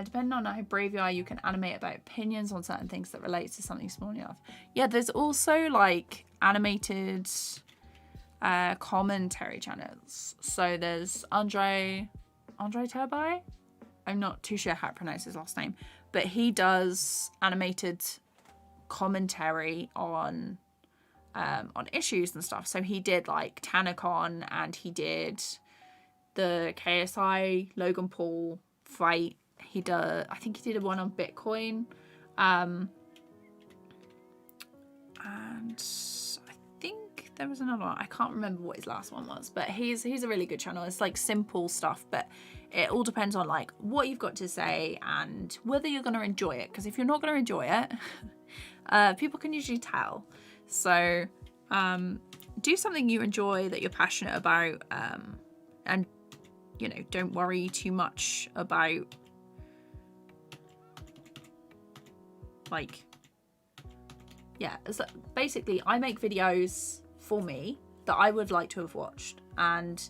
Depending on how brave you are, you can animate about opinions on certain things that relate to something small enough. Yeah, there's also like animated commentary channels. So there's Andre Turbo. I'm not too sure how to pronounce his last name, but he does animated commentary on issues and stuff. So he did like TanaCon, and he did the KSI Logan Paul fight. I think he did one on Bitcoin, and I think there was another one. I can't remember what his last one was, but he's a really good channel. It's like simple stuff, but it all depends on like what you've got to say and whether you're going to enjoy it. Because if you're not going to enjoy it, people can usually tell. So do something you enjoy, that you're passionate about, and you know, don't worry too much about like, yeah, so basically I make videos for me that I would like to have watched, and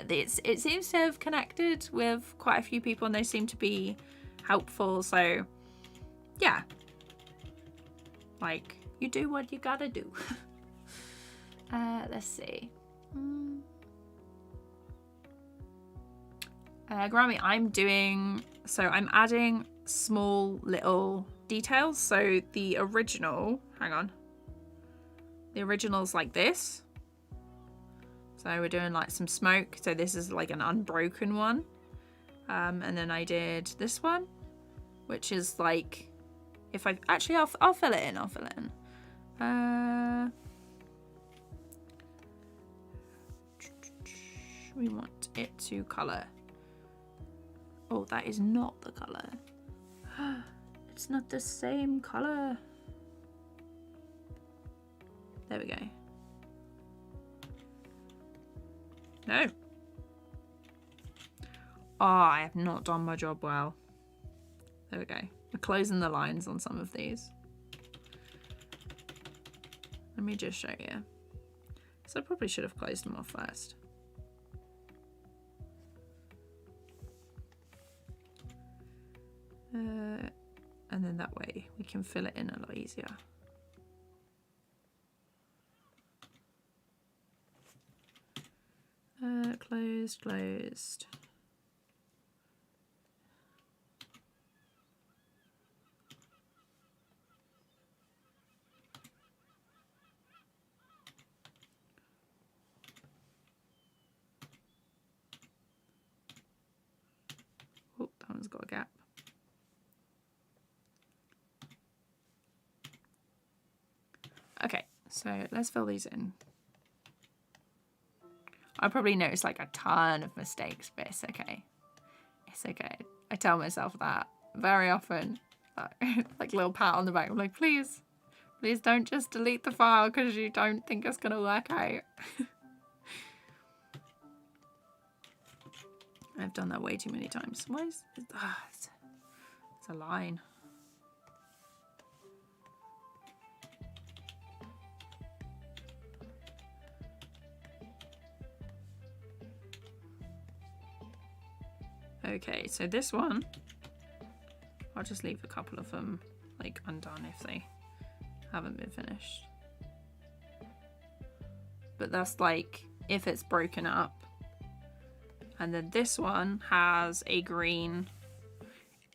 it seems to have connected with quite a few people and they seem to be helpful. So yeah, like, you do what you gotta do. Let's see. Grammy, I'm adding small little details. So the original's like this. So we're doing like some smoke. So this is like an unbroken one. And then I did this one, which is like, if I actually, I'll fill it in. We want it to color. Oh, that is not the color. It's not the same color. There we go. No. Oh, I have not done my job well. There we go. We're closing the lines on some of these. Let me just show you. So I probably should have closed them off first. And then that way we can fill it in a lot easier. Closed, closed. Oh, that one's got a gap. Okay, so let's fill these in. I probably noticed like a ton of mistakes, but it's okay. It's okay. I tell myself that very often. Like a little pat on the back. I'm like, please don't just delete the file because you don't think it's going to work out. I've done that way too many times. Why is it? It's a line. Okay, so this one, I'll just leave a couple of them like undone if they haven't been finished. But that's like if it's broken up. And then this one has a green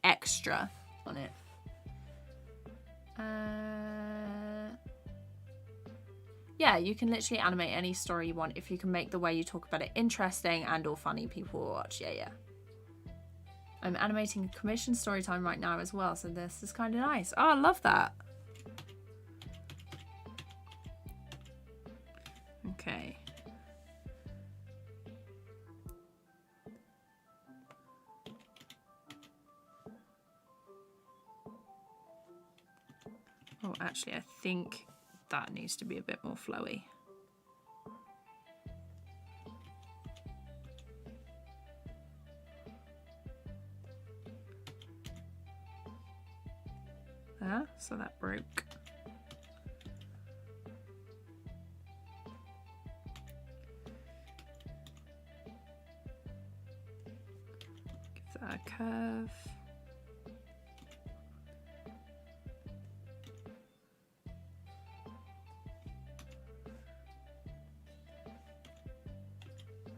extra on it. Yeah, you can literally animate any story you want if you can make the way you talk about it interesting and or funny. People will watch. Yeah. I'm animating a commission story time right now as well, so this is kind of nice. Oh, I love that. Okay. Oh, actually, I think that needs to be a bit more flowy. There, so that broke. Give that a curve.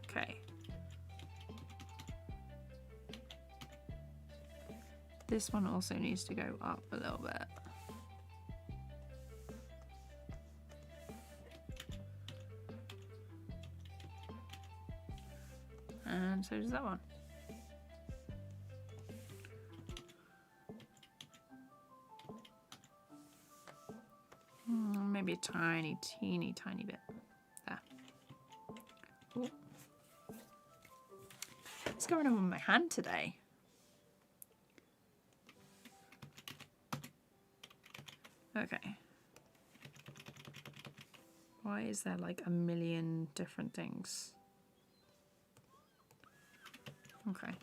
Okay. This one also needs to go up a little bit. And so does that one. Maybe a tiny, teeny bit. There. Ooh. What's going on with my hand today? Okay. Why is there like a million different things? Okay.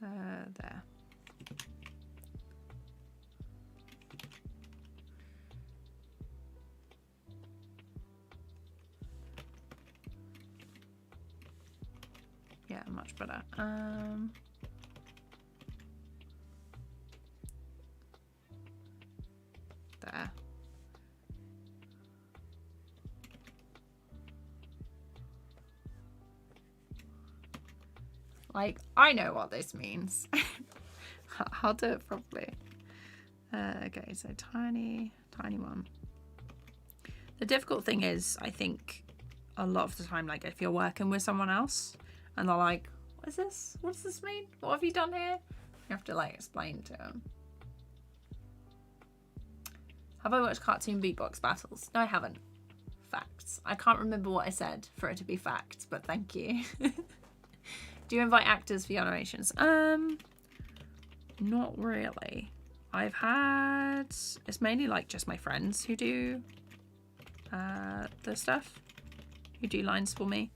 There. Yeah, much better. There. Like, I know what this means. I'll do it properly. Okay, so tiny one. The difficult thing is, I think, a lot of the time, like, if you're working with someone else, and they're like, what is this? What does this mean? What have you done here? You have to, like, explain to them. Have I watched cartoon beatbox battles? No, I haven't. Facts. I can't remember what I said for it to be facts, but thank you. Do you invite actors for your animations? Not really. I've had... It's mainly, like, just my friends who do the stuff. Who do lines for me.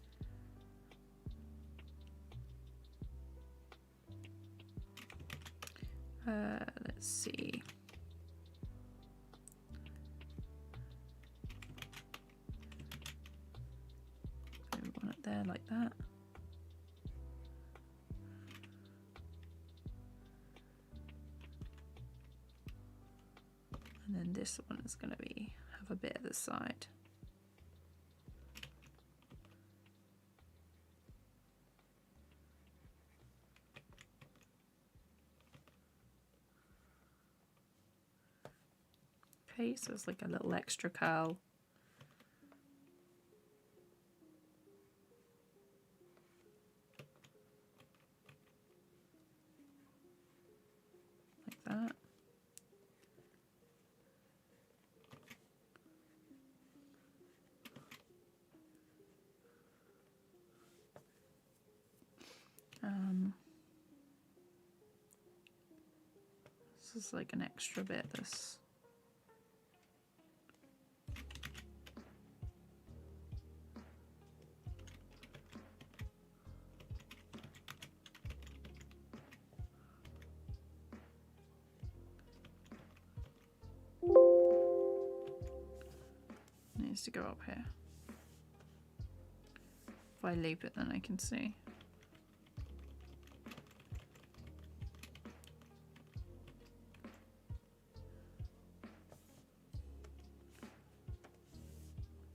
Let's see. Put one up there like that. this one is going to have a bit of the side. Okay, so it's like a little extra curl. Like that. This is like an extra bit, this. Needs to go up here. If I loop it, then I can see.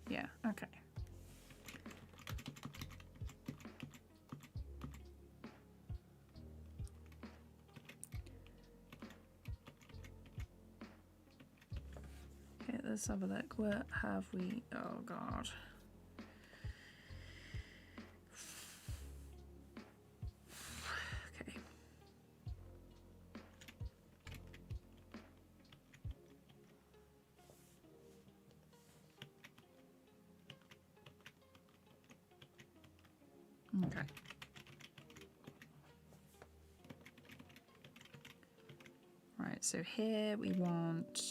Yeah, okay. Okay, let's have a look. What have we? Oh God. Okay. Okay. Right, so here we want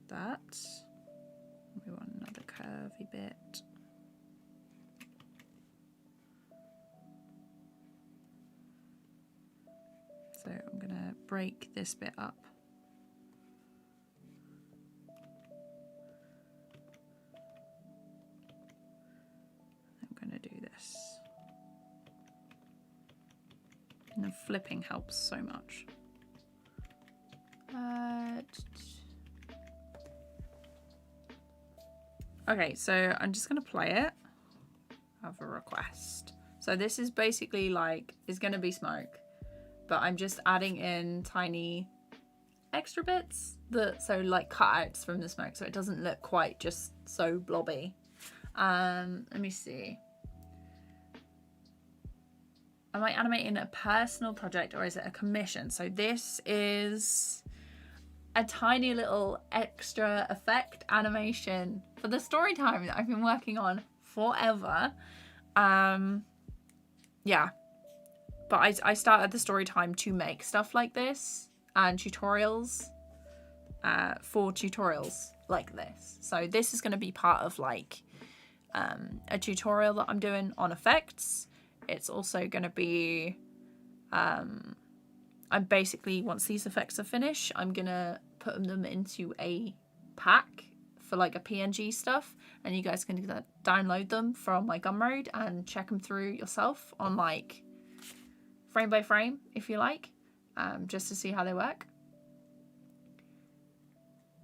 that. We want another curvy bit. So I'm going to break this bit up. I'm going to do this. And the flipping helps so much. Okay, so I'm just going to play it. I have a request. So this is basically like, it's going to be smoke, but I'm just adding in tiny extra bits so like cutouts from the smoke, so it doesn't look quite just so blobby. Let me see. Am I animating a personal project or is it a commission? So this is a tiny little extra effect animation for the story time that I've been working on forever. Yeah, but I started the story time to make stuff like this and tutorials for tutorials like this. So this is going to be part of like a tutorial that I'm doing on effects. It's also going to be I'm basically, once these effects are finished, I'm gonna put them into a pack for like a PNG stuff, and you guys can download them from my Gumroad and check them through yourself on like frame by frame if you like, just to see how they work.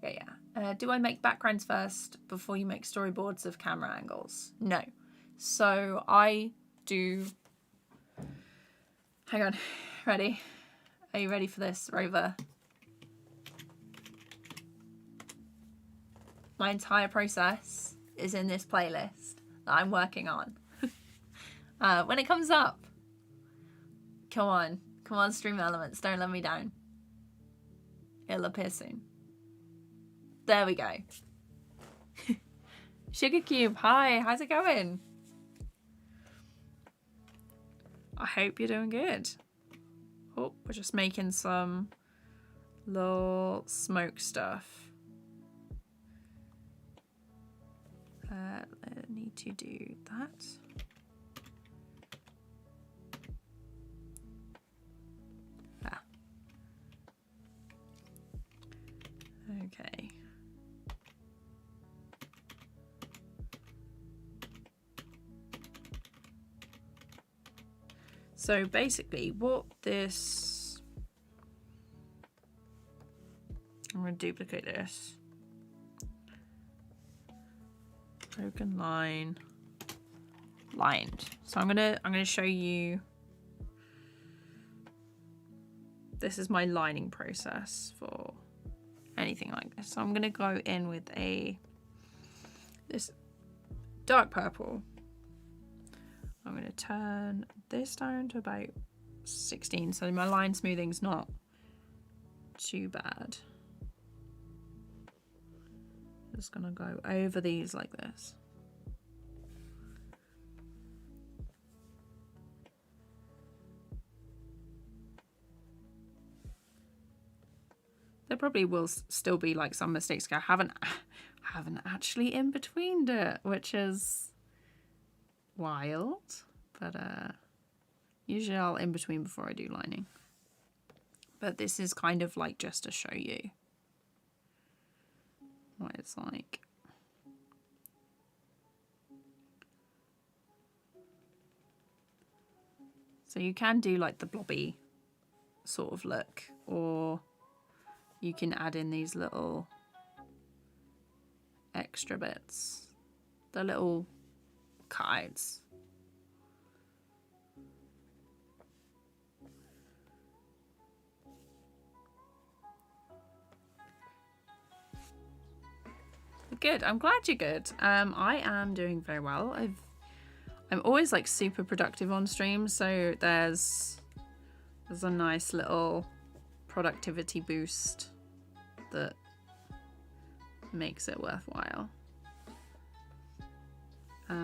Yeah. Do I make backgrounds first before you make storyboards of camera angles? No. So I do. Hang on. Ready? Are you ready for this, Rover? My entire process is in this playlist that I'm working on. When it comes up, come on, Stream Elements, don't let me down. It'll appear soon. There we go. Sugar Cube, hi, how's it going? I hope you're doing good. Oh, we're just making some little smoke stuff. I need to do that. Okay. So basically what this duplicate this. Broken line, lined. So I'm gonna show you. This is my lining process for anything like this. So I'm gonna go in with this dark purple. I'm gonna turn this down to about 16, so my line smoothing's not too bad. Just gonna go over these like this. There probably will still be like some mistakes. I haven't actually in betweened it, which is wild, but usually I'll in between before I do lining. But this is kind of like just to show you what it's like. So you can do like the blobby sort of look, or you can add in these little extra bits, the little cards. Good. I'm glad you're good. I am doing very well. I'm always like super productive on stream, so there's a nice little productivity boost that makes it worthwhile. But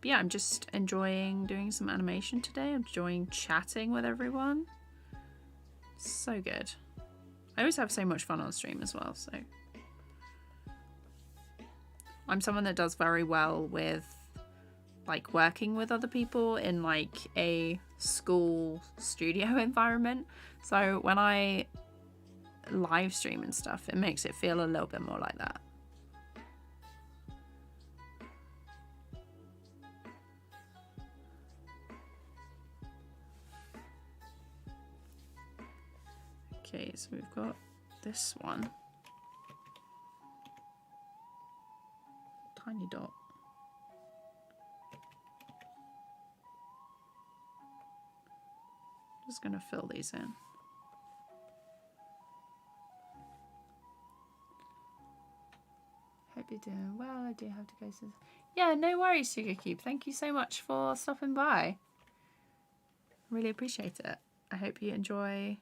yeah, I'm just enjoying doing some animation today. I'm enjoying chatting with everyone. So good. I always have so much fun on stream as well, so I'm someone that does very well with like working with other people in like a school studio environment. So when I live stream and stuff, it makes it feel a little bit more like that. Okay, so we've got this one. Tiny dot. Just gonna fill these in. Hope you're doing well. I do have to go to... Yeah, no worries, Sugar Cube. Thank you so much for stopping by. Really appreciate it. I hope you enjoy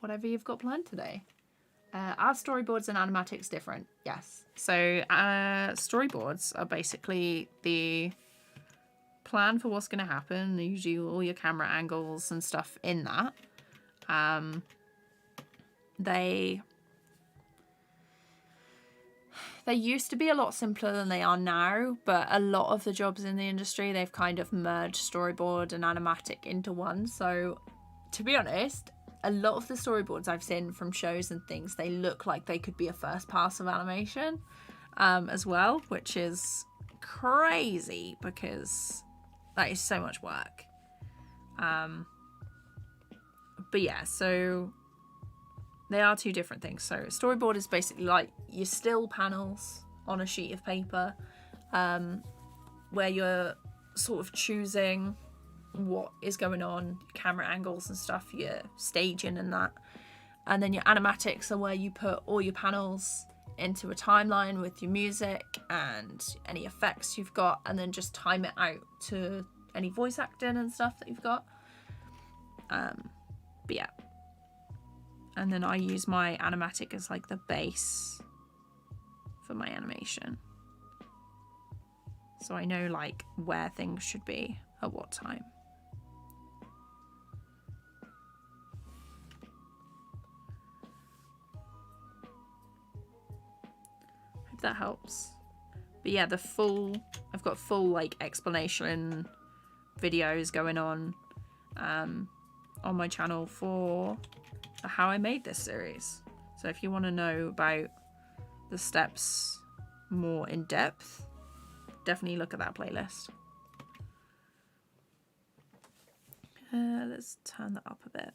whatever you've got planned today. Are storyboards and animatics different? Yes. So storyboards are basically the plan for what's going to happen. Usually all your camera angles and stuff in that. They used to be a lot simpler than they are now, but a lot of the jobs in the industry, they've kind of merged storyboard and animatic into one. So to be honest, a lot of the storyboards I've seen from shows and things, they look like they could be a first pass of animation as well, which is crazy because that is so much work. But yeah, so they are two different things. So storyboard is basically like your still panels on a sheet of paper, where you're sort of choosing what is going on, camera angles and stuff, your staging and that. And then your animatics are where you put all your panels into a timeline with your music and any effects you've got, and then just time it out to any voice acting and stuff that you've got. But yeah. And then I use my animatic as like the base for my animation. So I know like where things should be at what time. Hope that helps. But yeah, I've got full like explanation videos going on my channel for how I made this series. So if you want to know about the steps more in depth, definitely look at that playlist. Let's turn that up a bit.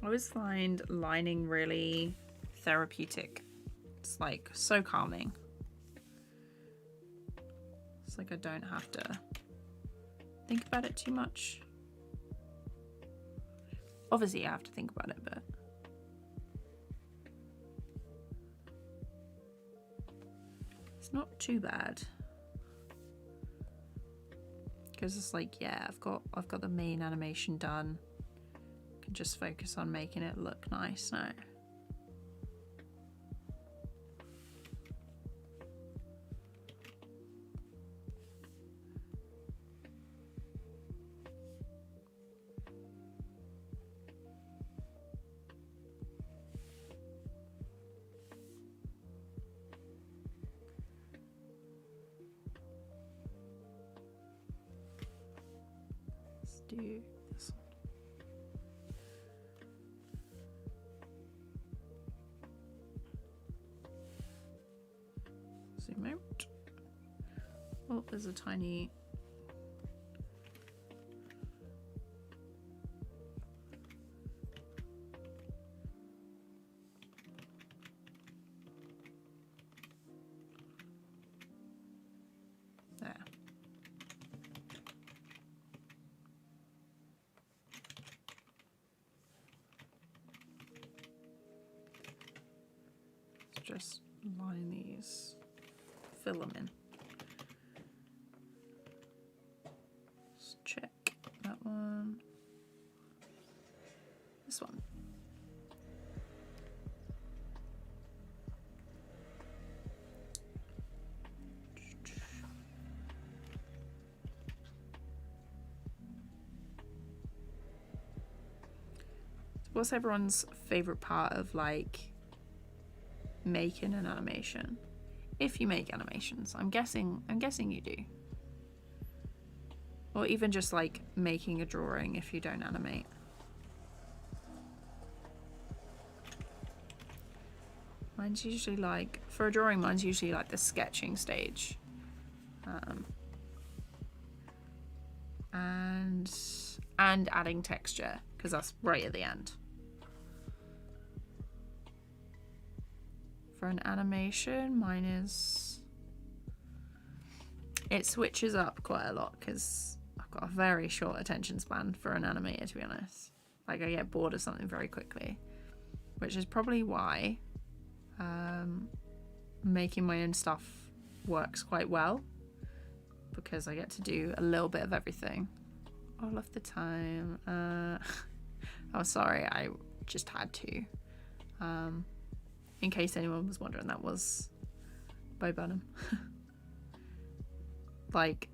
I always find lining really therapeutic. It's like so calming. It's like I don't have to think about it too much. Obviously I have to think about it, but it's not too bad. Because it's like, yeah, I've got the main animation done. I can just focus on making it look nice now. Do this one. Zoom out. Oh, there's a tiny there. Just line these, fill them in. Let's check that one. This one. What's everyone's favorite part of like making an animation? If you make animations, I'm guessing you do. Or even just like making a drawing if you don't animate. Mine's usually like, for a drawing, mine's usually like the sketching stage. And adding texture, because that's right at the end. For an animation, mine is, it switches up quite a lot because I've got a very short attention span for an animator, to be honest. Like I get bored of something very quickly, which is probably why making my own stuff works quite well, because I get to do a little bit of everything all of the time. Oh, sorry, I just had to. In case anyone was wondering, that was Bo Burnham. Like,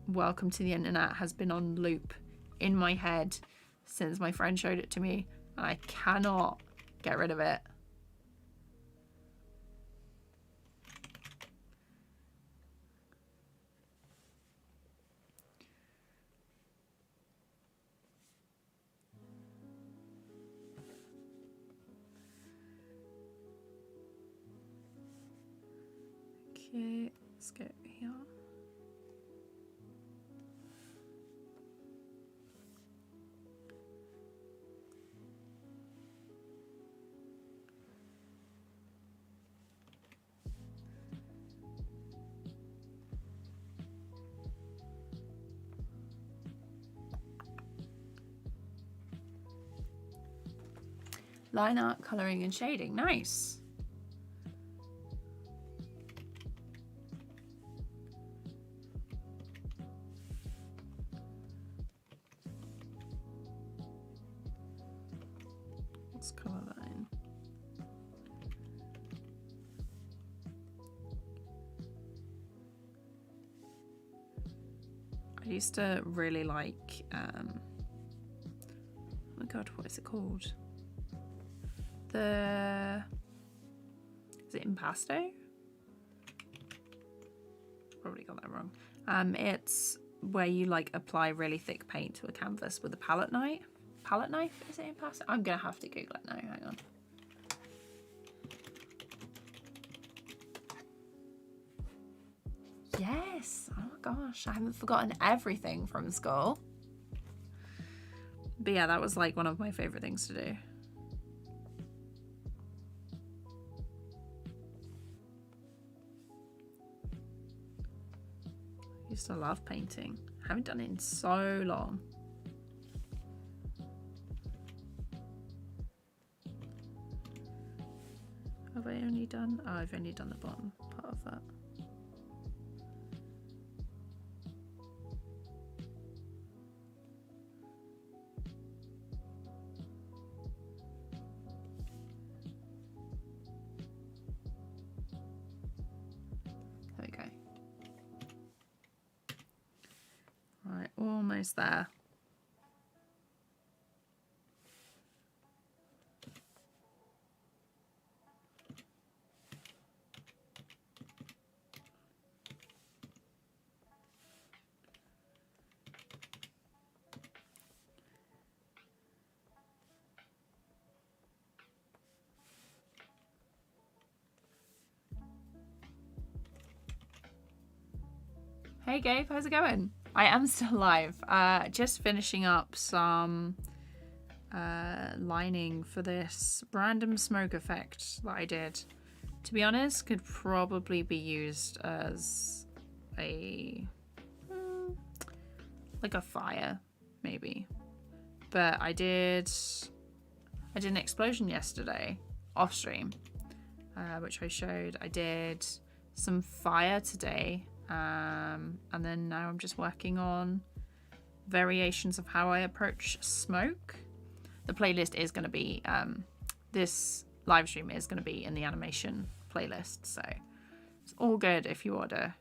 Welcome to the Internet has been on loop in my head since my friend showed it to me, and I cannot get rid of it. Okay, let's go here. Line art, colouring and shading, nice. Let's colour that in. I used to really like, oh my god, what is it called? Is it impasto? Probably got that wrong. It's where you like apply really thick paint to a canvas with a palette knife. Palette knife? Is it impasto? I'm gonna have to Google it now. Hang on. Yes. Oh my gosh, I haven't forgotten everything from school. But yeah, that was like one of my favorite things to do. Just I love painting. I haven't done it in so long. Have I only done? Oh, I've only done the bottom part of that. There we go. Right, almost there. Hey Gabe, how's it going? I am still live. Just finishing up some lining for this random smoke effect that I did. To be honest, could probably be used as a like a fire, maybe. But I did an explosion yesterday off stream, which I showed. I did some fire today. And then now I'm just working on variations of how I approach smoke. The playlist is going to be, this live stream is going to be in the animation playlist, so it's all good if you want to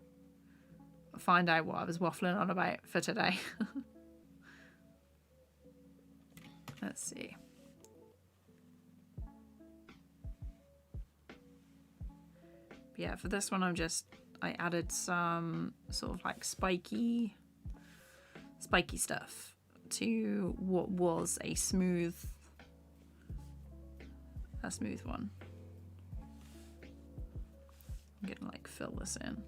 find out what I was waffling on about for today. Let's see. But yeah, for this one I added some sort of like spiky stuff to what was a smooth one. I'm gonna like fill this in.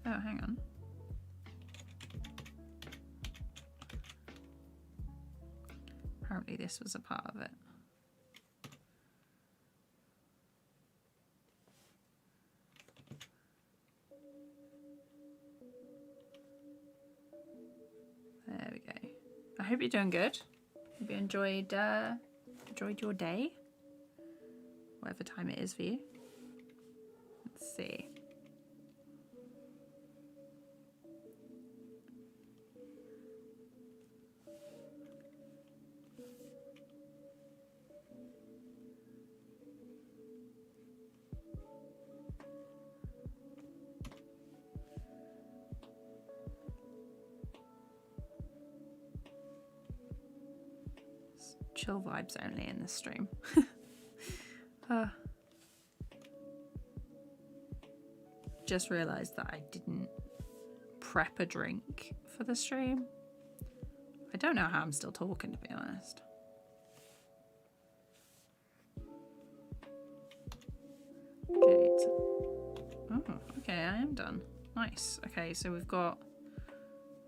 Oh, hang on. Apparently this was a part of it. There we go. I hope you're doing good. Hope you enjoyed your day, whatever time it is for you. Let's see. Chill vibes only in this stream. Just realised that I didn't prep a drink for the stream. I don't know how I'm still talking, to be honest. Okay. Oh, okay, I am done. Nice. Okay, so we've got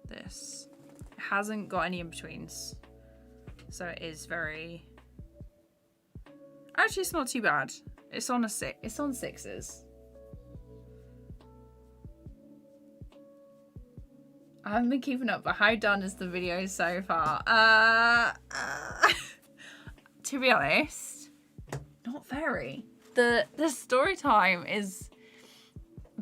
this. It hasn't got any in-betweens. So it is very... Actually, it's not too bad. It's on a 6. It's on 6s. I haven't been keeping up, but how done is the video so far? To be honest, not very. The story time is...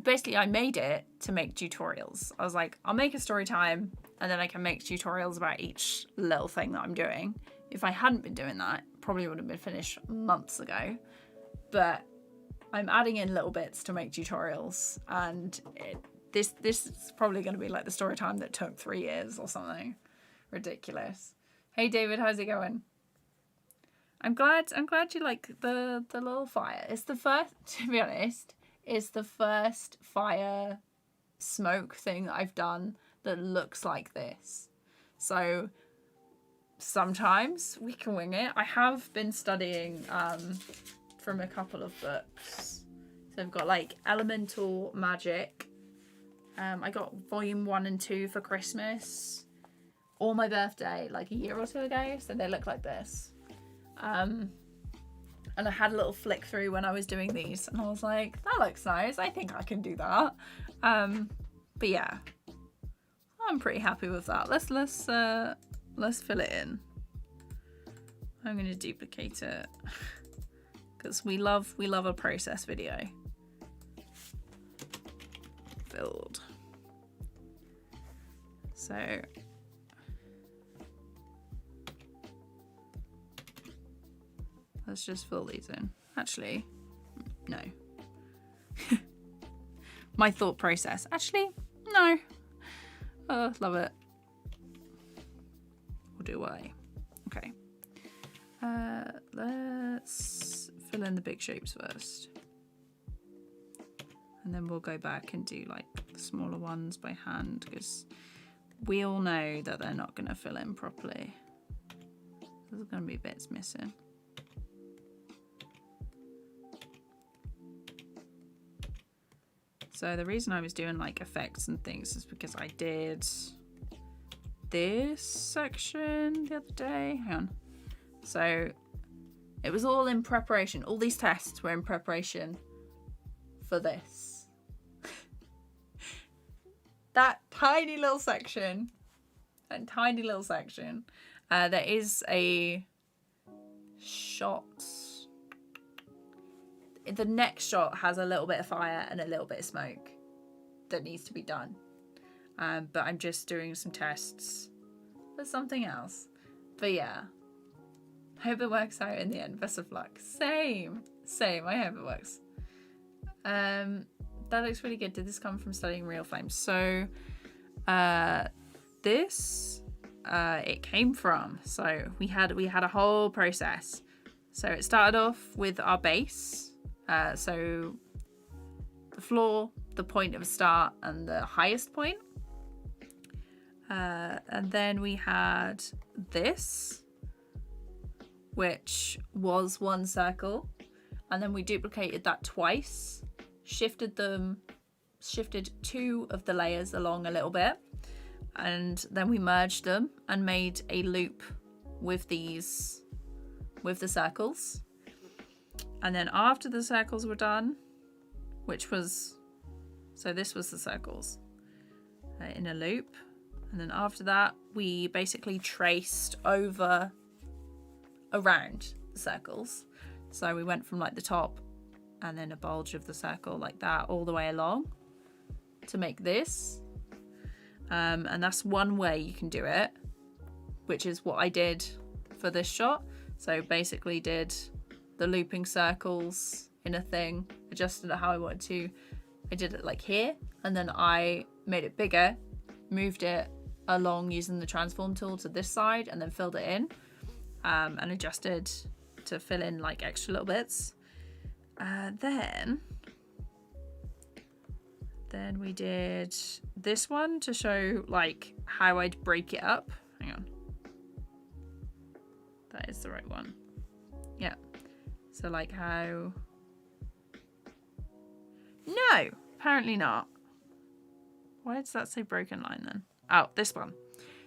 Basically, I made it to make tutorials. I was like, I'll make a story time, and then I can make tutorials about each little thing that I'm doing. If I hadn't been doing that, it probably would have been finished months ago. But I'm adding in little bits to make tutorials, and this is probably going to be like the story time that took 3 years or something ridiculous. Hey David, how's it going? I'm glad you like the little fire. It's the first, to be honest, it's the first fire smoke thing that I've done that looks like this. So sometimes we can wing it. I have been studying from a couple of books. So I've got like Elemental Magic. I got volume 1 and 2 for Christmas or my birthday like a year or two ago. So they look like this. And I had a little flick through when I was doing these, and I was like, that looks nice. I think I can do that. But yeah, I'm pretty happy with that. Let's fill it in. I'm going to duplicate it because we love a process video. Filled. So let's just fill these in. Actually, no. My thought process. Actually, no. Oh, love it. Or do I? Okay. Let's fill in the big shapes first. And then we'll go back and do like the smaller ones by hand, because we all know that they're not going to fill in properly. There's going to be bits missing. So the reason I was doing like effects and things is because I did this section the other day. Hang on. So it was all in preparation. All these tests were in preparation for this. That tiny little section. There is a shot. The next shot has a little bit of fire and a little bit of smoke that needs to be done. But I'm just doing some tests for something else. But yeah, hope it works out in the end. Best of luck. Same. I hope it works. That looks really good. Did this come from studying real flames? So this it came from. So we had a whole process. So it started off with our base. So the floor, the point of a start, and the highest point. And then we had this, which was one circle. And then we duplicated that twice, shifted two of the layers along a little bit. And then we merged them and made a loop with the circles. And then after the circles were done, so this was the circles in a loop. And then after that, we basically traced around the circles. So we went from like the top and then a bulge of the circle like that all the way along to make this. And that's one way you can do it, which is what I did for this shot. So basically did the looping circles in a thing, adjusted it how I wanted to. I did it like here, and then I made it bigger, moved it along using the transform tool to this side, and then filled it in, and adjusted to fill in like extra little bits. Then we did this one to show like how I'd break it up. Hang on. That is the right one. Yeah. So like how... No, apparently not. Why does that say broken line then? Oh, this one.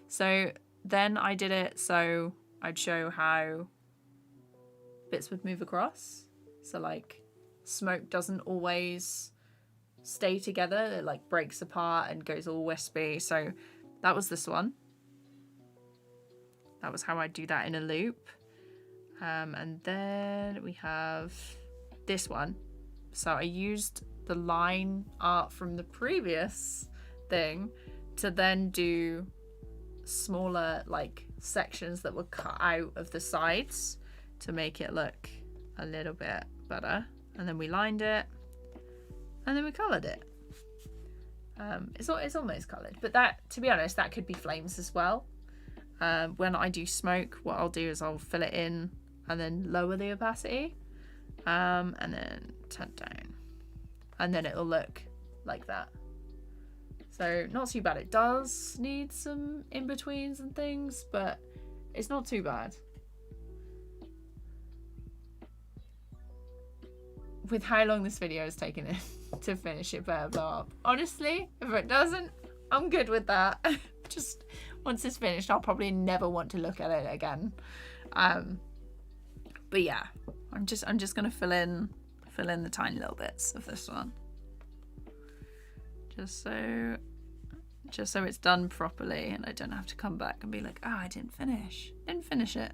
So then I did it so I'd show how bits would move across. So like smoke doesn't always stay together. It like breaks apart and goes all wispy. So that was this one. That was how I do that in a loop. And then we have this one. So I used the line art from the previous thing to then do smaller like sections that were cut out of the sides to make it look a little bit better. And then we lined it and then we coloured it. It's almost coloured, but that, to be honest, that could be flames as well. When I do smoke, what I'll do is I'll fill it in and then lower the opacity, and then turn down, and then it'll look like that. So not too bad. It does need some in-betweens and things, but it's not too bad. With how long this video has taken it to finish, it better blow up. Honestly, if it doesn't, I'm good with that. Just once it's finished, I'll probably never want to look at it again. But yeah, I'm just gonna fill in the tiny little bits of this one, just so it's done properly, and I don't have to come back and be like, oh, I didn't finish it.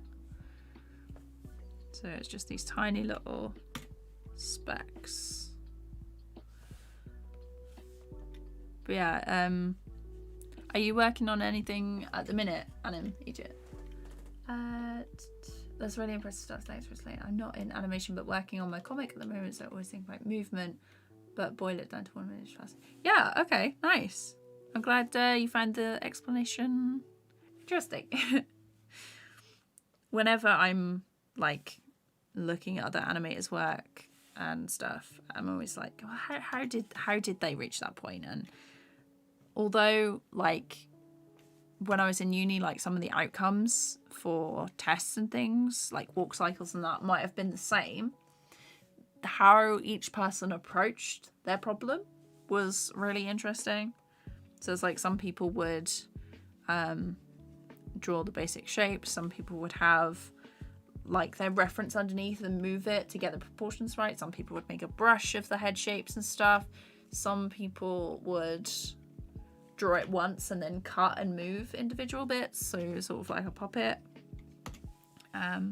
So it's just these tiny little specks. But yeah, are you working on anything at the minute, Anim Egypt? That's really impressive stuff. Thanks for explaining. I'm not in animation, but working on my comic at the moment, so I always think about movement, but boil it down to 1 minute fast. Yeah, okay, nice. I'm glad you found the explanation interesting. Whenever I'm like looking at other animators' work and stuff, I'm always like, well, how did they reach that point? And although like when I was in uni, like some of the outcomes for tests and things, like walk cycles and that, might have been the same, how each person approached their problem was really interesting. So it's like some people would draw the basic shapes, some people would have like their reference underneath and move it to get the proportions right, some people would make a brush of the head shapes and stuff, some people would draw it once and then cut and move individual bits, so sort of like a puppet. But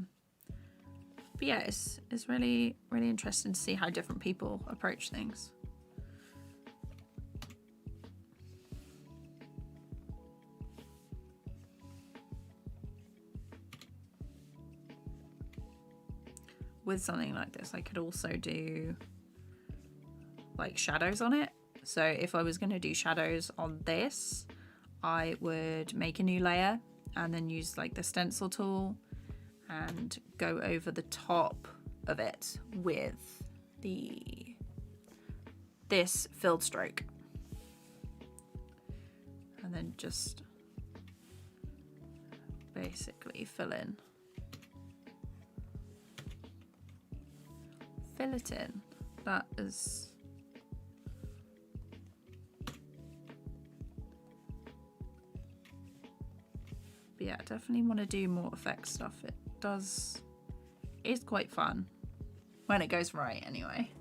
yeah, it's really interesting to see how different people approach things. With something like this, I could also do like shadows on it. So if I was going to do shadows on this, I would make a new layer and then use like the stencil tool and go over the top of it with this filled stroke, and then just basically fill it in. That is but yeah, definitely want to do more effect stuff. It's quite fun when it goes right anyway.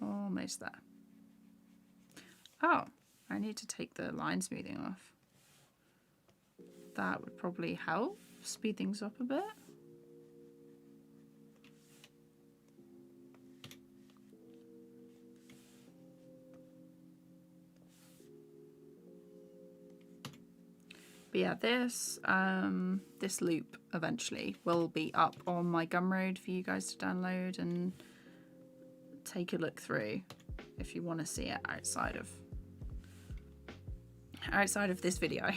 Almost there. Oh, I need to take the line smoothing off. That would probably help speed things up a bit. But yeah, this loop eventually will be up on my Gumroad for you guys to download and take a look through if you want to see it outside of this video.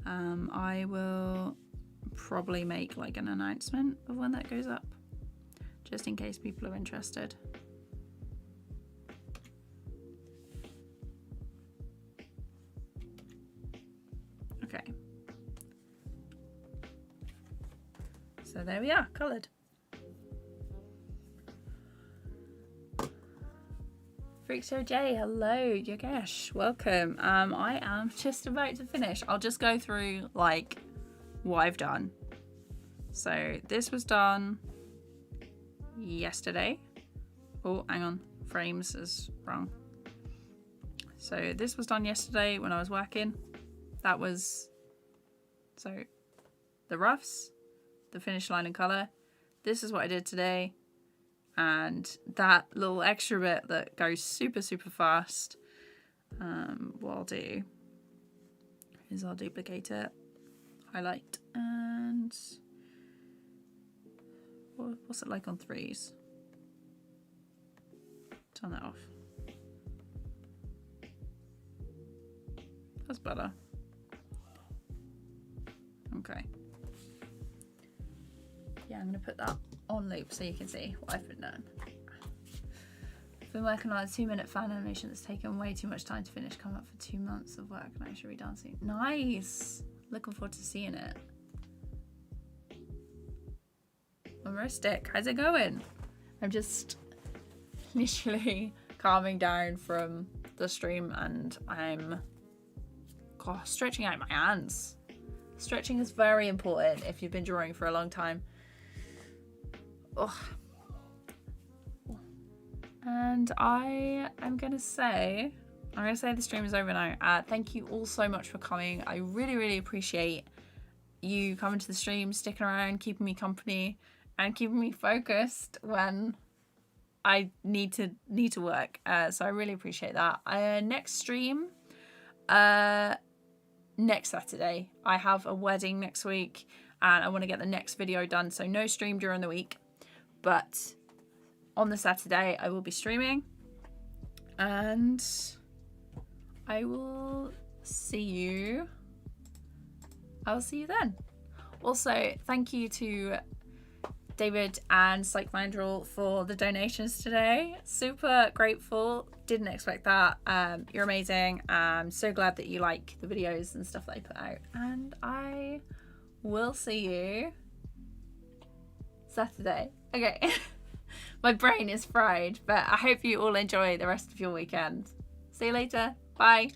I will probably make like an announcement of when that goes up, just in case people are interested. Okay, so there we are, coloured. Freakshow J, hello, Yogesh, welcome. I am just about to finish. I'll just go through like what I've done. So this was done yesterday. Oh, hang on, frames is wrong. So this was done yesterday when I was working. That was, so the roughs, the finish line and colour. This is what I did today. And that little extra bit that goes super fast, what I'll do is I'll duplicate it, highlight, and what's it like on 3s? Turn that off. That's better. Okay. Yeah, I'm going to put that on loop so you can see what I've been doing. I've been working on a 2-minute fan animation that's taken way too much time to finish, come up for 2 months of work, and I should be done soon. Nice! Looking forward to seeing it. Maristic, how's it going? I'm just literally calming down from the stream and I'm stretching out my hands. Stretching is very important if you've been drawing for a long time. Ugh. And I'm gonna say the stream is over now. Thank you all so much for coming. I really, really appreciate you coming to the stream, sticking around, keeping me company, and keeping me focused when I need to work. So I really appreciate that. Next stream, next Saturday. I have a wedding next week, and I want to get the next video done. So no stream during the week, but on the Saturday I will be streaming, and I will see you. I'll see you then. Also, thank you to David and Psychmindrel for the donations today. Super grateful. Didn't expect that. You're amazing. I'm so glad that you like the videos and stuff that I put out. And I will see you Saturday. Okay. My brain is fried, but I hope you all enjoy the rest of your weekend. See you later. Bye.